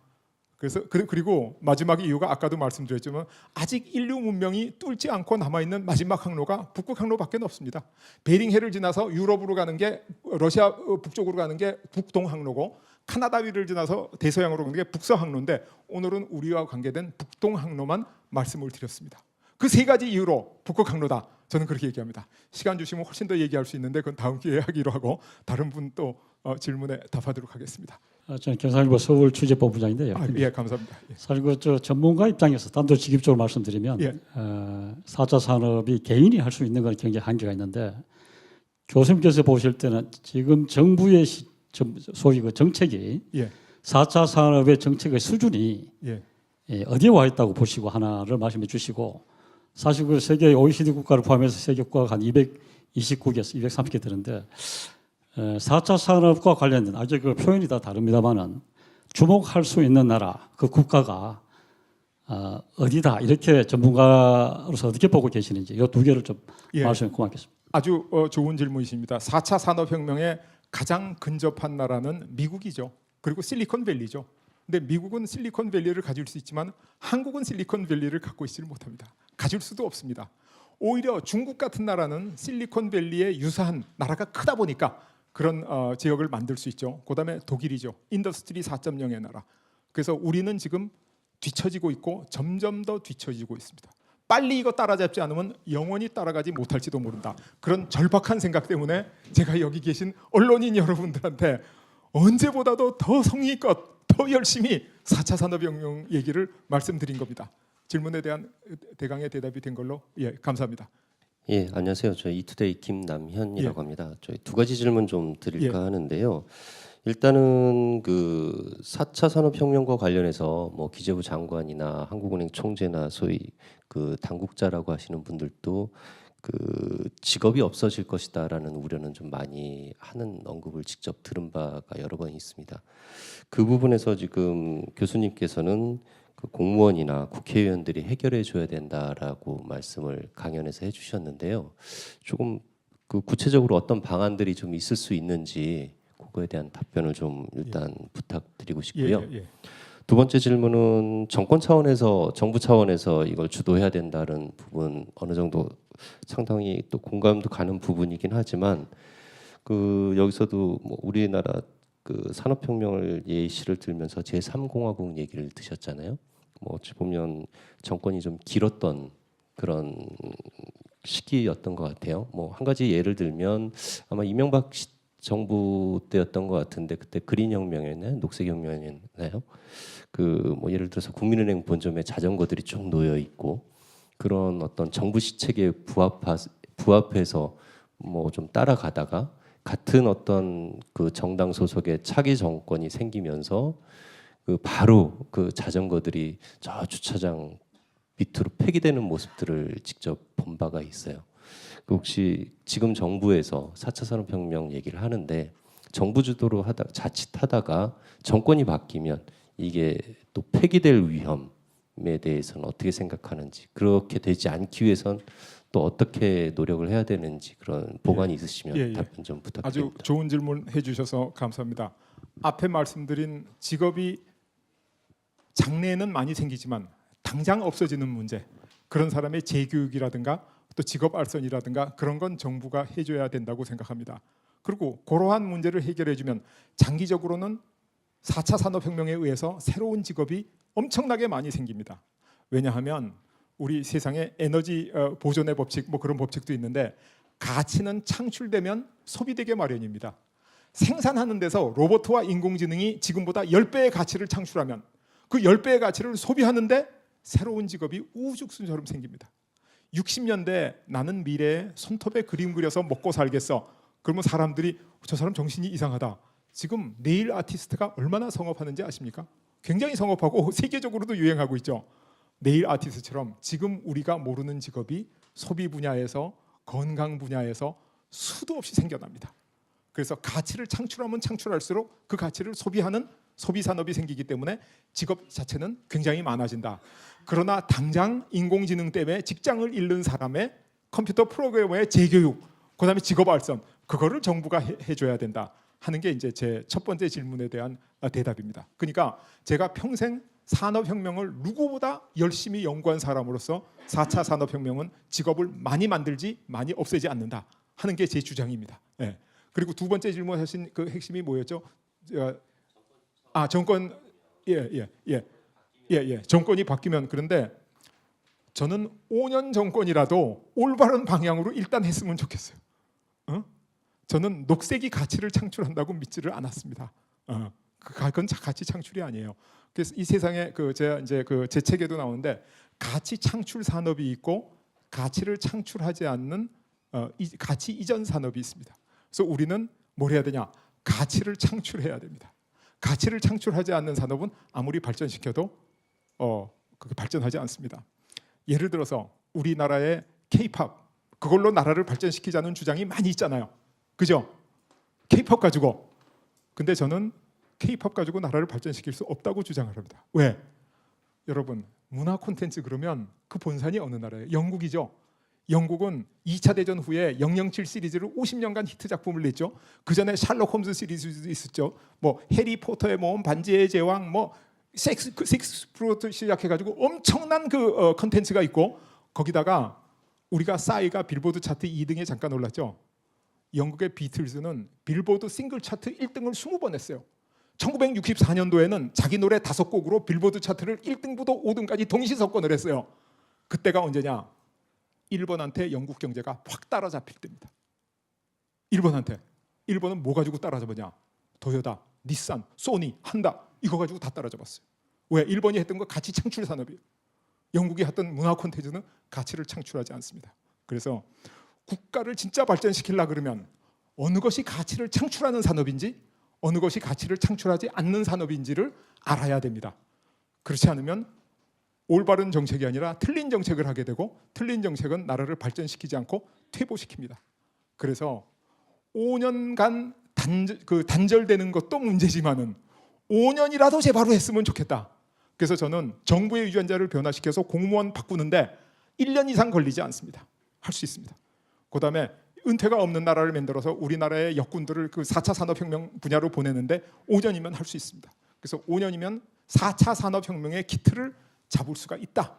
그리고 마지막 이유가 아까도 말씀드렸지만 아직 인류 문명이 뚫지 않고 남아있는 마지막 항로가 북극 항로밖에 없습니다. 베링해를 지나서 유럽으로 가는 게 러시아 북쪽으로 가는 게 북동 항로고 카나다 위를 지나서 대서양으로 가는 게 북서항로인데 오늘은 우리와 관계된 북동항로만 말씀을 드렸습니다. 그 세 가지 이유로 북극항로다. 저는 그렇게 얘기합니다. 시간 주시면 훨씬 더 얘기할 수 있는데 그건 다음 기회에 하기로 하고 다른 분 또 질문에 답하도록 하겠습니다. 저는 경상일보 서울 취재본 부장인데요. 예, 감사합니다. 예. 사실 저 전문가 입장에서 단도직입적으로 말씀드리면 예. 4차 산업이 개인이 할 수 있는 건 굉장히 한계가 있는데 교수님께서 보실 때는 지금 정부의 소위 그 정책이 예. 4차 산업의 정책의 수준이 예. 어디에 와 있다고 보시고 하나를 말씀해 주시고 사실 그 세계 OECD 국가를 포함해서 세계 국가가 한 229개에서 230개 되는데 4차 산업과 관련된 아주 그 표현이 다 다릅니다만은 주목할 수 있는 나라 그 국가가 어디다 이렇게 전문가로서 어떻게 보고 계시는지 이 두 개를 좀 예. 말씀해 고맙겠습니다. 아주 좋은 질문이십니다. 4차 산업혁명에 가장 근접한 나라는 미국이죠. 그리고 실리콘밸리죠. 근데 미국은 실리콘밸리를 가질 수 있지만 한국은 실리콘밸리를 갖고 있지를 못합니다. 가질 수도 없습니다. 오히려 중국 같은 나라는 실리콘밸리에 유사한 나라가 크다 보니까 그런 지역을 만들 수 있죠. 그다음에 독일이죠. 인더스트리 4.0의 나라. 그래서 우리는 지금 뒤처지고 있고 점점 더 뒤처지고 있습니다. 빨리 이거 따라잡지 않으면 영원히 따라가지 못할지도 모른다. 그런 절박한 생각 때문에 제가 여기 계신 언론인 여러분들한테 언제보다도 더 성의껏 더 열심히 4차 산업혁명 얘기를 말씀드린 겁니다. 질문에 대한 대강의 대답이 된 걸로 감사합니다. 예, 안녕하세요. 저 이투데이 김남현이라고 합니다. 저희 두 가지 질문 좀 드릴까 하는데요. 일단은 그 4차 산업혁명과 관련해서 뭐 기재부 장관이나 한국은행 총재나 소위 그 당국자라고 하시는 분들도 그 직업이 없어질 것이다라는 우려는 좀 많이 하는 언급을 직접 들은 바가 여러 번 있습니다. 그 부분에서 지금 교수님께서는 그 공무원이나 국회의원들이 해결해 줘야 된다라고 말씀을 강연에서 해주셨는데요. 조금 그 구체적으로 어떤 방안들이 좀 있을 수 있는지 그거에 대한 답변을 좀 일단 부탁드리고 싶고요. 두 번째 질문은 정권 차원에서 정부 차원에서 이걸 주도해야 된다는 부분 어느 정도 상당히 또 공감도 가는 부분이긴 하지만 그 여기서도 뭐 우리나라 그 산업혁명을 예시를 들면서 제3공화국 얘기를 드셨잖아요. 뭐 어찌 보면 정권이 좀 길었던 그런 시기였던 것 같아요. 뭐 한 가지 예를 들면 아마 이명박 정부 때였던 것 같은데 그때 그린혁명이었나요? 녹색혁명이었나요? 그 뭐 예를 들어서 국민은행 본점에 자전거들이 쭉 놓여 있고 그런 어떤 정부 시책에 부합해서 뭐 좀 따라가다가 같은 어떤 그 정당 소속의 차기 정권이 생기면서 그 바로 그 자전거들이 저 주차장 밑으로 폐기되는 모습들을 직접 본 바가 있어요. 혹시 지금 정부에서 4차 산업혁명 얘기를 하는데 정부 주도로 자칫하다가 정권이 바뀌면 이게 또 폐기될 위험에 대해서는 어떻게 생각하는지 그렇게 되지 않기 위해선 또 어떻게 노력을 해야 되는지 그런 보관이 있으시면 답변 좀 부탁드립니다. 아주 좋은 질문 해주셔서 감사합니다. 앞에 말씀드린 직업이 장래에는 많이 생기지만 당장 없어지는 문제 그런 사람의 재교육이라든가 또 직업 알선이라든가 그런 건 정부가 해줘야 된다고 생각합니다. 그리고 그러한 문제를 해결해주면 장기적으로는 4차 산업혁명에 의해서 새로운 직업이 엄청나게 많이 생깁니다. 왜냐하면 우리 세상에 에너지 보존의 법칙 뭐 그런 법칙도 있는데 가치는 창출되면 소비되게 마련입니다. 생산하는 데서 로봇과 인공지능이 지금보다 10배의 가치를 창출하면 그 10배의 가치를 소비하는데 새로운 직업이 우죽순처럼 생깁니다. 60년대 나는 미래에 손톱에 그림 그려서 먹고 살겠어. 그러면 사람들이 저 사람 정신이 이상하다. 지금 네일 아티스트가 얼마나 성업하는지 아십니까? 굉장히 성업하고 세계적으로도 유행하고 있죠. 네일 아티스트처럼 지금 우리가 모르는 직업이 소비 분야에서 건강 분야에서 수도 없이 생겨납니다. 그래서 가치를 창출하면 창출할수록 그 가치를 소비하는 소비 산업이 생기기 때문에 직업 자체는 굉장히 많아진다. 그러나 당장 인공지능 때문에 직장을 잃는 사람의 컴퓨터 프로그래머의 재교육, 그다음에 직업 알선 그거를 정부가 해줘야 된다 하는 게 이제 제 첫 번째 질문에 대한 대답입니다. 그러니까 제가 평생 산업혁명을 누구보다 열심히 연구한 사람으로서 4차 산업혁명은 직업을 많이 만들지 많이 없애지 않는다 하는 게 제 주장입니다. 그리고 두 번째 질문하신 그 핵심이 뭐였죠? 정권 정권이 바뀌면 그런데 저는 5년 정권이라도 올바른 방향으로 일단 했으면 좋겠어요. 저는 녹색이 가치를 창출한다고 믿지를 않았습니다. 그건 가치 창출이 아니에요. 그래서 이 세상에 제가 이제 제 책에도 나오는데 가치 창출 산업이 있고 가치를 창출하지 않는 가치 이전 산업이 있습니다. 그래서 우리는 뭘 해야 되냐? 가치를 창출해야 됩니다. 가치를 창출하지 않는 산업은 아무리 발전시켜도 그게 발전하지 않습니다. 예를 들어서 우리나라의 K-팝 그걸로 나라를 발전시키자는 주장이 많이 있잖아요. 그죠? K-팝 가지고. 근데 저는 K-팝 가지고 나라를 발전시킬 수 없다고 주장을 합니다. 왜? 여러분 문화 콘텐츠 그러면 그 본산이 어느 나라예요? 영국이죠. 영국은 2차 대전 후에 007 시리즈를 50년간 히트 작품을 냈죠. 그 전에 셜록 홈즈 시리즈도 있었죠. 뭐 해리포터의 모험, 반지의 제왕, 뭐 섹스프로부터 시작해가지고 엄청난 그 컨텐츠가 있고 거기다가 우리가 싸이가 빌보드 차트 2등에 잠깐 올랐죠. 영국의 비틀즈는 빌보드 싱글 차트 1등을 20번 했어요. 1964년도에는 자기 노래 5곡으로 빌보드 차트를 1등부터 5등까지 동시 석권을 했어요. 그때가 언제냐? 일본한테 영국 경제가 확 따라잡힐 때입니다. 일본은 뭐 가지고 따라잡았냐? 도요타, 닛산, 소니, 한다 이거 가지고 다 따라잡았어요. 왜? 일본이 했던 거 가치 창출 산업이에요. 영국이 했던 문화 콘텐츠는 가치를 창출하지 않습니다. 그래서 국가를 진짜 발전시키려 그러면 어느 것이 가치를 창출하는 산업인지 어느 것이 가치를 창출하지 않는 산업인지를 알아야 됩니다. 그렇지 않으면 올바른 정책이 아니라 틀린 정책을 하게 되고 틀린 정책은 나라를 발전시키지 않고 퇴보시킵니다. 그래서 5년간 단절되는 것도 문제지만은 5년이라도 제바로 했으면 좋겠다. 그래서 저는 정부의 유전자를 변화시켜서 공무원 바꾸는데 1년 이상 걸리지 않습니다. 할 수 있습니다. 그다음에 은퇴가 없는 나라를 만들어서 우리나라의 역군들을 그 4차 산업혁명 분야로 보내는데 5년이면 할 수 있습니다. 그래서 5년이면 4차 산업혁명의 기틀을 잡을 수가 있다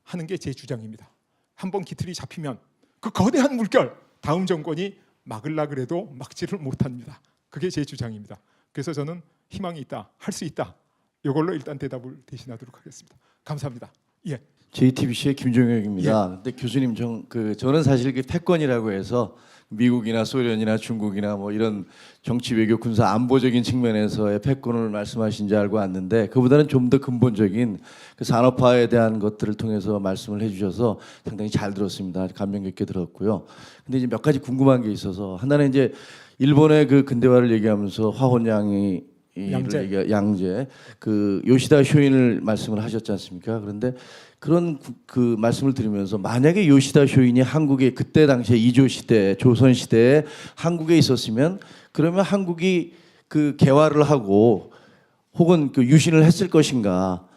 하는 게 제 주장입니다. 한번 기틀이 잡히면 그 거대한 물결 다음 정권이 막으려 그래도 막지를 못합니다. 그게 제 주장입니다. 그래서 저는 희망이 있다, 할 수 있다. 이걸로 일단 대답을 대신하도록 하겠습니다. 감사합니다. 예. JTBC의 김종혁입니다. 근데 교수님 저는 사실 그 패권이라고 해서 미국이나 소련이나 중국이나 뭐 이런 정치 외교 군사 안보적인 측면에서의 패권을 말씀하신 줄 알고 왔는데 그보다는 좀 더 근본적인 그 산업화에 대한 것들을 통해서 말씀을 해주셔서 상당히 잘 들었습니다. 감명 깊게 들었고요. 근데 이제 몇 가지 궁금한 게 있어서 하나는 이제 일본의 그 근대화를 얘기하면서 화혼양이 양제 그 요시다 쇼인을 말씀을 하셨지 않습니까? 그런데 그런 그 말씀을 드리면서 만약에 요시다 쇼인이 한국에 그때 당시에 이조 시대, 조선 시대에 한국에 있었으면 그러면 한국이 그 개화를 하고 혹은 그 유신을 했을 것인가?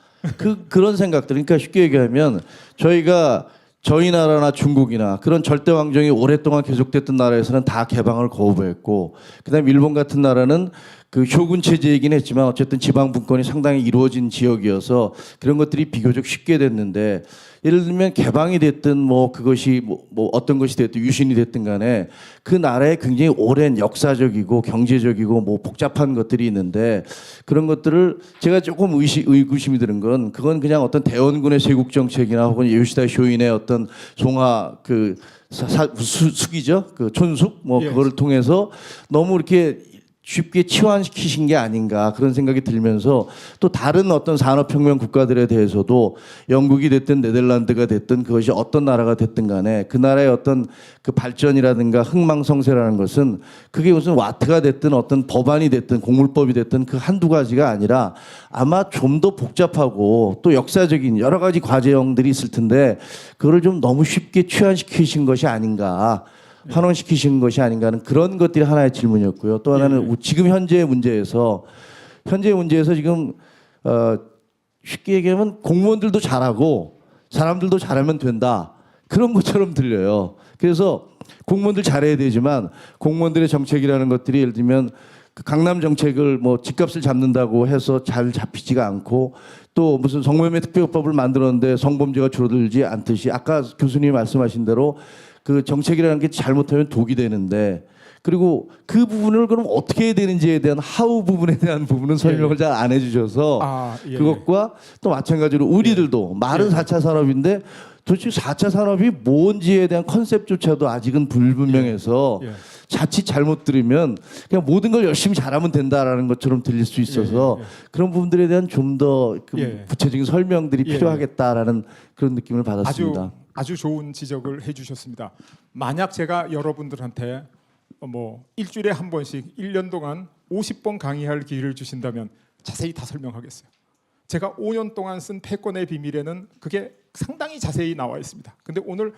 그런 생각들. 그러니까 쉽게 얘기하면 저희 나라나 중국이나 그런 절대 왕정이 오랫동안 계속됐던 나라에서는 다 개방을 거부했고, 그다음에 일본 같은 나라는 그 쇼군 체제이긴 했지만 어쨌든 지방 분권이 상당히 이루어진 지역이어서 그런 것들이 비교적 쉽게 됐는데, 예를 들면 개방이 됐든 뭐 그것이 뭐 어떤 것이 됐든 유신이 됐든 간에 그 나라에 굉장히 오랜 역사적이고 경제적이고 뭐 복잡한 것들이 있는데, 그런 것들을 제가 조금 의구심이 드는 건 그건 그냥 어떤 대원군의 세국 정책이나 혹은 요시다 쇼인의 어떤 송화 그 숙이죠, 그 촌숙 뭐 그거를 통해서 너무 이렇게 쉽게 치환시키신 게 아닌가 그런 생각이 들면서, 또 다른 어떤 산업혁명 국가들에 대해서도 영국이 됐든 네덜란드가 됐든 그것이 어떤 나라가 됐든 간에 그 나라의 어떤 그 발전이라든가 흥망성쇠라는 것은 그게 무슨 와트가 됐든 어떤 법안이 됐든 공물법이 됐든 그 한두 가지가 아니라 아마 좀 더 복잡하고 또 역사적인 여러 가지 과제형들이 있을 텐데 그거를 좀 너무 쉽게 치환시키신 것이 아닌가, 환원시키신 것이 아닌가 하는 그런 것들이 하나의 질문이었고요. 또 하나는 지금 현재의 문제에서 지금 쉽게 얘기하면 공무원들도 잘하고 사람들도 잘하면 된다, 그런 것처럼 들려요. 그래서 공무원들 잘해야 되지만 공무원들의 정책이라는 것들이 예를 들면 그 강남 정책을 뭐 집값을 잡는다고 해서 잘 잡히지가 않고, 또 무슨 성매매 특별법을 만들었는데 성범죄가 줄어들지 않듯이 아까 교수님이 말씀하신 대로 그 정책이라는 게 잘못하면 독이 되는데 그리고 그 부분을 그럼 어떻게 해야 되는지에 대한 하우 부분에 대한 부분은 설명을 잘 안 해주셔서 그것과 또 마찬가지로 우리들도 말은 4차 산업인데 도대체 4차 산업이 뭔지에 대한 컨셉조차도 아직은 불분명해서 자칫 잘못 들으면 그냥 모든 걸 열심히 잘하면 된다라는 것처럼 들릴 수 있어서 그런 부분들에 대한 좀 더 구체적인 설명들이 필요하겠다라는 그런 느낌을 받았습니다. 아주 좋은 지적을 해주셨습니다. 만약 제가 여러분들한테 뭐 일주일에 한 번씩 1년 동안 50번 강의할 기회를 주신다면 자세히 다 설명하겠어요. 제가 5년 동안 쓴 패권의 비밀에는 그게 상당히 자세히 나와 있습니다. 근데 오늘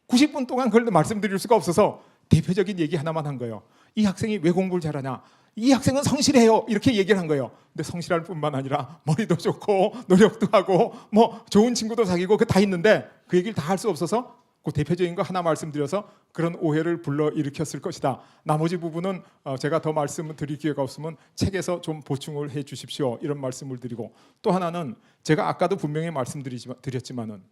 90분 동안 그걸 말씀드릴 수가 없어서 대표적인 얘기 하나만 한 거예요. 이 학생이 왜 공부를 잘하냐? 이 학생은 성실해요. 이렇게 얘기를 한 거예요. 근데 성실할 뿐만 아니라 머리도 좋고 노력도 하고 뭐 좋은 친구도 사귀고 그 다 있는데 그 얘기를 다 할 수 없어서 그 대표적인 거 하나 말씀드려서 그런 오해를 불러일으켰을 것이다. 나머지 부분은 제가 더 말씀을 드릴 기회가 없으면 책에서 좀 보충을 해 주십시오. 이런 말씀을 드리고 또 하나는 제가 아까도 분명히 말씀드렸지만은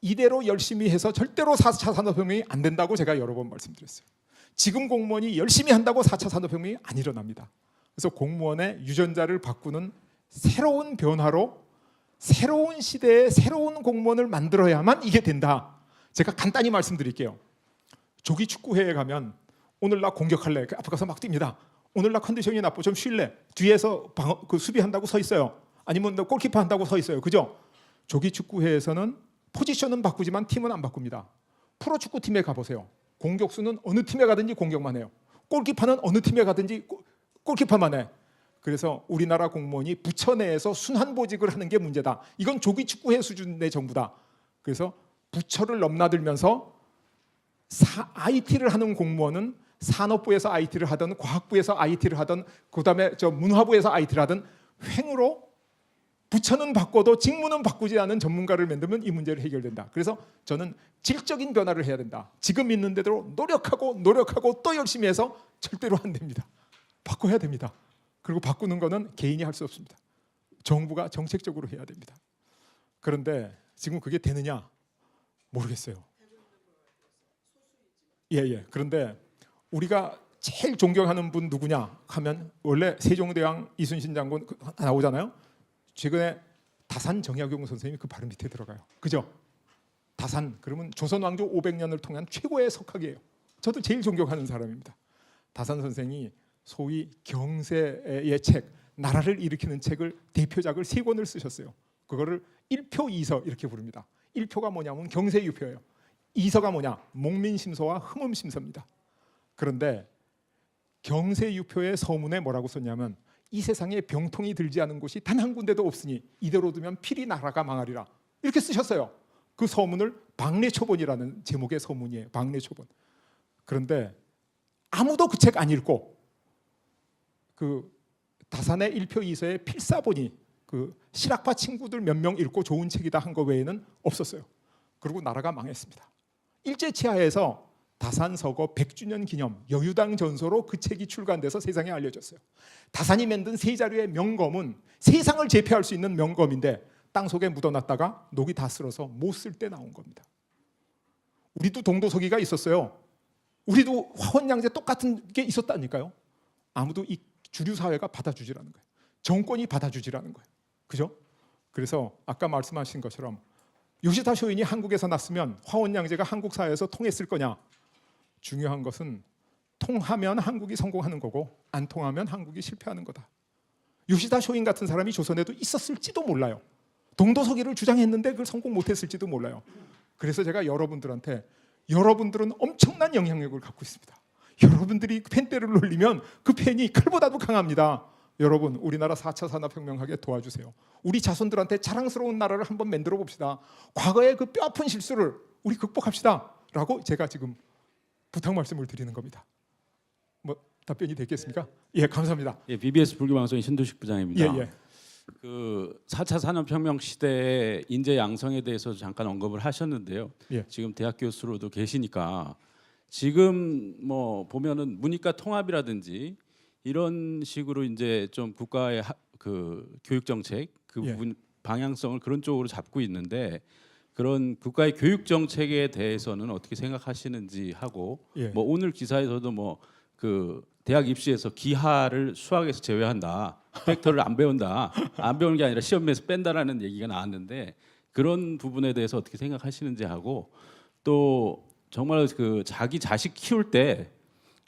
이대로 열심히 해서 절대로 4차 산업혁명이 안 된다고 제가 여러 번 말씀드렸어요. 지금 공무원이 열심히 한다고 4차 산업혁명이 안 일어납니다. 그래서 공무원의 유전자를 바꾸는 새로운 변화로 새로운 시대에 새로운 공무원을 만들어야만 이게 된다. 제가 간단히 말씀드릴게요. 조기 축구회에 가면 오늘 나 공격할래. 그 앞에 가서 막 뜁니다. 오늘 나 컨디션이 나빠 좀 쉴래. 뒤에서 수비한다고 서 있어요. 아니면 너 골키퍼 한다고 서 있어요. 그죠? 조기 축구회에서는 포지션은 바꾸지만 팀은 안 바꿉니다. 프로축구팀에 가보세요. 공격수는 어느 팀에 가든지 공격만 해요. 골키퍼는 어느 팀에 가든지 골키퍼만 해. 그래서 우리나라 공무원이 부처 내에서 순환보직을 하는 게 문제다. 이건 조기 축구회 수준의 정부다. 그래서 부처를 넘나들면서 IT를 하는 공무원은 산업부에서 IT를 하든 과학부에서 IT를 하든 그다음에 문화부에서 IT를 하든 횡으로 부처는 바꿔도 직무는 바꾸지 않은 전문가를 만들면 이 문제를 해결된다. 그래서 저는 질적인 변화를 해야 된다. 지금 있는 대로 노력하고 또 열심히 해서 절대로 안 됩니다. 바꿔야 됩니다. 그리고 바꾸는 거는 개인이 할 수 없습니다. 정부가 정책적으로 해야 됩니다. 그런데 지금 그게 되느냐 모르겠어요. 그런데 우리가 제일 존경하는 분 누구냐 하면 원래 세종대왕 이순신 장군 나오잖아요. 최근에 다산 정약용 선생님이 그 바로 밑에 들어가요. 그죠? 다산 그러면 조선 왕조 500년을 통한 최고의 석학이에요. 저도 제일 존경하는 사람입니다. 다산 선생이 소위 경세의 책, 나라를 일으키는 책을 대표작을 3권을 쓰셨어요. 그거를 1표 2서 이렇게 부릅니다. 1표가 뭐냐면 경세유표예요. 2서가 뭐냐? 목민심서와 흠음심서입니다. 그런데 경세유표의 서문에 뭐라고 썼냐면 이 세상에 병통이 들지 않은 곳이 단 한 군데도 없으니 이대로 두면 필히 나라가 망하리라. 이렇게 쓰셨어요. 그 서문을 박례초본이라는 제목의 서문이에요. 박례초본. 그런데 아무도 그 책 안 읽고 그 다산의 1표 2서의 필사본이 그 실학파 친구들 몇 명 읽고 좋은 책이다 한 거 외에는 없었어요. 그리고 나라가 망했습니다. 일제치하에서 다산서거 100주년 기념 여유당 전서로 그 책이 출간돼서 세상에 알려졌어요. 다산이 만든 세 자루의 명검은 세상을 제패할 수 있는 명검인데 땅속에 묻어놨다가 녹이 다 쓸어서 못 쓸 때 나온 겁니다. 우리도 동도서기가 있었어요. 우리도 화원양제 똑같은 게 있었다니까요. 아무도 이 주류 사회가 받아주지라는 거예요. 정권이 받아주지라는 거예요. 그죠? 그래서 아까 말씀하신 것처럼 요시다 쇼인이 한국에서 났으면 화원양제가 한국 사회에서 통했을 거냐? 중요한 것은 통하면 한국이 성공하는 거고 안 통하면 한국이 실패하는 거다. 요시다 쇼인 같은 사람이 조선에도 있었을지도 몰라요. 동도서기를 주장했는데 그걸 성공 못했을지도 몰라요. 그래서 제가 여러분들한테 여러분들은 엄청난 영향력을 갖고 있습니다. 여러분들이 펜대를 놀리면 그 펜이 칼보다도 강합니다. 여러분 우리나라 4차 산업혁명하게 도와주세요. 우리 자손들한테 자랑스러운 나라를 한번 만들어 봅시다. 과거의 그 뼈아픈 실수를 우리 극복합시다 라고 제가 지금 부탁 말씀을 드리는 겁니다. 뭐 답변이 됐겠습니까? 예, 감사합니다. 예, BBS 불교방송의 신두식 부장입니다. 예. 그 4차 산업혁명 시대의 인재 양성에 대해서 잠깐 언급을 하셨는데요. 예. 지금 대학 교수로도 계시니까 지금 뭐 보면은 문이과 통합이라든지 이런 식으로 이제 좀 국가의 그 교육 정책 그 예. 부분 방향성을 그런 쪽으로 잡고 있는데 그런 국가의 교육 정책에 대해서는 어떻게 생각하시는지 하고 예. 뭐 오늘 기사에서도 뭐 그 대학 입시에서 기하를 수학에서 제외한다, 벡터를 안 배운다, 안 배우는 게 아니라 시험에서 뺀다라는 얘기가 나왔는데 그런 부분에 대해서 어떻게 생각하시는지 하고 또 정말 그 자기 자식 키울 때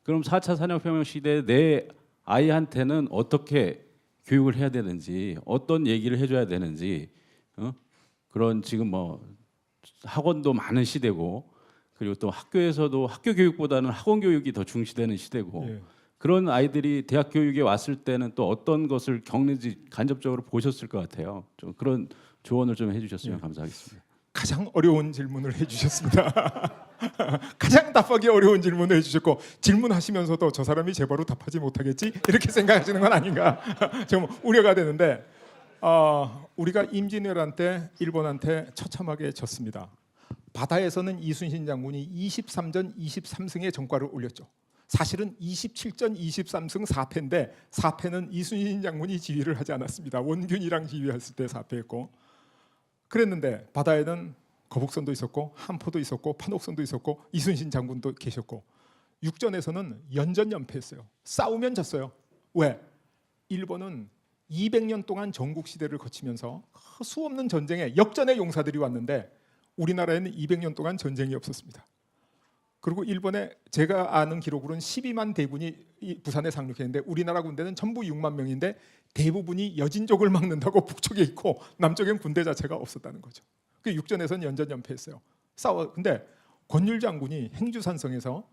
그럼 4차 산업혁명 시대에 내 아이한테는 어떻게 교육을 해야 되는지 어떤 얘기를 해줘야 되는지 그런 지금 뭐 학원도 많은 시대고 그리고 또 학교에서도 학교 교육보다는 학원 교육이 더 중시되는 시대고 예. 그런 아이들이 대학 교육에 왔을 때는 또 어떤 것을 겪는지 간접적으로 보셨을 것 같아요. 좀 그런 조언을 좀 해주셨으면 감사하겠습니다. 가장 어려운 질문을 해주셨습니다. 가장 답하기 어려운 질문을 해주셨고 질문하시면서도 저 사람이 제바로 답하지 못하겠지 이렇게 생각하시는 건 아닌가 좀 우려가 되는데 우리가 임진왜란 때 일본한테 처참하게 졌습니다. 바다에서는 이순신 장군이 23전 23승의 전과를 올렸죠. 사실은 27전 23승 4패인데 4패는 이순신 장군이 지휘를 하지 않았습니다. 원균이랑 지휘했을 때 4패했고 그랬는데 바다에는 거북선도 있었고 한포도 있었고 판옥선도 있었고 이순신 장군도 계셨고 육전에서는 연전연패했어요. 싸우면 졌어요. 왜? 일본은 200년 동안 전국 시대를 거치면서 수없는 전쟁에 역전의 용사들이 왔는데 우리나라에는 200년 동안 전쟁이 없었습니다. 그리고 일본에 제가 아는 기록으로는 12만 대군이 부산에 상륙했는데 우리나라 군대는 전부 6만 명인데 대부분이 여진족을 막는다고 북쪽에 있고 남쪽엔 군대 자체가 없었다는 거죠. 그 육전에서는 연전연패했어요. 근데 권율 장군이 행주산성에서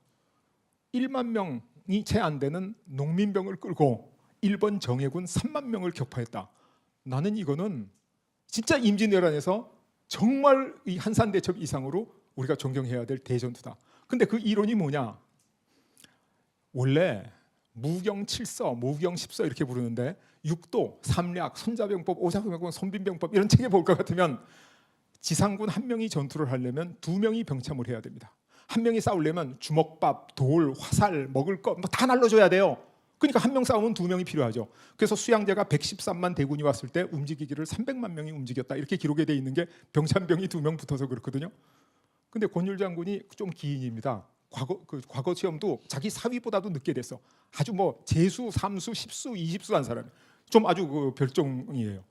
1만 명이 채 안 되는 농민병을 끌고 일본 정예군 3만 명을 격파했다. 나는 이거는 진짜 임진왜란에서 정말 이 한산대첩 이상으로 우리가 존경해야 될 대전투다. 근데 그 이론이 뭐냐? 원래 무경칠서, 무경십서 이렇게 부르는데 육도, 삼략, 손자병법, 오사병법, 손빈병법 이런 책에 볼 것 같으면 지상군 한 명이 전투를 하려면 2명이 병참을 해야 됩니다. 한 명이 싸우려면 주먹밥, 돌, 화살, 먹을 것 다 날려줘야 돼요. 그러니까 한 명 싸우면 2명이 필요하죠. 그래서 수양제가 113만 대군이 왔을 때 움직이기를 300만 명이 움직였다. 이렇게 기록에 돼 있는 게 병참병이 2명 붙어서 그렇거든요. 근데 권율 장군이 좀 기인입니다. 과거 시험도 자기 사위보다도 늦게 됐어. 아주 뭐 재수, 삼수, 십수, 이십수 한 사람이 좀 아주 그 별종이에요.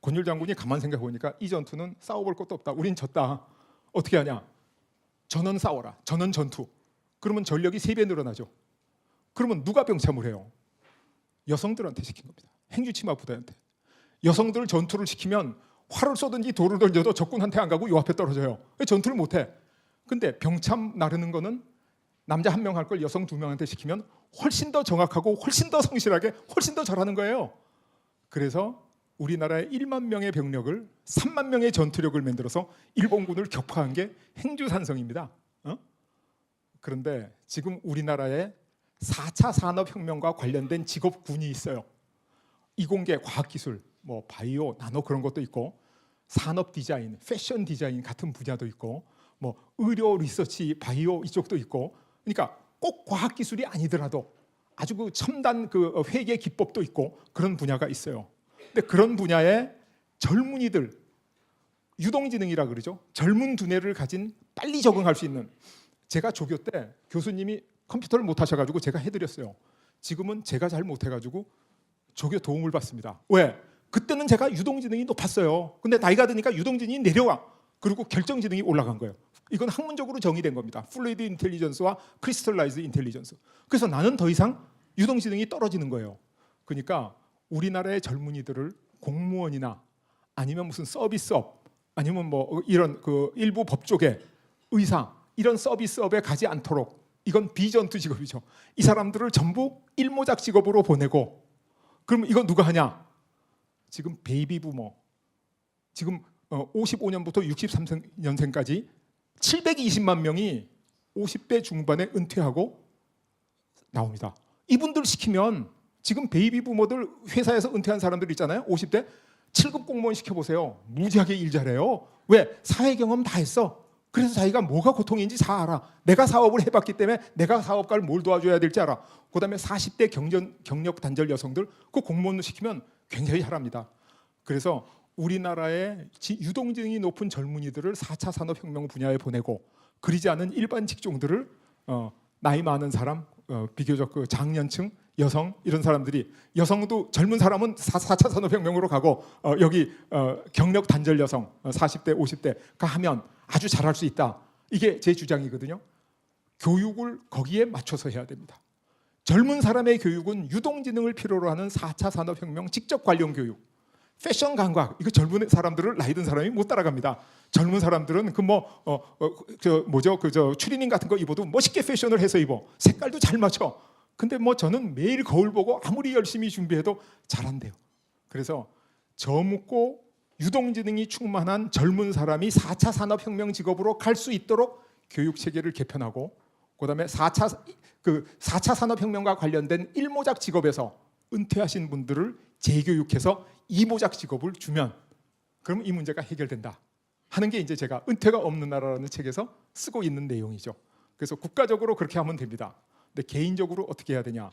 권율 장군이 가만 생각해 보니까 이 전투는 싸워볼 것도 없다. 우린 졌다. 어떻게 하냐? 전원 싸워라. 전원 전투. 그러면 전력이 3배 늘어나죠. 그러면 누가 병참을 해요? 여성들한테 시킨 겁니다. 행주치마 부대한테. 여성들 전투를 시키면 활을 쏘든지 돌을 던져도 적군한테 안 가고 요 앞에 떨어져요. 전투를 못해. 근데 병참 나르는 거는 남자 1명 할 걸 여성 2명한테 시키면 훨씬 더 정확하고 훨씬 더 성실하게 훨씬 더 잘하는 거예요. 그래서 우리나라의 1만 명의 병력을 3만 명의 전투력을 만들어서 일본군을 격파한 게 행주산성입니다. 그런데 지금 우리나라에 4차 산업혁명과 관련된 직업군이 있어요. 이공계, 과학기술, 뭐 바이오, 나노 그런 것도 있고 산업 디자인, 패션 디자인 같은 분야도 있고 뭐 의료 리서치, 바이오 이쪽도 있고 그러니까 꼭 과학기술이 아니더라도 아주 그 첨단 그 회계 기법도 있고 그런 분야가 있어요. 근데 그런 분야에 젊은이들 유동지능이라 그러죠. 젊은 두뇌를 가진 빨리 적응할 수 있는 제가 조교 때 교수님이 컴퓨터를 못 하셔가지고 제가 해드렸어요. 지금은 제가 잘 못해가지고 조교 도움을 받습니다. 왜? 그때는 제가 유동지능이 높았어요. 근데 나이가 드니까 유동지능이 내려와. 그리고 결정지능이 올라간 거예요. 이건 학문적으로 정의된 겁니다. 플루이드 인텔리전스와 크리스탈라이즈 인텔리전스. 그래서 나는 더 이상 유동지능이 떨어지는 거예요. 그러니까 우리나라의 젊은이들을 공무원이나 아니면 무슨 서비스업 아니면 뭐 이런 그 일부 법조계, 의사 이런 서비스업에 가지 않도록 이건 비전투 직업이죠. 이 사람들을 전부 일모작 직업으로 보내고 그럼 이거 누가 하냐? 지금 베이비 부머 지금 55년부터 63년생까지 720만 명이 50대 중반에 은퇴하고 나옵니다. 이분들 시키면 지금 베이비 부머들 회사에서 은퇴한 사람들 있잖아요. 50대 7급 공무원 시켜보세요. 무지하게 일 잘해요. 왜? 사회 경험 다 했어. 그래서 자기가 뭐가 고통인지 다 알아. 내가 사업을 해봤기 때문에 내가 사업가를 뭘 도와줘야 될지 알아. 그다음에 40대 경력 단절 여성들 그 공무원 시키면 굉장히 잘합니다. 그래서 우리나라의 유동지능이 높은 젊은이들을 4차 산업혁명 분야에 보내고 그러지 않은 일반 직종들을 나이 많은 사람 비교적 그 장년층 여성 이런 사람들이 여성도 젊은 사람은 4차 산업혁명으로 가고 여기 경력 단절 여성 40대 50대가 하면 아주 잘할 수 있다. 이게 제 주장이거든요. 교육을 거기에 맞춰서 해야 됩니다. 젊은 사람의 교육은 유동지능을 필요로 하는 4차 산업혁명 직접 관련 교육. 패션 감각 이거 젊은 사람들을 나이 든 사람이 못 따라갑니다. 젊은 사람들은 저 추리닝 같은 거 입어도 멋있게 패션을 해서 입어. 색깔도 잘 맞춰. 근데 뭐 저는 매일 거울 보고 아무리 열심히 준비해도 잘 안 돼요. 그래서 저묻고 유동지능이 충만한 젊은 사람이 4차 산업혁명 직업으로 갈 수 있도록 교육 체계를 개편하고 그다음에 4차 산업혁명과 관련된 1모작 직업에서 은퇴하신 분들을 재교육해서 2모작 직업을 주면 그럼 이 문제가 해결된다 하는 게 이제 제가 은퇴가 없는 나라라는 책에서 쓰고 있는 내용이죠. 그래서 국가적으로 그렇게 하면 됩니다. 근데 개인적으로 어떻게 해야 되냐?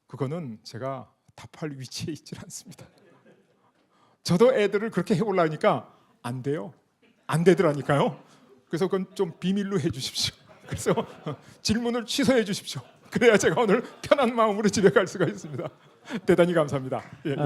그거는 제가 답할 위치에 있질 않습니다. 저도 애들을 그렇게 해보려 하니까 안 돼요. 안 되더라니까요. 그래서 그건 좀 비밀로 해주십시오. 그래서 질문을 취소해 주십시오. 그래야 제가 오늘 편한 마음으로 집에 갈 수가 있습니다. 대단히 감사합니다. 예, 예.